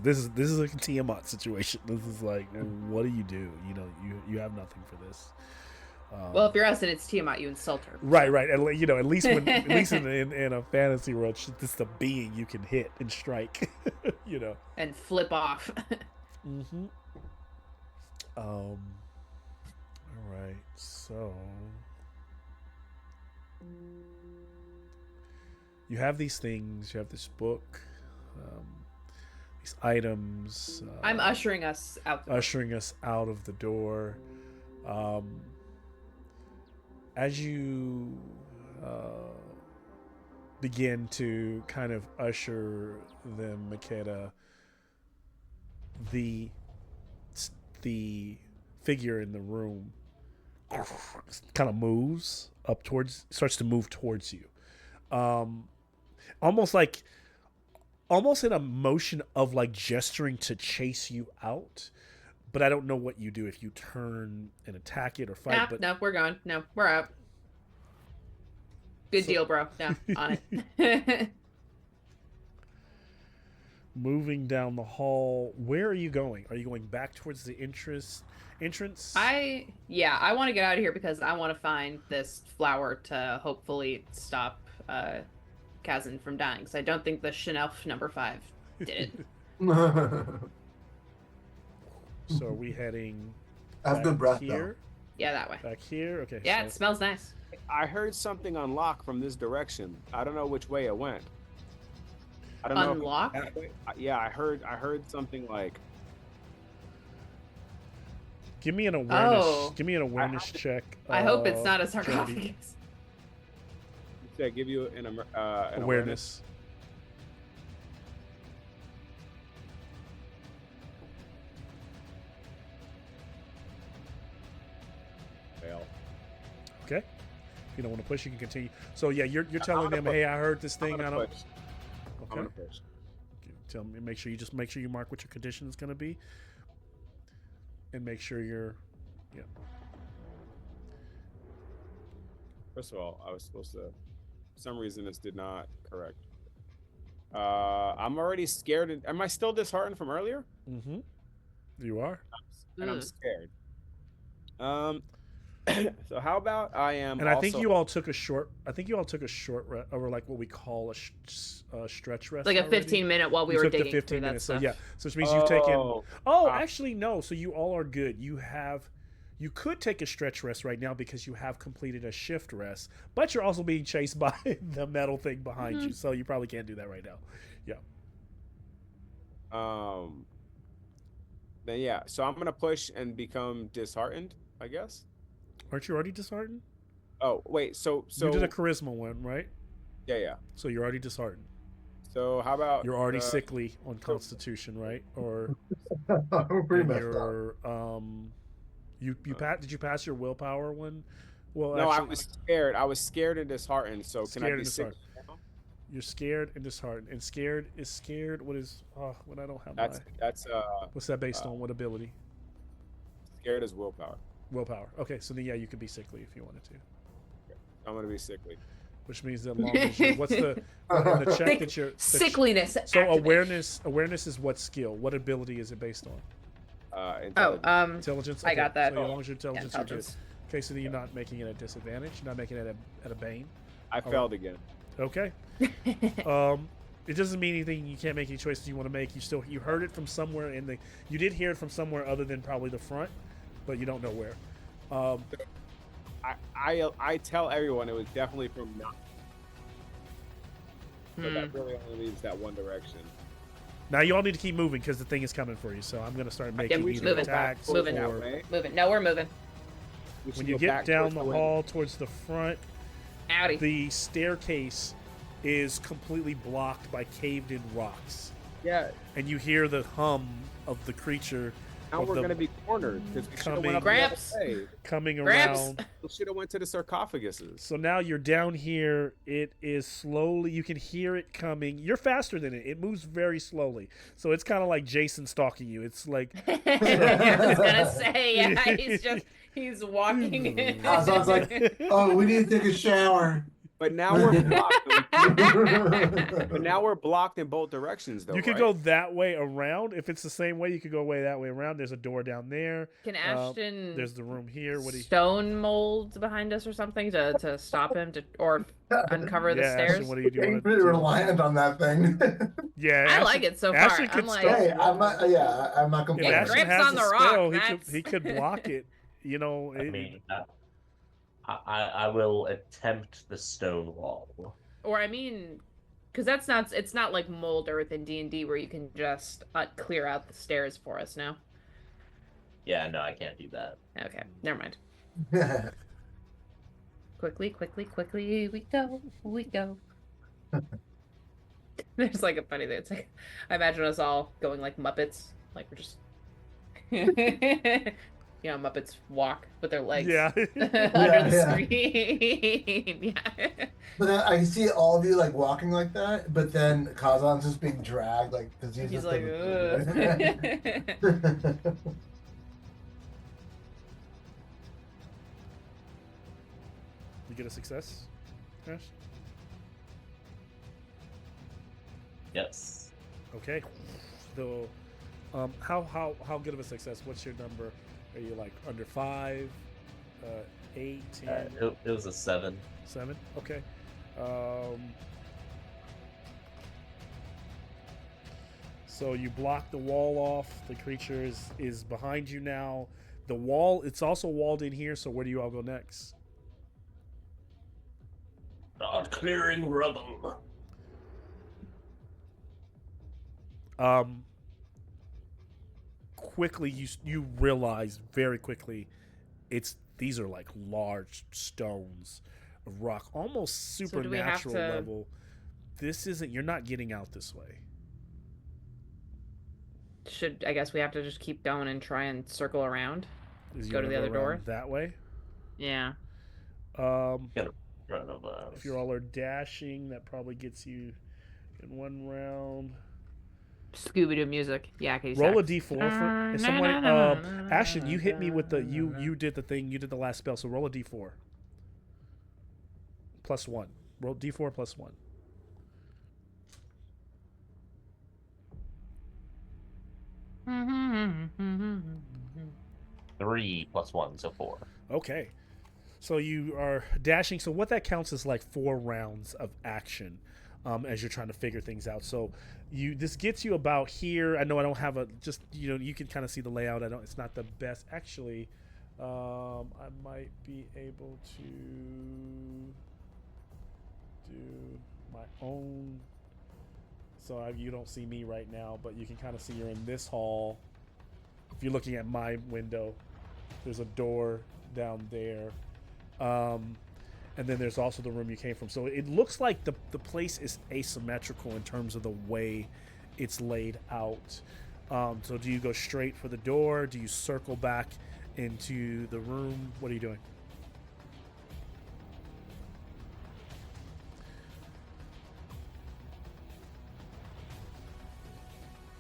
a Tiamat situation. This is like, what do? You know, you have nothing for this. Well, if you're us and it's Tiamat, you insult her. Right. And you know, at least in a fantasy world, she's just a being you can hit and strike. You know, And flip off. mm-hmm. All right, so you have these things. You have this book, these items. I'm ushering us out. Ushering us out of the door. As you begin to kind of usher them, Makeda, the figure in the room kind of starts to move towards you, almost in a motion of like gesturing to chase you out. But I don't know what you do, if you turn and attack it or fight. No, we're gone. No, we're out. Good deal, bro. No, on it. Moving down the hall, where are you going? Are you going back towards the entrance? I want to get out of here because I want to find this flower to hopefully stop Kazan from dying. Because I don't think the Chanel number 5 did it. So are we heading I have good breath here? Yeah, that way. Back here? Okay. Yeah, so it smells nice. I heard something unlock from this direction. I don't know which way it went. I don't Unlock? know. If it went that way. Yeah, I heard something like. give me an awareness. Oh. Give me an awareness check. I hope it's not a Jody. sarcophagus. Did I give you an awareness? Awareness. Fail. Okay. If you don't want to push, you can continue. So yeah, you're telling gonna them, push. hey, I heard this thing. I'm I gonna don't. push. I'm Okay. gonna push. Tell me. Make sure you mark what your condition is going to be, and make sure you're. Yeah. First of all, I was supposed to. For some reason, this did not correct. I'm already scared. Am I still disheartened from earlier? Mm-hmm. You are. And I'm Ugh. scared. So how about I am? And I think also- you all took a short. Rest, or like what we call a stretch rest. Like a already. 15-minute while we You were took the digging 15 through that minutes. stuff. So yeah, so which means you've taken. Oh, Oh, ah. actually no. So you all are good. You could take a stretch rest right now because you have completed a shift rest, but you're also being chased by the metal thing behind you, so you probably can't do that right now. Yeah. Then yeah. So I'm gonna push and become disheartened, I guess. Aren't you already disheartened? Oh wait. So You did a charisma one, right? yeah. So you're already disheartened. So how about You're already sickly on Constitution, right? Or We're pretty and messed up. you're did you pass your willpower one? Well, No, I actually, was scared. I was scared and disheartened. So can I Scared be and sick? disheartened. You're scared and disheartened. And scared is scared. What is when I don't have That's what's that based on? What ability? scared as willpower. Willpower. Okay, so then yeah, you could be sickly if you wanted to. I'm gonna be sickly. Which means that long as you what's the on the check that you're Sickliness. so activate. awareness is what skill? What ability is it based on? Intelligence. Intelligence. I got that. So as long as your intelligence, Yeah, you're good. intelligence. Okay, so then you're not making it a disadvantage. You're not making it at a bane. I failed again. Okay. It doesn't mean anything. You can't make any choices you want to make. You heard it from somewhere you did hear it from somewhere other than probably the front, but you don't know where. I tell everyone it was definitely from not. So that Hmm. really only leaves that one direction. Now you all need to keep moving because the thing is coming for you. So I'm gonna start making we either moving. attacks Moving. That or way. Moving. No, we're moving. We should when you go get back down towards the window. hall towards the front, Howdy. the staircase is completely blocked by caved-in rocks, Yeah. and you hear the hum of the creature Now of we're the gonna be cornered because we should have went up Gramps. the other way. coming Gramps. around. We should have went to the sarcophaguses. So now you're down here. It is slowly. You can hear it coming. You're faster than it. It moves very slowly. So it's kind of like Jason stalking you. It's like I was gonna say, yeah, he's walking. Sounds like, oh, we need to take a shower. But now we're blocked. But now we're blocked in both directions, though. you could right? go that way around. If it's the same way, you could go way that way around. There's a door down there. Can Ashton There's the room here. What do you? stone mold behind us or something to stop him or uncover the Yeah, stairs? Ashton, what do you do? You're pretty reliant on that thing. Yeah, I Ashton- like it so far. Ashton I'm could like, start- Hey, I'm not. Yeah, I'm not If complaining. Yeah, Ashton Grips has on a the rock, spell, that's- he could block it. You know, I mean, I will attempt the stone wall. or I mean, because it's not like mold earth in D&D where you can just clear out the stairs for us. No. Yeah, no, I can't do that. Okay, never mind. Quickly, we go. There's like a funny thing. It's like I imagine us all going like Muppets, like we're just, Muppets walk with their legs yeah. under the Yeah. screen. Yeah. But then I can see all of you like walking like that, but then Kazan's just being dragged, like because he's He's just like, ugh. You get a success, Ash? Yes. Okay. So, how good of a success? What's your number? Are you like under 5, 8, 10, It was a 7. 7? Okay. So you block the wall off. The creature is behind you now. The wall, it's also walled in here. So where do you all go next? Not clearing rubble. Quickly you realize very quickly these are like large stones of rock, almost So do we have supernatural to- level. You're not getting out this way. I guess we have to just keep going and try and circle around? Is you Go to wanna the other door? around that way. Yeah. Run of If you all are dashing, that probably gets you in one round. Scooby-Doo music. Yeah, can you Roll a sax? d4 for if someone. Ashton, you hit me with the you did the thing. You did the last spell. So roll a d4. +1. Roll d4 +1. Three plus 1, so 4. Okay. So you are dashing. So what that counts is like 4 rounds of action as you're trying to figure things out. So this gets you about here. I know I don't have you can kind of see the layout. It's not the best. Actually, I might be able to do my own. So you don't see me right now, but you can kind of see you're in this hall. If you're looking at my window, there's a door down there. and then there's also the room you came from. So it looks like the place is asymmetrical in terms of the way it's laid out. So do you go straight for the door? Do you circle back into the room? What are you doing?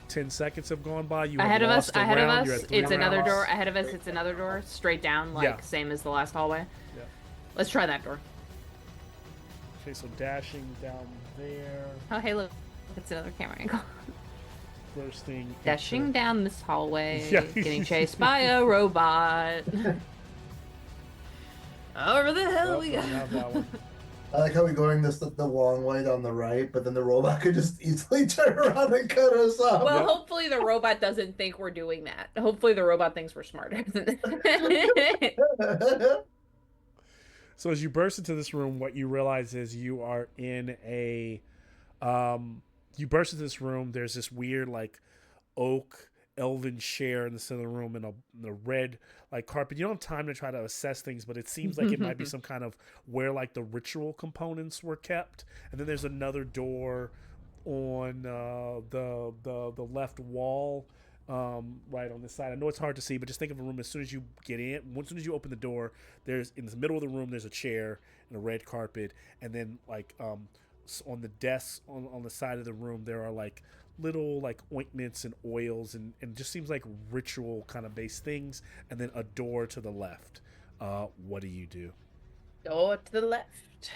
Ten seconds have gone by. You have Ahead of us, lost a ahead of round. You're us, at 3 it's another rounds. door. Ahead of us, it's another door. Straight down, like Yeah. same as the last hallway. Yeah. Let's try that door. Okay, so dashing down there, Oh, hey, look. It's another camera angle. bursting. Dashing into- down this hallway, Yeah. getting chased by a robot. Over the hell Oh, we don't go. have that one. I like how we're going the long way down the right, but then the robot could just easily turn around and cut us off. Well, Yep. hopefully the robot doesn't think we're doing that. Hopefully the robot thinks we're smarter than that. So as you burst into this room, what you realize is you are in a you burst into this room. There's this weird like oak elven chair in the center of the room and a red like carpet. You don't have time to try to assess things, but it seems like it might be some kind of where like the ritual components were kept. And then there's another door on the left wall, right on this side. I know it's hard to see, but just think of a room. As soon as you get in, as soon as you open the door, there's in the middle of the room there's a chair and a red carpet, and then like on the desk on the side of the room there are like little like ointments and oils and just seems like ritual kind of based things, and then a door to the left. What do you do? Door to the left.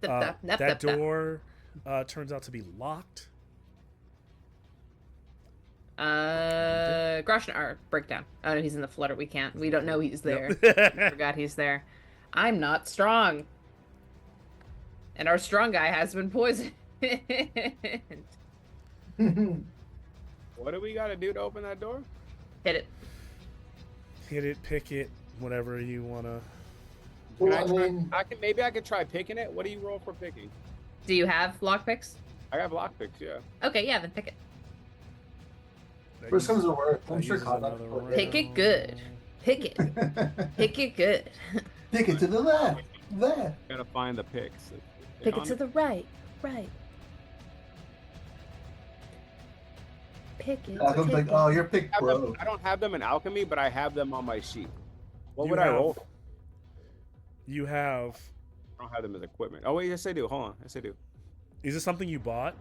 That door turns out to be locked. Groshen or breakdown. Oh, he's in the flutter. We can't. We don't know he's there. Yep. Forgot he's there. I'm not strong. And our strong guy has been poisoned. What do we gotta do to open that door? Hit it. Hit it, pick it, whatever you wanna. Can Well, I I try, mean, maybe I could try picking it. What do you roll for picking? Do you have lockpicks? I have lockpicks, yeah. Okay, yeah, then pick it. That First comes uses- to work. that I'm sure uses Conrad another will round. Pick it good. Pick it. Pick it good. Pick it to the left. There. Gotta find the picks. Pick it to the right. Right. Pick it. Malcolm's like, pick oh, it. you're pick pro. I don't have them in alchemy, but I have them on my sheet. What You would I have- roll? You have. I don't have them as equipment. Oh wait, yes I do. Hold on, yes I do. Is this something you bought?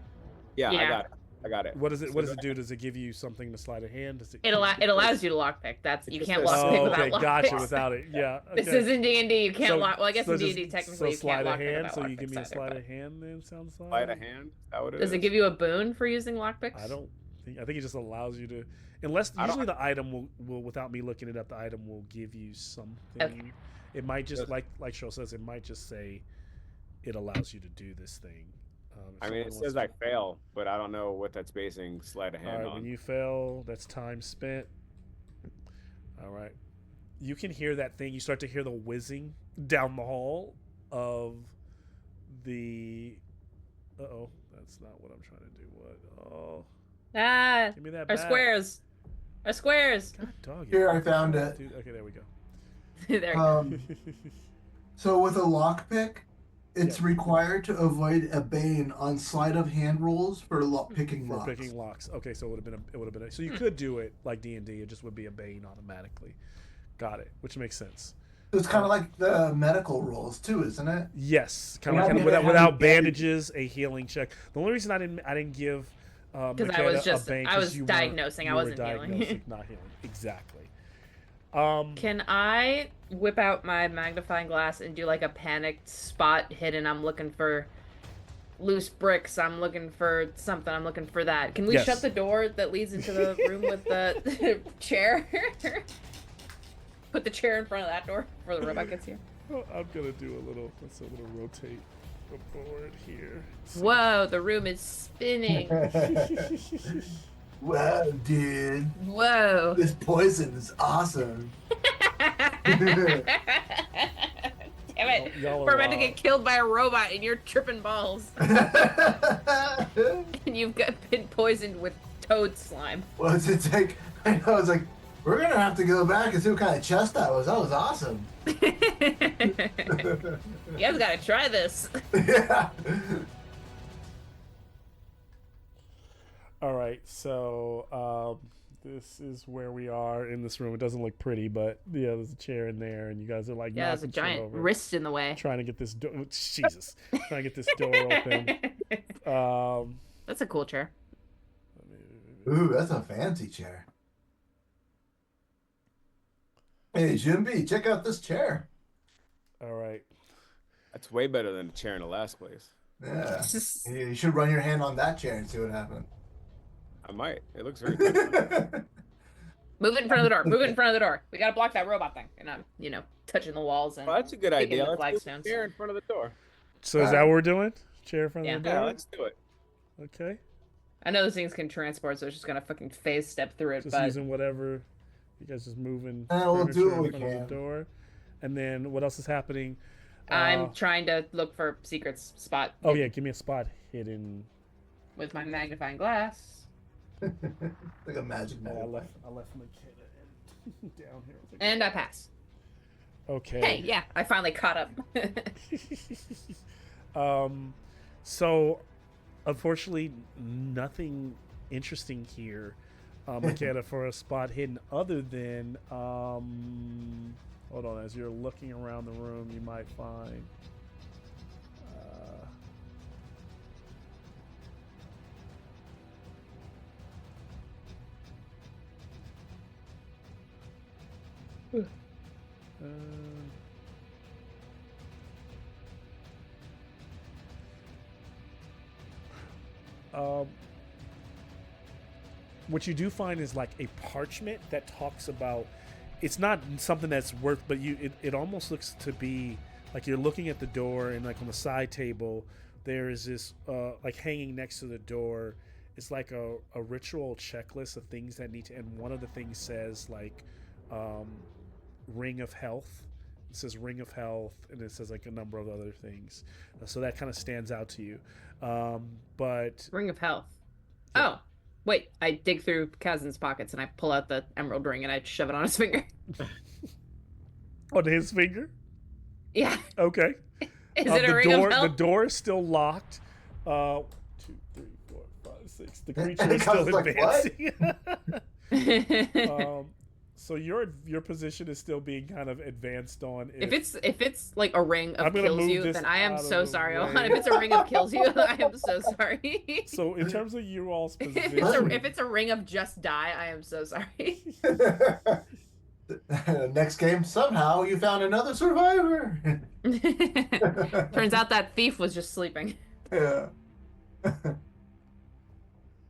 Yeah, Yeah. I got it. I got it. What does it? What does it do? Does it give you something to slide a hand? Does it? It allows you to lockpick. That's It you just can't says- lockpick Oh, without okay, lockpicks. gotcha. Without it, yeah. This okay. isn't D&D. You can't So- lock. Well, I guess so in just- D&D technically so you slide can't a lockpick hand. without So you give me a lockpicks either, slide but- a hand. Then sounds like. Sleight of hand. Is that what it Does is? it give you a boon for using lockpicks? I don't think. I think it just allows you to. Unless I don't- usually the item will without me looking it up, the item will give you something. Okay. It might just Does- like Cheryl says, it might just say it allows you to do this thing. If I mean, it someone says wants I fail, but I don't know what that's basing sleight of to- All hand right, on. when you fail, that's time spent. All right, you can hear that thing. You start to hear the whizzing down the hall of the. Uh-oh, that's not what I'm trying to do. What? Oh, Ah, give me that our back. squares. Our squares. God, dog. Here, I found it. Dude, okay, there we go. There. So with a lockpick, it's required to avoid a bane on sleight of hand rolls for picking For locks. picking locks. Okay, so it would have been. So you could do it like D&D. It just would be a bane automatically. Got it. Which makes sense. It's kind of like the medical rolls too, isn't it? Yes, kind Yeah, of yeah, without yeah. without bandages, a healing check. The only reason I didn't give Because I Makeda was just a bane, I 'cause was you diagnosing. I were wasn't healing. diagnosing, not healing. Exactly. Can I whip out my magnifying glass and do like a panicked spot hidden? I'm looking for loose bricks. I'm looking for something. I'm looking for that. Can we Yes. shut the door that leads into the room with the chair? Put the chair in front of that door before the robot gets here. Oh, I'm gonna do a little. Let's a little rotate the board here. Whoa, the room is spinning. Wow, dude, Whoa. this poison is awesome. Damn it. Y'all are We're about to wild. get killed by a robot and you're tripping balls. And you've been poisoned with toad slime. Well, it's like I know. It's like We're gonna have to go back and see what kind of chest that was. That was awesome. You guys gotta try this. Yeah. All right, so this is where we are in this room. It doesn't look pretty, but yeah, there's a chair in there, and you guys are like Yeah, there's a knocking shit giant over, wrist in the way. trying to get this door. Jesus, trying to get this door open. That's a cool chair. Ooh, that's a fancy chair. Hey, Jimby, check out this chair. All right. That's way better than the chair in the last place. Yeah. You should run your hand on that chair and see what happens. I might. It looks very good. Move it in front of the door. Move it in front of the door. We gotta block that robot thing. And I'm, touching the walls and Well, that's a good kicking idea. the Let's do a flagstones. chair in front of the door. So is that what we're doing? Chair in front Yeah. of the Yeah, door? let's do it. Okay. I know those things can transport, so it's just gonna fucking phase step through it. Just but using whatever. You guys just moving We'll do furniture what we in front of can. the door. And then what else is happening? I'm trying to look for secrets spot. Oh yeah, give me a spot hidden. With my magnifying glass. Like a magic Oh, I ball. left my kid down here. And I pass. Okay. Hey, yeah, I finally caught up. So unfortunately nothing interesting here, McKenna, for a spot hidden other than hold on, as you're looking around the room you might find what you do find is like a parchment that talks about, it's not something that's worth, but it almost looks to be like you're looking at the door, and like on the side table there is this like hanging next to the door, it's like a ritual checklist of things that need to, and one of the things says like ring of health. It says ring of health, and it says like a number of other things, so that kind of stands out to you. But Ring of health. Oh, wait, I dig through Kazan's pockets and I pull out the emerald ring and I shove it on his finger. on his finger. Yeah. Okay. Is it a the ring door, of health? The door is still locked. 2, 3, 4, 5, 6. The creature is Comes still like, advancing. So your position is still being kind of advanced on. If it's like a ring I'm of gonna kills move you, this then I am out of so the sorry. way. If it's a ring of kills you, I am so sorry. So in terms of you all's if position, it's a ring of just die, I am so sorry. Next game, somehow you found another survivor. Turns out that thief was just sleeping. Yeah. all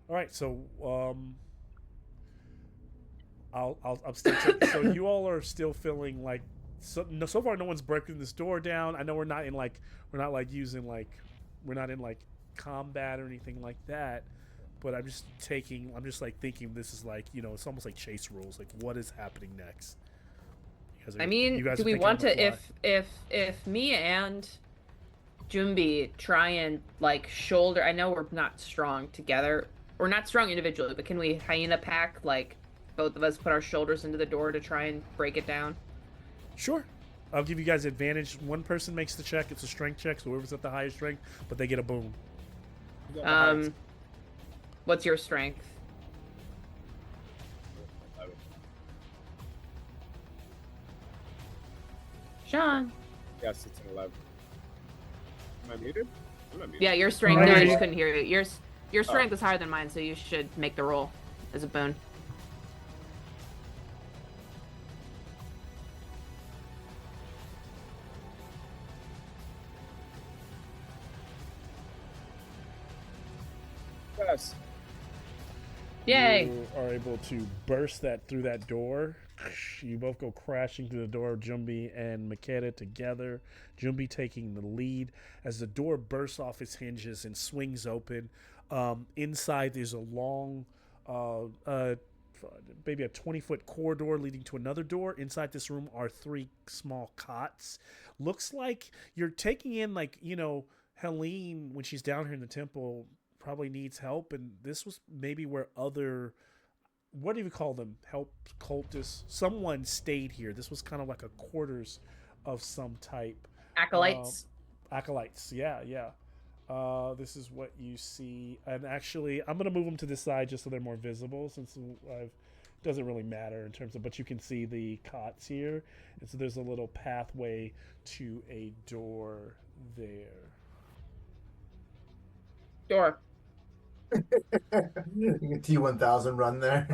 right. So I'm still so you all are still feeling like so far no one's breaking this door down. I know we're not in like combat or anything like that, but I'm just like thinking this is like, it's almost like chase rules, like what is happening next. I mean, do we want to, if me and Jumbi try and like shoulder, I know we're not strong together, we're not strong individually, but can we hyena pack, like both of us put our shoulders into the door to try and break it down? Sure. I'll give you guys advantage. One person makes the check. It's a strength check, so whoever's at the highest strength, but they get a boom. What's your strength? Sean. Yes, it's an 11. Am I muted? I'm not muted. Yeah, your strength. Right. No, I just couldn't hear you. Your strength is higher than mine, so you should make the roll as a boon. Yes. Yay! You are able to burst that through that door. You both go crashing through the door, Jumbi and Makeda together. Jumbi taking the lead as the door bursts off its hinges and swings open. Inside, there's a long, maybe a 20-foot corridor leading to another door. Inside this room are 3 small cots. Looks like you're taking in, like, Helene, when she's down here in the temple, probably needs help, and this was maybe where other what do you call them? Help cultists. Someone stayed here. This was kind of like a quarters of some type. Acolytes. Acolytes. Yeah, yeah. This is what you see. And actually, I'm going to move them to this side just so they're more visible since I've doesn't really matter in terms of, but you can see the cots here. And so there's a little pathway to a door there. Door. T1000 run there.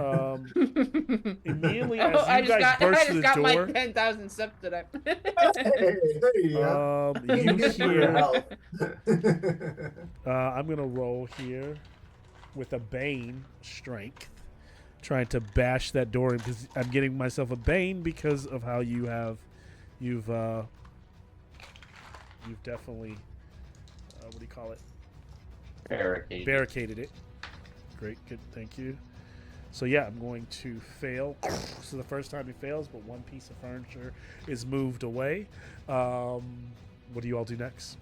Immediately Oh, as you guys burst through the got my door, 10,000 steps today. Hey, there you go. you Good for your hear. health. I'm gonna roll here with a Bane strength, trying to bash that door in because I'm getting myself a Bane because of how you've definitely what do you call it? Barricaded it. Great, good, thank you. So yeah, I'm going to fail. This is the first time he fails, but one piece of furniture is moved away. What do you all do next?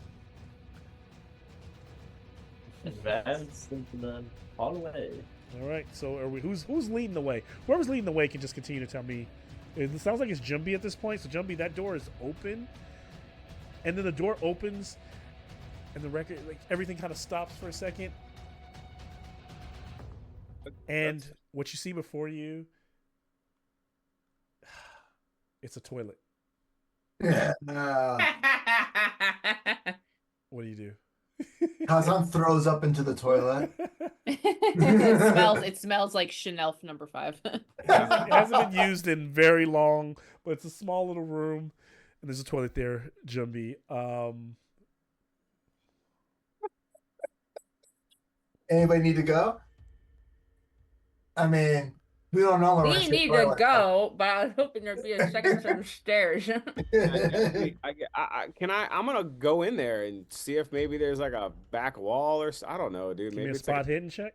Advance into the hallway. All right. So are we? Who's leading the way? Whoever's leading the way can just continue to tell me. It sounds like it's Jumby at this point. So Jumby, that door is open, and then the door opens, and the record, like everything, kind of stops for a second, and what you see before you, it's a toilet. Yeah. What do you do? Kazan throws up into the toilet. It smells like Chanel number 5. It hasn't been used in very long, but it's a small little room, and there's a toilet there, Jumby. Anybody need to go? I mean, we don't know. We need to go, but I was hoping there'd be a second set of stairs. I'm gonna go in there and see if maybe there's like a back wall or I don't know, dude. Give Maybe me a it's spot like hidden check.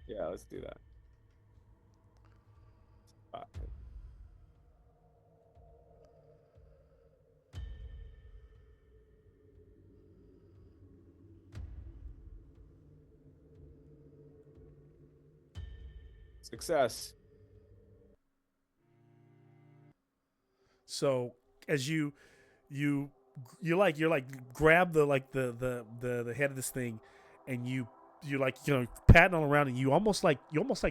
yeah, let's do that. Spot. Success. So as you like grab the head of this thing, and you're like patting all around, and you almost like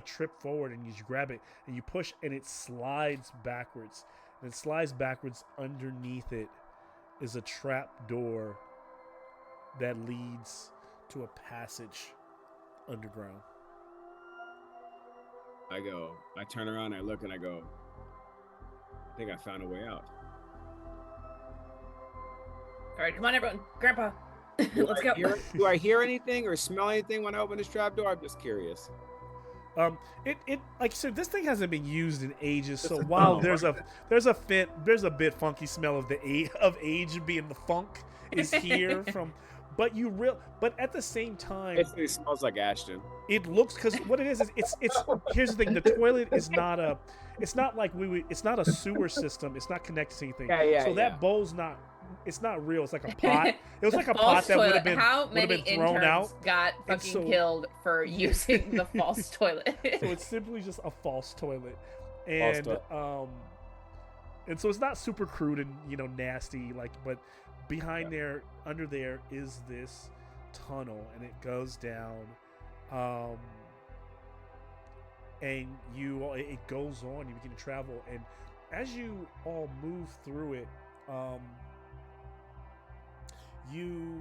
trip forward, and you just grab it and you push, and it slides backwards. And it slides backwards. Underneath it is a trap door that leads to a passage underground. I turn around, I look, and I go, I think I found a way out. All right, come on, everyone. Grandpa, let's go. Do I hear anything or smell anything when I open this trap door? I'm just curious. It like I said, this thing hasn't been used in ages. So while there's a bit funky smell of age being the funk is here from, but at the same time, It smells like Ashton. it looks, because what it is it's here's the thing: the toilet is not a, it's not like it's not a sewer system. It's not connected to anything. Yeah, that bowl's not. It's not real. It's like a pot. It was like a pot False that would toilet. have been How many thrown interns out. got And fucking so- killed for using the false toilet? So it's simply just a false toilet, and and so it's not super crude and nasty, like, but behind there, under there is this tunnel, and it goes down, and it goes on. You begin to travel, and as you all move through it, you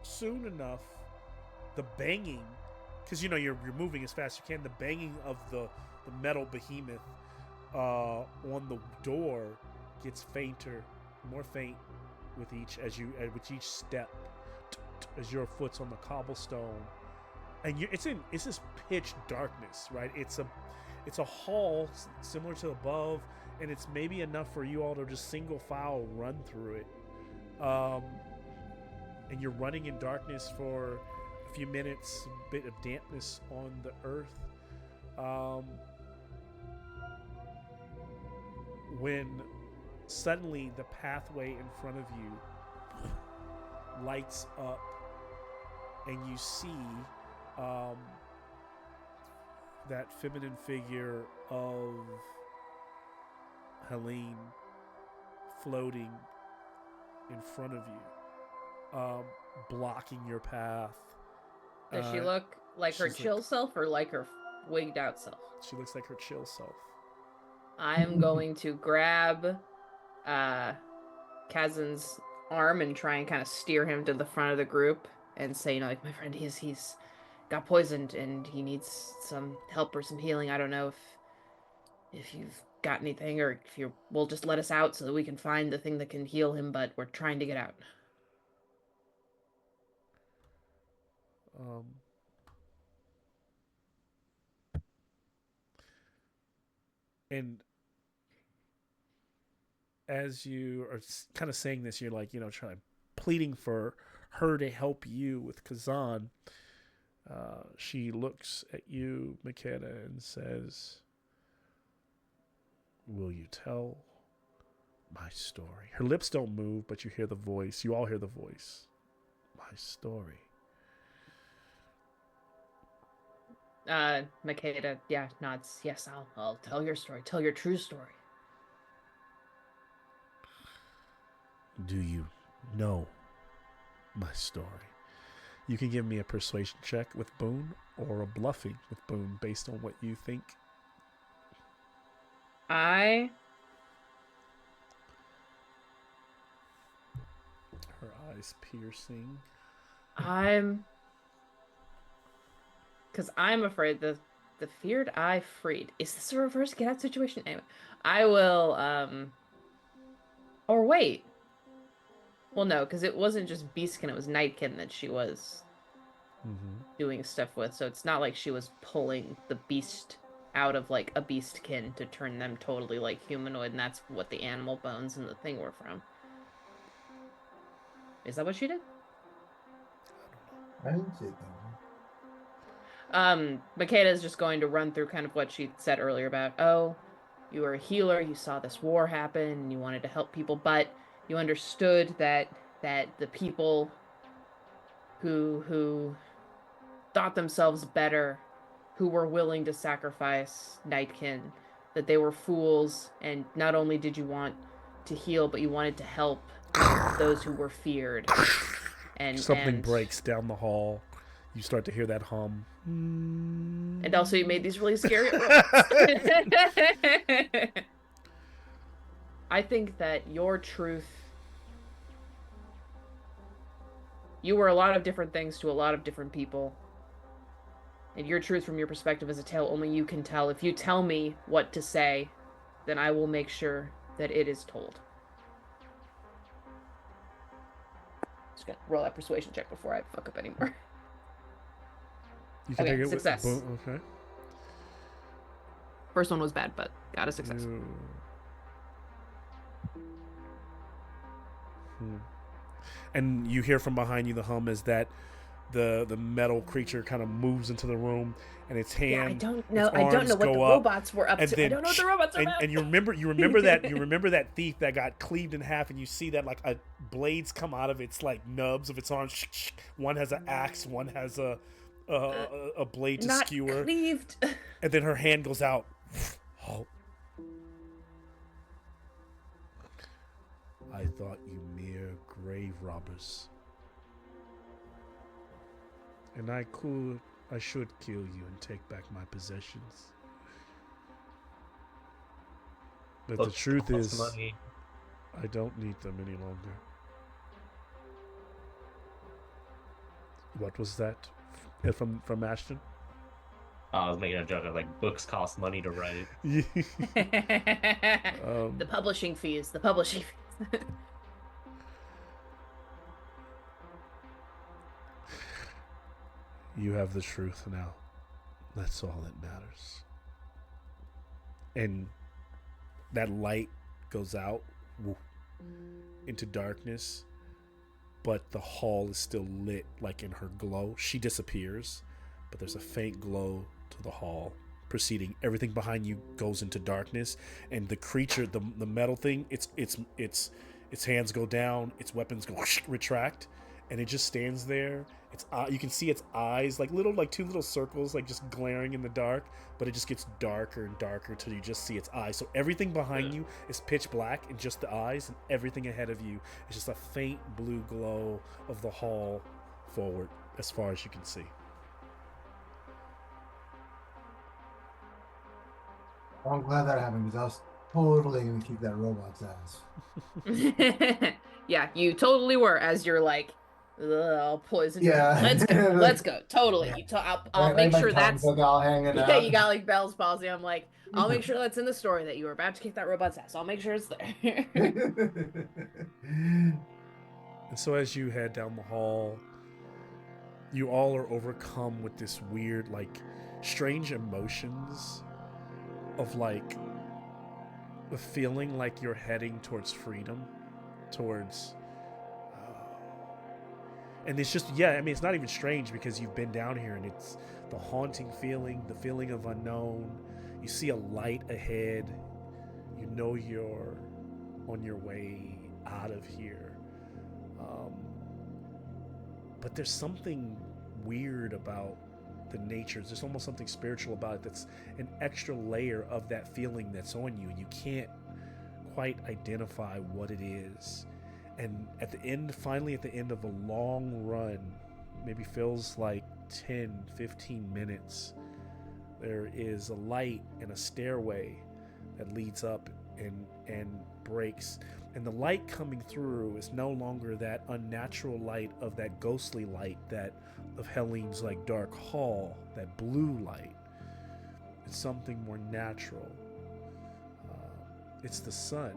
soon enough, the banging, because you're moving as fast as you can, the banging of the metal behemoth on the door gets fainter, more faint with each step, as your foot's on the cobblestone, and it's this pitch darkness, right? It's a hall similar to above, and it's maybe enough for you all to just single file run through it, and you're running in darkness for a few minutes, a bit of dampness on the earth, when suddenly the pathway in front of you lights up, and you see that feminine figure of Helene floating in front of you, blocking your path. Does she look like her she's chill self or like her wigged out self? She looks like her chill self. I'm going to grab Kazan's arm and try and kind of steer him to the front of the group and say, like, my friend, he's got poisoned and he needs some help or some healing. I don't know if you've got anything, or if you will just let us out so that we can find the thing that can heal him, but we're trying to get out. And as you are kind of saying this, you're like, trying pleading for her to help you with Kazan. She looks at you, McKenna, and says, "Will you tell my story?" Her lips don't move, but you hear the voice. You all hear the voice. My story. Makeda, nods. Yes, I'll tell your story. Tell your true story. Do you know my story? You can give me a persuasion check with Boone or a bluffing with Boone based on what you think. Her eyes piercing. Because I'm afraid the feared eye freed. Is this a reverse get out situation? Anyway, I will, or wait. Well, no, because it wasn't just Beastkin, it was Nightkin that she was doing stuff with. So it's not like she was pulling the beast out of, like, a Beastkin to turn them totally, like, humanoid, and that's what the animal bones and the thing were from. Is that what she did? I didn't see that. Makeda is just going to run through kind of what she said earlier about, you were a healer, you saw this war happen, and you wanted to help people, but you understood that the people who thought themselves better, who were willing to sacrifice Nightkin, that they were fools, and not only did you want to heal, but you wanted to help those who were feared. And something breaks down the hall. You start to hear that hum. And also you made these really scary rolls. I think that your truth... You were a lot of different things to a lot of different people. And your truth from your perspective is a tale only you can tell. If you tell me what to say, then I will make sure that it is told. Just gonna roll that persuasion check before I fuck up anymore. You can take it success. Okay. First one was bad, but got a success. And you hear from behind you the hum is that the metal creature kind of moves into the room, and its hand. Yeah, I don't know what the robots were up to. I don't know what the robots are about. And you remember that thief that got cleaved in half, and you see that like blades come out of its like nubs of its arms. One has an axe, one has a blade to Not skewer. Cleaved. And then her hand goes out. Halt. I thought you mere grave robbers. And I should kill you and take back my possessions. But the truth is, money. I don't need them any longer. What was that from Ashton? I was making a joke. I was like, books cost money to write. The publishing fees. You have the truth now. That's all that matters. And that light goes out into darkness, but the hall is still lit, like in her glow. She disappears, but there's a faint glow to the hall proceeding. Everything behind you goes into darkness, and the creature, the metal thing, its hands go down, its weapons go retract, and it just stands there. It's you can see its eyes, like little, like two little circles, like just glaring in the dark. But it just gets darker and darker till you just see its eyes. So everything behind you is pitch black, and just the eyes, and everything ahead of you is just a faint blue glow of the hall forward, as far as you can see. Well, I'm glad that happened because I was totally gonna keep that robot's ass. Yeah, you totally were. As you're like, I'll poison. Yeah. Let's go. Totally. I'll make sure that's. all hanging Yeah, out. you got like Bell's palsy. I'm like, I'll make sure that's in the story that you were about to kick that robot's ass. I'll make sure it's there. And so as you head down the hall, you all are overcome with this weird, like, strange emotions of, like, a feeling like you're heading towards freedom, towards... and it's just, yeah, I mean, it's not even strange because you've been down here, and it's the haunting feeling, the feeling of unknown. You see a light ahead. You know you're on your way out of here. But there's something weird about the natures. There's almost something spiritual about it that's an extra layer of that feeling that's on you, and you can't quite identify what it is. And at the end, finally at the end of a long run, maybe feels like 10, 15 minutes, there is a light and a stairway that leads up and breaks. And the light coming through is no longer that unnatural light of that ghostly light that of Helene's like dark hall, that blue light. It's something more natural. It's the sun.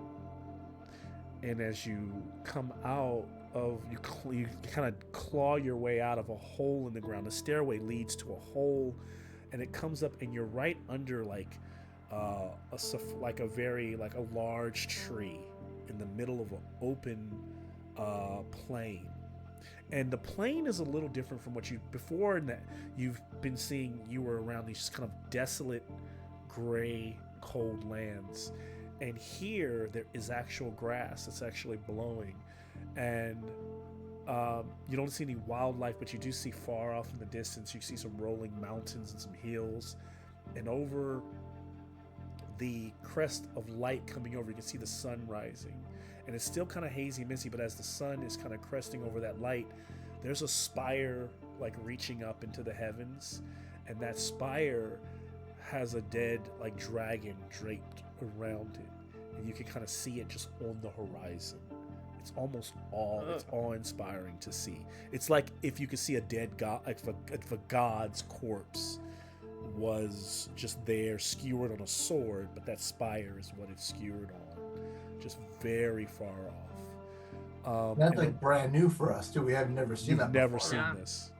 And as you come out of, you kind of claw your way out of a hole in the ground. The stairway leads to a hole, and it comes up, and you're right under like a large tree in the middle of an open plain. And the plain is a little different from what you before, in that you've been seeing. You were around these kind of desolate, gray, cold lands. And here there is actual grass that's actually blowing, and you don't see any wildlife, but you do see far off in the distance, you see some rolling mountains and some hills, and over the crest of light coming over, you can see the sun rising, and it's still kind of hazy and misty, but as the sun is kind of cresting over that light, there's a spire like reaching up into the heavens, and that spire has a dead like dragon draped around it, and you can kind of see it just on the horizon. It's almost it's awe-inspiring to see. It's like if you could see a dead god, like if a god's corpse was just there skewered on a sword, but that spire is what it's skewered on, just very far off. That's like brand new for us too. We have never seen that before. Never seen this.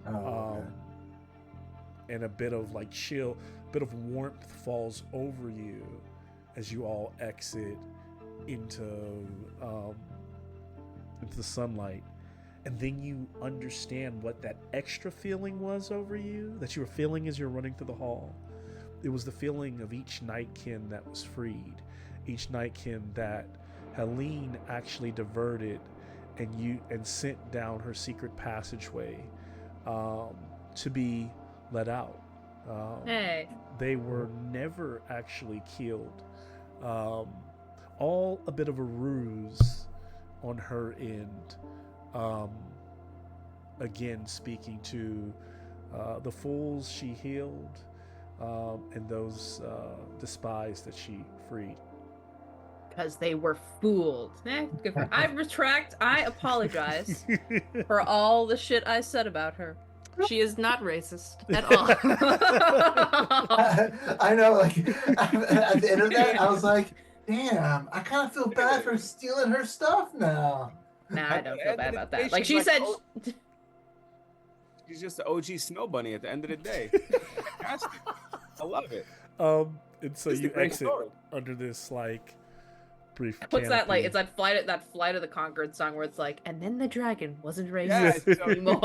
Okay. And a bit of like chill, bit of warmth falls over you as you all exit into the sunlight, and then you understand what that extra feeling was over you that you were feeling as you're running through the hall. It was the feeling of each nightkin that was freed, each nightkin that Helene actually diverted and sent down her secret passageway to be let out. Hey. They were never actually killed. All a bit of a ruse on her end. Again, speaking to the fools she healed and those despised that she freed. Because they were fooled. Good for I retract. I apologize for all the shit I said about her. She is not racist at all. I know, like at the end of that, I was like, damn, I kind of feel bad for stealing her stuff now. Nah, I don't feel bad about that. Like she's she said, she's just an OG snow bunny at the end of the day. Fantastic. I love it. And so It's a you great exit story. under this like brief. what's that like? canopy. It's that flight of the Conchords song where it's like, and then the dragon wasn't racist Yeah, it's so- anymore.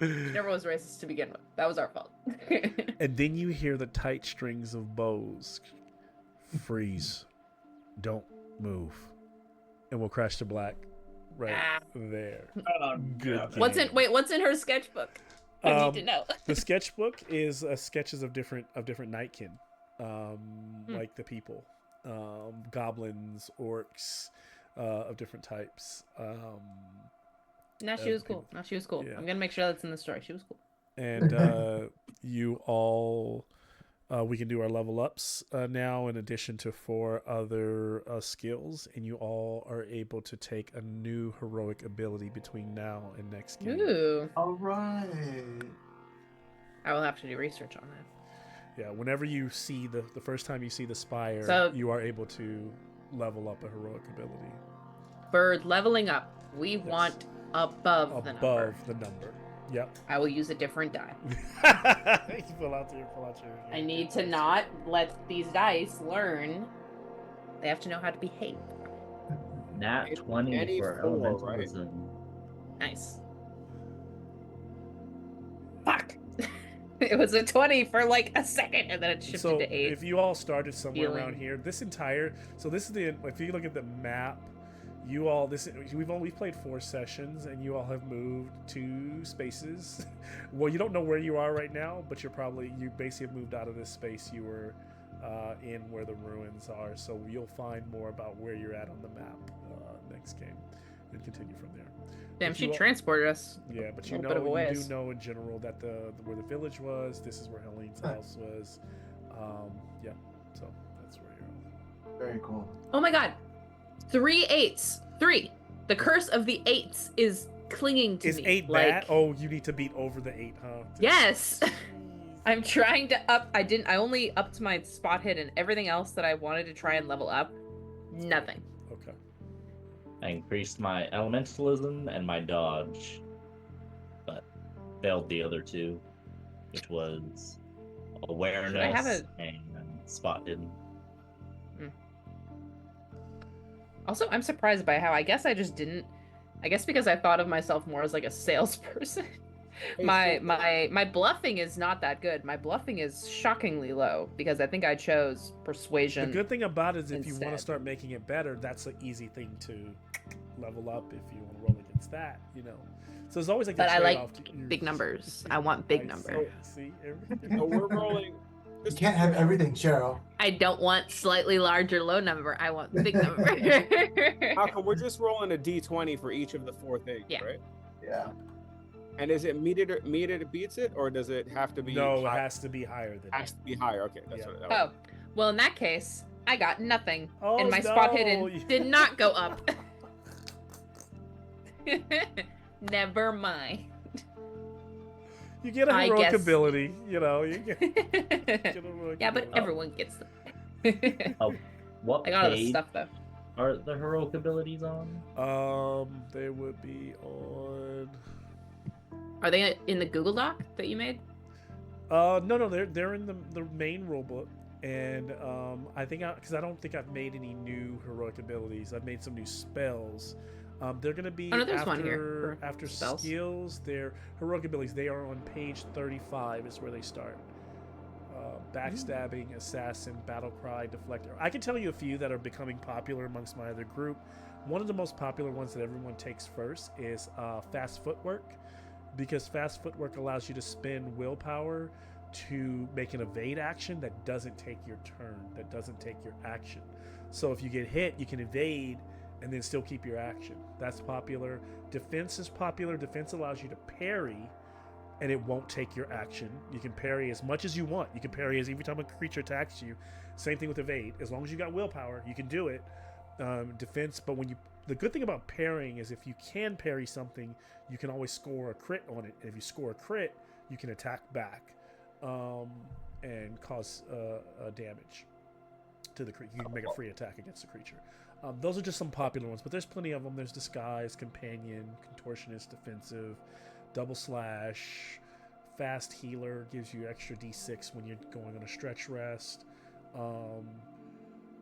She never was racist to begin with. That was our fault. And then you hear the tight strings of bows. Freeze. Don't move. And we'll crash to black right there. Oh, Good no. game. What's in her sketchbook? I need to know. The sketchbook is sketches of different nightkin, like the people, goblins, orcs, of different types. No, she was cool. people. No, she was cool. Yeah. I'm gonna make sure that's in the story. She was cool. And you all, we can do our level ups now in addition to 4 other skills, and you all are able to take a new heroic ability between now and next game. Ooh. All right. I will have to do research on that. Yeah, whenever you see the first time you see the spire, So- you are able to level up a heroic ability For leveling up, we want above the number. above the number. Yep. I will use a different die. You pull out your. I need to not let these dice learn. They have to know how to behave. Nat 20 Any for four, right? elementalism. Nice. Fuck. It was a 20 for like a second, and then it shifted So to 8. if you all started somewhere Feeling. around here, this is the if you look at the map, you all we've played 4 sessions, and you all have moved 2 spaces. Well, you don't know where you are right now, but you basically have moved out of this space you were in where the ruins are. So you'll find more about where you're at on the map next game, and continue from there. Damn, if she you all- transported us. Yeah, but A you little bit of a do ways. know in general that where the village was. This is where Helene's house was. Yeah, so that's where you're at. Very cool. Oh my god. 3 8s. 3. The curse of the 8s is clinging to Is me. 8 like, bad? Oh, you need to beat over the 8, huh? Yes. I'm trying to up. I only upped my spot hit, and everything else that I wanted to try and level up, nothing. Okay. I increased my elementalism and my dodge, but failed the other 2, which was awareness have and spot hidden. Also, I'm surprised by how I guess I just didn't. I guess because I thought of myself more as like a salesperson. My bluffing is not that good. My bluffing is shockingly low because I think I chose persuasion. The good thing about it is if you want to instead. start making it better, that's an easy thing to level up if you want to roll against that, So there's always like the But I like trade-off to- big numbers. I want big I number. See, So we're rolling. You can't have everything, Cheryl. I don't want slightly larger low number. I want big number. How come we're just rolling a d20 for each of the 4 things, Yeah. right? Yeah. And is it meted it beats it, or does it have to be? No, it high- has to be higher than has that. to be higher. Okay, that's Yeah. what. Oh, well, in that case, I got nothing. Oh, And my spot no. hidden did not go up. Never mind. You get a I heroic guess- ability, You get a heroic Yeah, but ability. everyone gets them. What I got all the page stuff though. are the heroic abilities on? They would be on. Are they in the Google Doc that you made? No, they're in the main rulebook, and I think because I don't think I've made any new heroic abilities. I've made some new spells. They're gonna be Oh, no, there's one here for after spells. skills. Their heroic abilities. They are on page 35 is where they start. Backstabbing, assassin, battle cry, deflector. I can tell you a few that are becoming popular amongst my other group. One of the most popular ones that everyone takes first is fast footwork, because fast footwork allows you to spend willpower to make an evade action that doesn't take your turn, that doesn't take your action. So if you get hit, you can evade and then still keep your action. That's popular. Defense is popular. Defense allows you to parry and it won't take your action. You can parry as much as you want. You can parry as every time a creature attacks you. Same thing with evade. As long as you got willpower, you can do it. Defense, but the good thing about parrying is if you can parry something, you can always score a crit on it. And if you score a crit, you can attack back and cause damage to the creature. You can make a free attack against the creature. Those are just some popular ones, but there's plenty of them. There's Disguise, Companion, Contortionist, Defensive, Double Slash, Fast Healer gives you extra d6 when you're going on a stretch rest.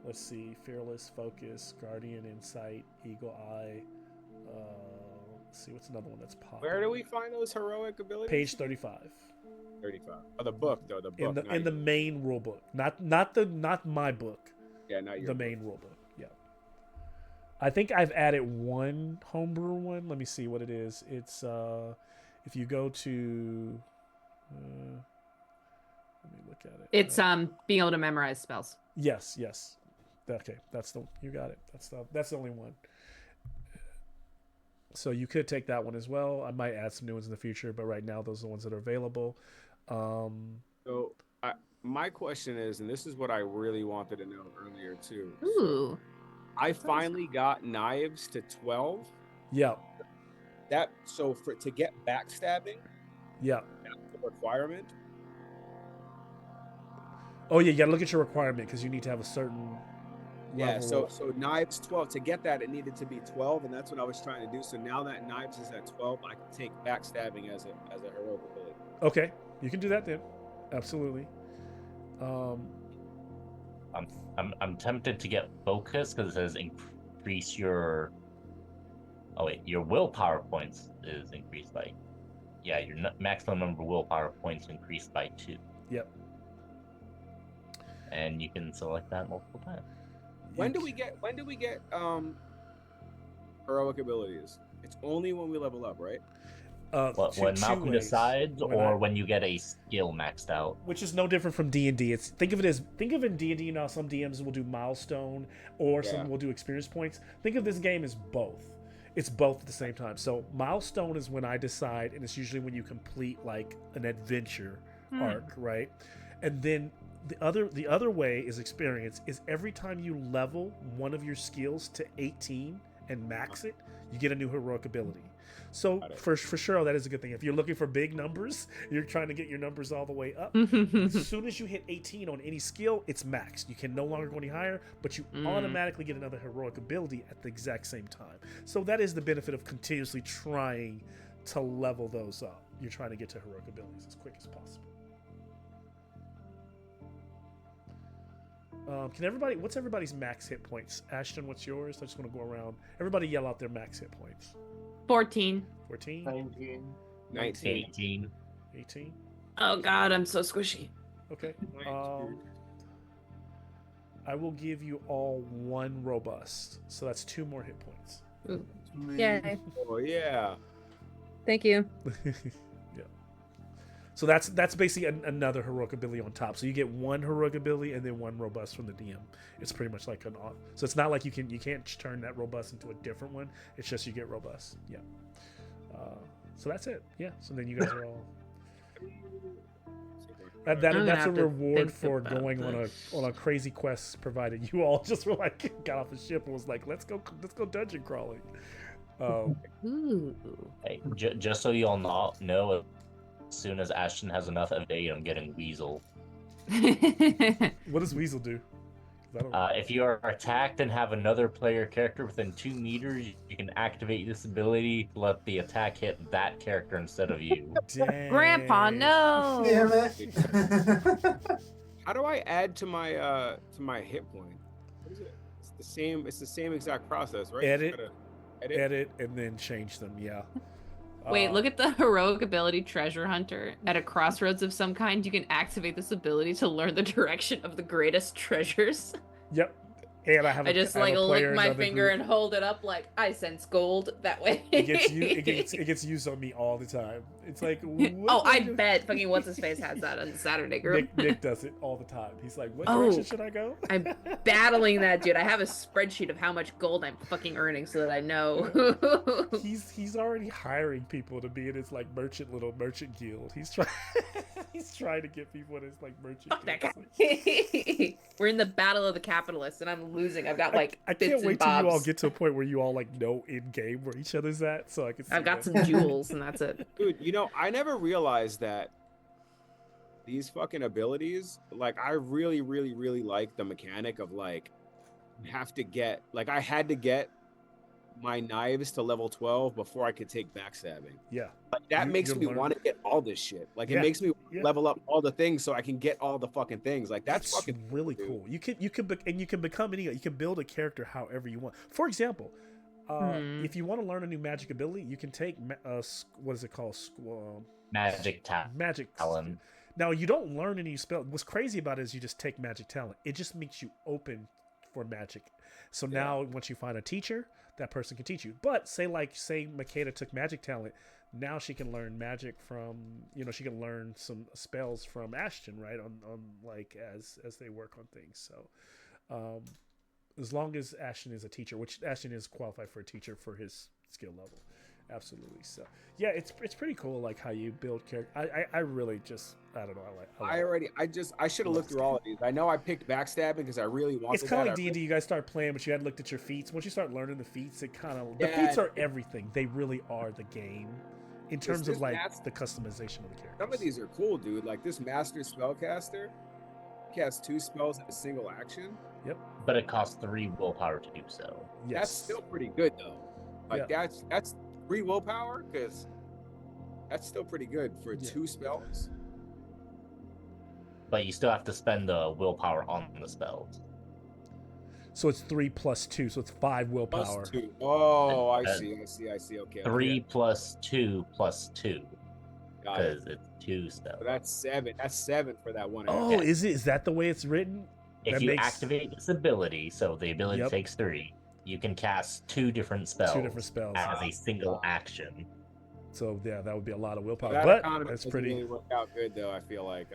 Let's see, Fearless, Focus, Guardian, Insight, Eagle Eye. Let's see, what's another one that's popular? Where do we find those heroic abilities? Page 35. 35. Oh, the book though. The book. In the main rule book, not my book. Yeah, not your The book. main rule book. Yeah. I think I've added one homebrew one. Let me see what it is. It's if you go to let me look at it. It's being able to memorize spells. Yes. Okay, that's the you got it. That's the only one. So you could take that one as well. I might add some new ones in the future, but right now those are the ones that are available. So my question is, and this is what I really wanted to know earlier too. Ooh. I finally got knives to 12. Yeah. To get backstabbing, Yeah. that's the requirement. Oh yeah, you gotta look at your requirement because you need to have a certain Yeah, level. so knives 12. To get that, it needed to be 12, and that's what I was trying to do. So now that knives is at 12, I can take backstabbing as a heroic ability. Okay, you can do that then. Absolutely. I'm tempted to get focus because it says increase your. Oh wait, your willpower points is increased by. Yeah, your maximum number of willpower points increased by 2. Yep. And you can select that multiple times. When do we get heroic abilities? It's only when we level up, right? When two Malcolm ways. decides, when you get a skill maxed out. Which is no different from D&D. Think of it in D&D now. Some DMs will do milestone, or some will do experience points. Think of this game as both. It's both at the same time. So milestone is when I decide, and it's usually when you complete like an adventure arc, right? And then the other way is experience. Is every time you level one of your skills to 18 and max it, you get a new heroic ability. So for sure, that is a good thing. If you're looking for big numbers, you're trying to get your numbers all the way up. As soon as you hit 18 on any skill, it's maxed. You can no longer go any higher, but you automatically get another heroic ability at the exact same time. So that is the benefit of continuously trying to level those up. You're trying to get to heroic abilities as quick as possible. What's everybody's max hit points? Ashton, what's yours? I just want to go around. Everybody yell out their max hit points. 14. 14? 19. 18? Oh god, I'm so squishy. Okay. I will give you all 1 robust. So that's 2 more hit points. Ooh. Yay. Oh yeah. Thank you. Yeah. So that's basically another heroic ability on top. So you get 1 heroic ability and then 1 robust from the DM. It's pretty much like so it's not like you can't turn that robust into a different one. It's just you get robust. Yeah. So that's it. Yeah. So then you guys are all. That's a reward for going on a crazy quest. Provided you all just were like got off the ship and was like, let's go dungeon crawling. Ooh. Hey, just so you all know, as soon as Ashton has enough evade, I'm getting Weasel. What does Weasel do? If you are attacked and have another player character within 2 meters, you can activate this ability to let the attack hit that character instead of you. Dang. Grandpa, no. Damn it. How do I add to my hit point? What is it? It's the same exact process, right? Edit and then change them. Yeah. Wait, look at the heroic ability Treasure Hunter. At a crossroads of some kind, you can activate this ability to learn the direction of the greatest treasures. Yep. And I just lick my finger and hold it up like I sense gold that way. It gets used on me all the time. It's like I bet fucking what's his face has that on the Saturday group. Nick does it all the time. He's like, what direction should I go? I'm battling that dude. I have a spreadsheet of how much gold I'm fucking earning so that I know. He's already hiring people to be in his like little merchant guild. He's trying to get people in his like merchant Fuck that guild. guy. We're in the battle of the capitalists and I'm losing. I've got like I bits can't wait and till bobs. you all get to a point where you all like know in game where each other's at, so I can. I've got some jewels and that's it. Dude, I never realized that these fucking abilities, like I really, really, really like the mechanic of like I had to get my knives to level 12 before I could take backstabbing. Yeah. Like that makes me want to get all this shit. Like it makes me level up all the things so I can get all the fucking things. Like that's fucking really cool. You can become you can build a character however you want. For example, if you want to learn a new magic ability, you can take what is it called? Magic talent. Now you don't learn any spell. What's crazy about it is you just take magic talent. It just makes you open for magic. So now once you find a teacher, that person can teach you. But say Makeda took magic talent, now she can learn magic from, she can learn some spells from Ashton, right? On like as they work on things. So as long as Ashton is a teacher, which Ashton is qualified for a teacher for his skill level. Absolutely. So yeah, it's pretty cool, like how you build character. I really just, I don't know. I should have looked through all of these. I know I picked backstabbing because I really wanted. It's kind of like D&D. You guys start playing, but you had looked at your feats. Once you start learning the feats, it kind of the feats are everything. They really are the game in terms of like the customization of the characters. Some of these are cool, dude. Like this master spellcaster casts 2 spells in a single action. Yep. But it costs 3 willpower to do so. Yes. That's still pretty good though. Like that's 3 willpower, because that's still pretty good for 2 spells. But you still have to spend the willpower on the spells. So it's 3 plus 2, so it's 5 willpower. Plus 2. Oh, I see. Okay. 3 plus 2 plus 2. Because it's 2 spells. So that's 7. That's 7 for that one. Oh, is that the way it's written? If you activate this ability, so the ability takes 3, you can cast 2 different spells. 2 different spells as a single action. So yeah, that would be a lot of willpower. That but that's pretty. Really worked out good though. I feel like.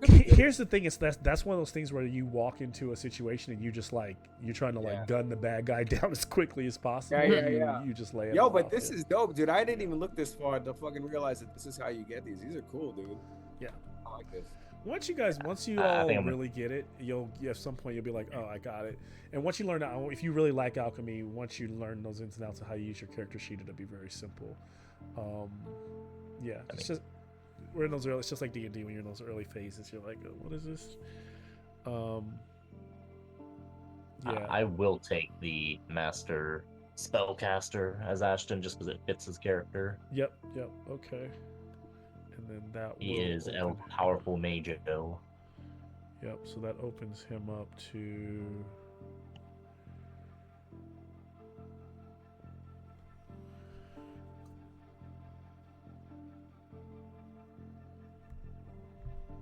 Here's the thing: that's one of those things where you walk into a situation and you just you're trying to gun the bad guy down as quickly as possible. Yeah. You just lay it. Yo, but this is dope, dude. I didn't even look this far to fucking realize that this is how you get these. These are cool, dude. Yeah, I like this. Once you all really get it, you'll at some point you'll be like, oh, I got it. And once you learn, if you really like alchemy, once you learn those ins and outs of how you use your character sheet, it'll be very simple. It's just we're in those early. It's just like D&D when you're in those early phases. You're like, oh, what is this? I will take the master spellcaster as Ashton just because it fits his character. Yep. Okay. And then that he is a powerful mage. Yep. So that opens him up to.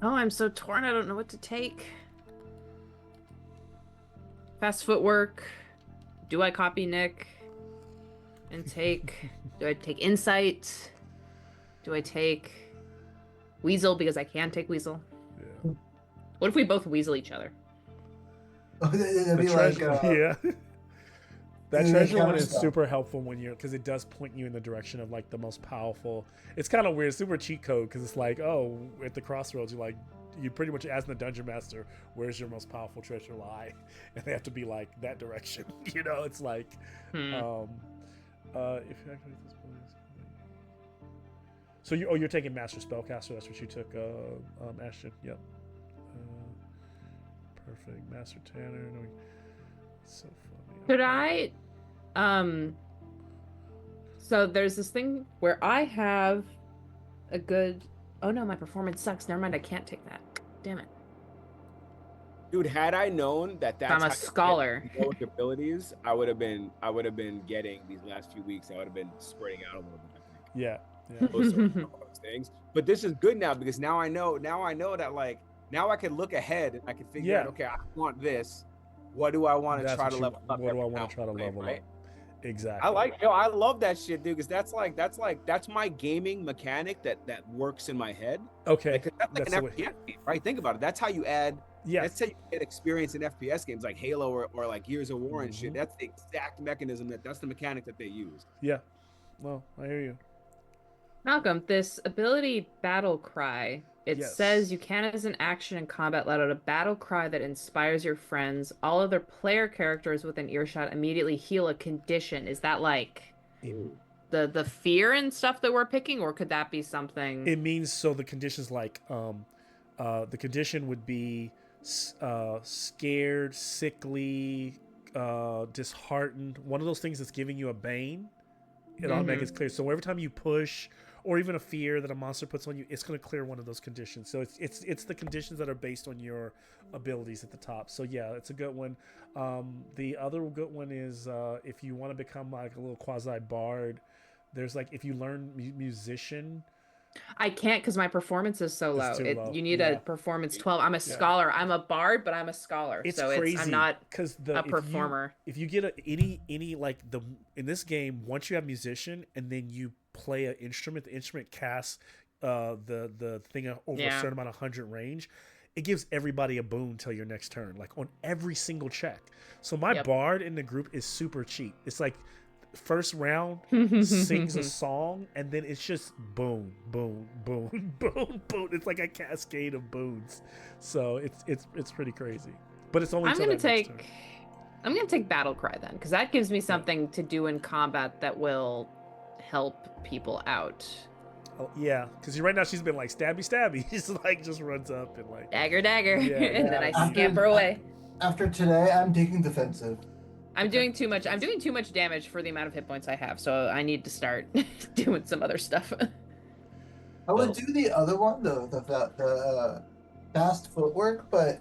Oh, I'm so torn. I don't know what to take. Fast footwork. Do I copy Nick and take? Do I take insight? Do I take Weasel because I can take Weasel? Yeah. What if we both Weasel each other? It'd be That treasure one is super helpful because it does point you in the direction of like the most powerful. It's kind of weird, super cheat code because it's like, oh, at the crossroads, you pretty much ask the dungeon master, where's your most powerful treasure lie, and they have to be like that direction. It's like, if you activate this bonus. So you're taking master spellcaster. That's what you took, Ashton. Yep. Perfect, master Tanner. It's so funny. Could I, so there's this thing where I have a good, oh no, my performance sucks. Never mind, I can't take that. Damn it. Dude, had I known that that's I'm a scholar. Abilities, I would have been getting these last few weeks. I would have been spreading out a little bit. Yeah. Those things. But this is good now because now I know that like now I can look ahead and I can figure out, okay, I want this. What do I want to try to level up? What do I want to try to level up? Exactly. I love that shit, dude, because that's my gaming mechanic that works in my head. Okay. Like, that's like an FPS game, right? Think about it. That's how you add. Yeah. That's how you get experience in FPS games like Halo or like Gears of War and shit. That's the exact mechanism that's the mechanic that they use. Yeah. Well, I hear you. Malcolm, this ability battle cry, it says you can as an action in combat let out a battle cry that inspires your friends. All other player characters within earshot immediately heal a condition. Is that like the fear and stuff that we're picking, or could that be something? It means so the conditions like the condition would be scared, sickly, disheartened. One of those things that's giving you a bane. It automatically is clear. So every time you push, or even a fear that a monster puts on you, it's going to clear one of those conditions. So it's the conditions that are based on your abilities at the top. So yeah, it's a good one. The other good one is if you want to become like a little quasi bard, there's like if you learn musician, I can't because my performance is so low. It's too low. You need Yeah. a performance 12. I'm a scholar. I'm a bard, but I'm a scholar. It's so crazy I'm not because a performer. If you get any like the in this game, once you have musician and then you play an instrument, the instrument casts the thing over a certain amount of 100 range. It gives everybody a boon till your next turn, like on every single check. So my bard in the group is super cheap. It's like first round sings a song and then it's just boom, boom, boom, boom, boom. It's like a cascade of boons. So it's pretty crazy. But it's only I'm gonna take battle cry then, because that gives me something to do in combat that will help people out. Oh, yeah, because right now she's been like stabby stabby. She's like just runs up and like dagger, and then I After- scamper away. After today, I'm taking defensive. I'm doing too much. I'm doing too much damage for the amount of hit points I have, so I need to start doing some other stuff. I would do the other one, the fast footwork, but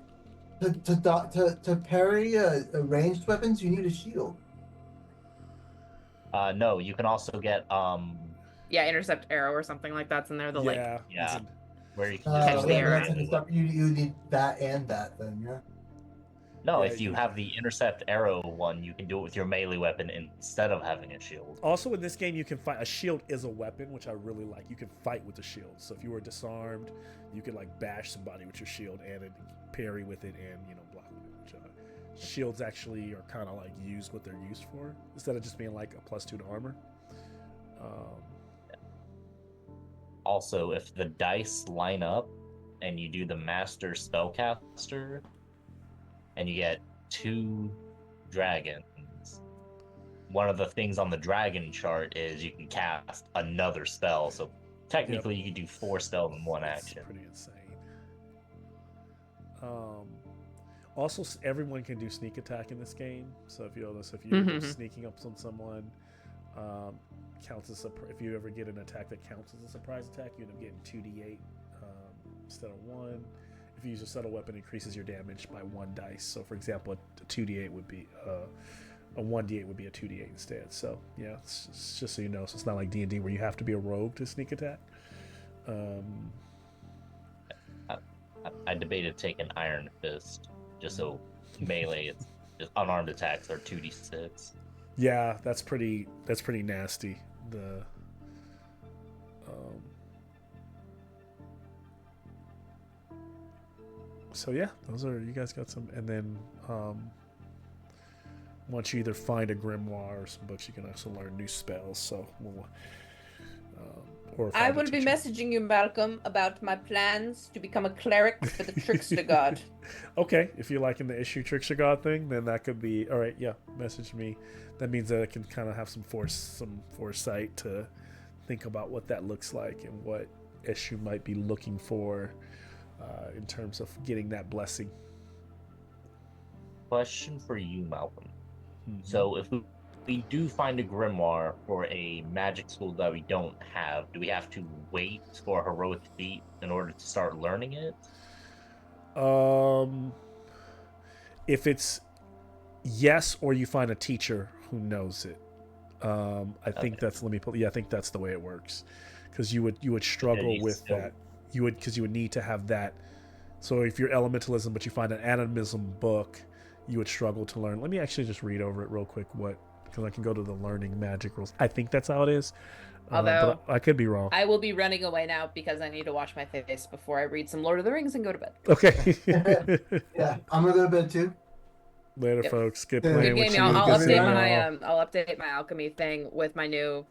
to parry ranged weapons, you need a shield. No, you can also get Yeah, intercept arrow or something like that's in there. The like yeah, where you can catch just the go arrow. That's like stuff. You need that and that then, yeah. No, Yeah, if you have the intercept arrow one, you can do it with your melee weapon instead of having a shield. Also, in this game, you can fight. A shield is a weapon, which I really like. You can fight with the shield. So if you were disarmed, you could like bash somebody with your shield and parry with it, and block with it. Which, shields actually are kind of like used what they're used for instead of just being like a +2 to armor. Also, if the dice line up and you do the master spellcaster, and you get 2 dragons, one of the things on the dragon chart is you can cast another spell. So technically, you can do 4 spells in one action. Pretty insane. Also, everyone can do sneak attack in this game. So if you sneaking up on someone, counts as if you ever get an attack that counts as a surprise attack, you end up getting 2d8 instead of 1. If you use a subtle weapon, it increases your damage by 1 dice. So, for example, a 2d8 would be a 1d8 would be a 2d8 instead. So, yeah, it's just so you know. So it's not like D&D where you have to be a rogue to sneak attack. I debated taking Iron Fist just so melee, it's just unarmed attacks are 2d6. Yeah, that's pretty nasty. So yeah, those are, you guys got some, and then once you either find a grimoire or some books, you can also learn new spells. So or I will be messaging you, Malcolm, about my plans to become a cleric for the trickster god. Okay, if you're liking the issue trickster god thing, then that could be all right. Yeah, message me. That means that I can kind of have some foresight to think about what that looks like and what issue might be looking for in terms of getting that blessing. Question for you, Malcolm. Mm-hmm. So if we do find a grimoire for a magic school that we don't have, do we have to wait for a heroic feat in order to start learning it? If it's yes, or you find a teacher who knows it. I think that's, I think that's the way it works, because you would struggle with that. Because you would need to have that. So if you're elementalism, but you find an animism book, you would struggle to learn. Let me actually just read over it real quick, because I can go to the learning magic rules. I think that's how it is. Although but I could be wrong. I will be running away now because I need to wash my face before I read some Lord of the Rings and go to bed. Okay. Yeah, I'm gonna go to bed too. Later, folks. Good Yeah. playing Good with game, you. y'all. I'll Good seeing update y'all. my I'll update my alchemy thing with my new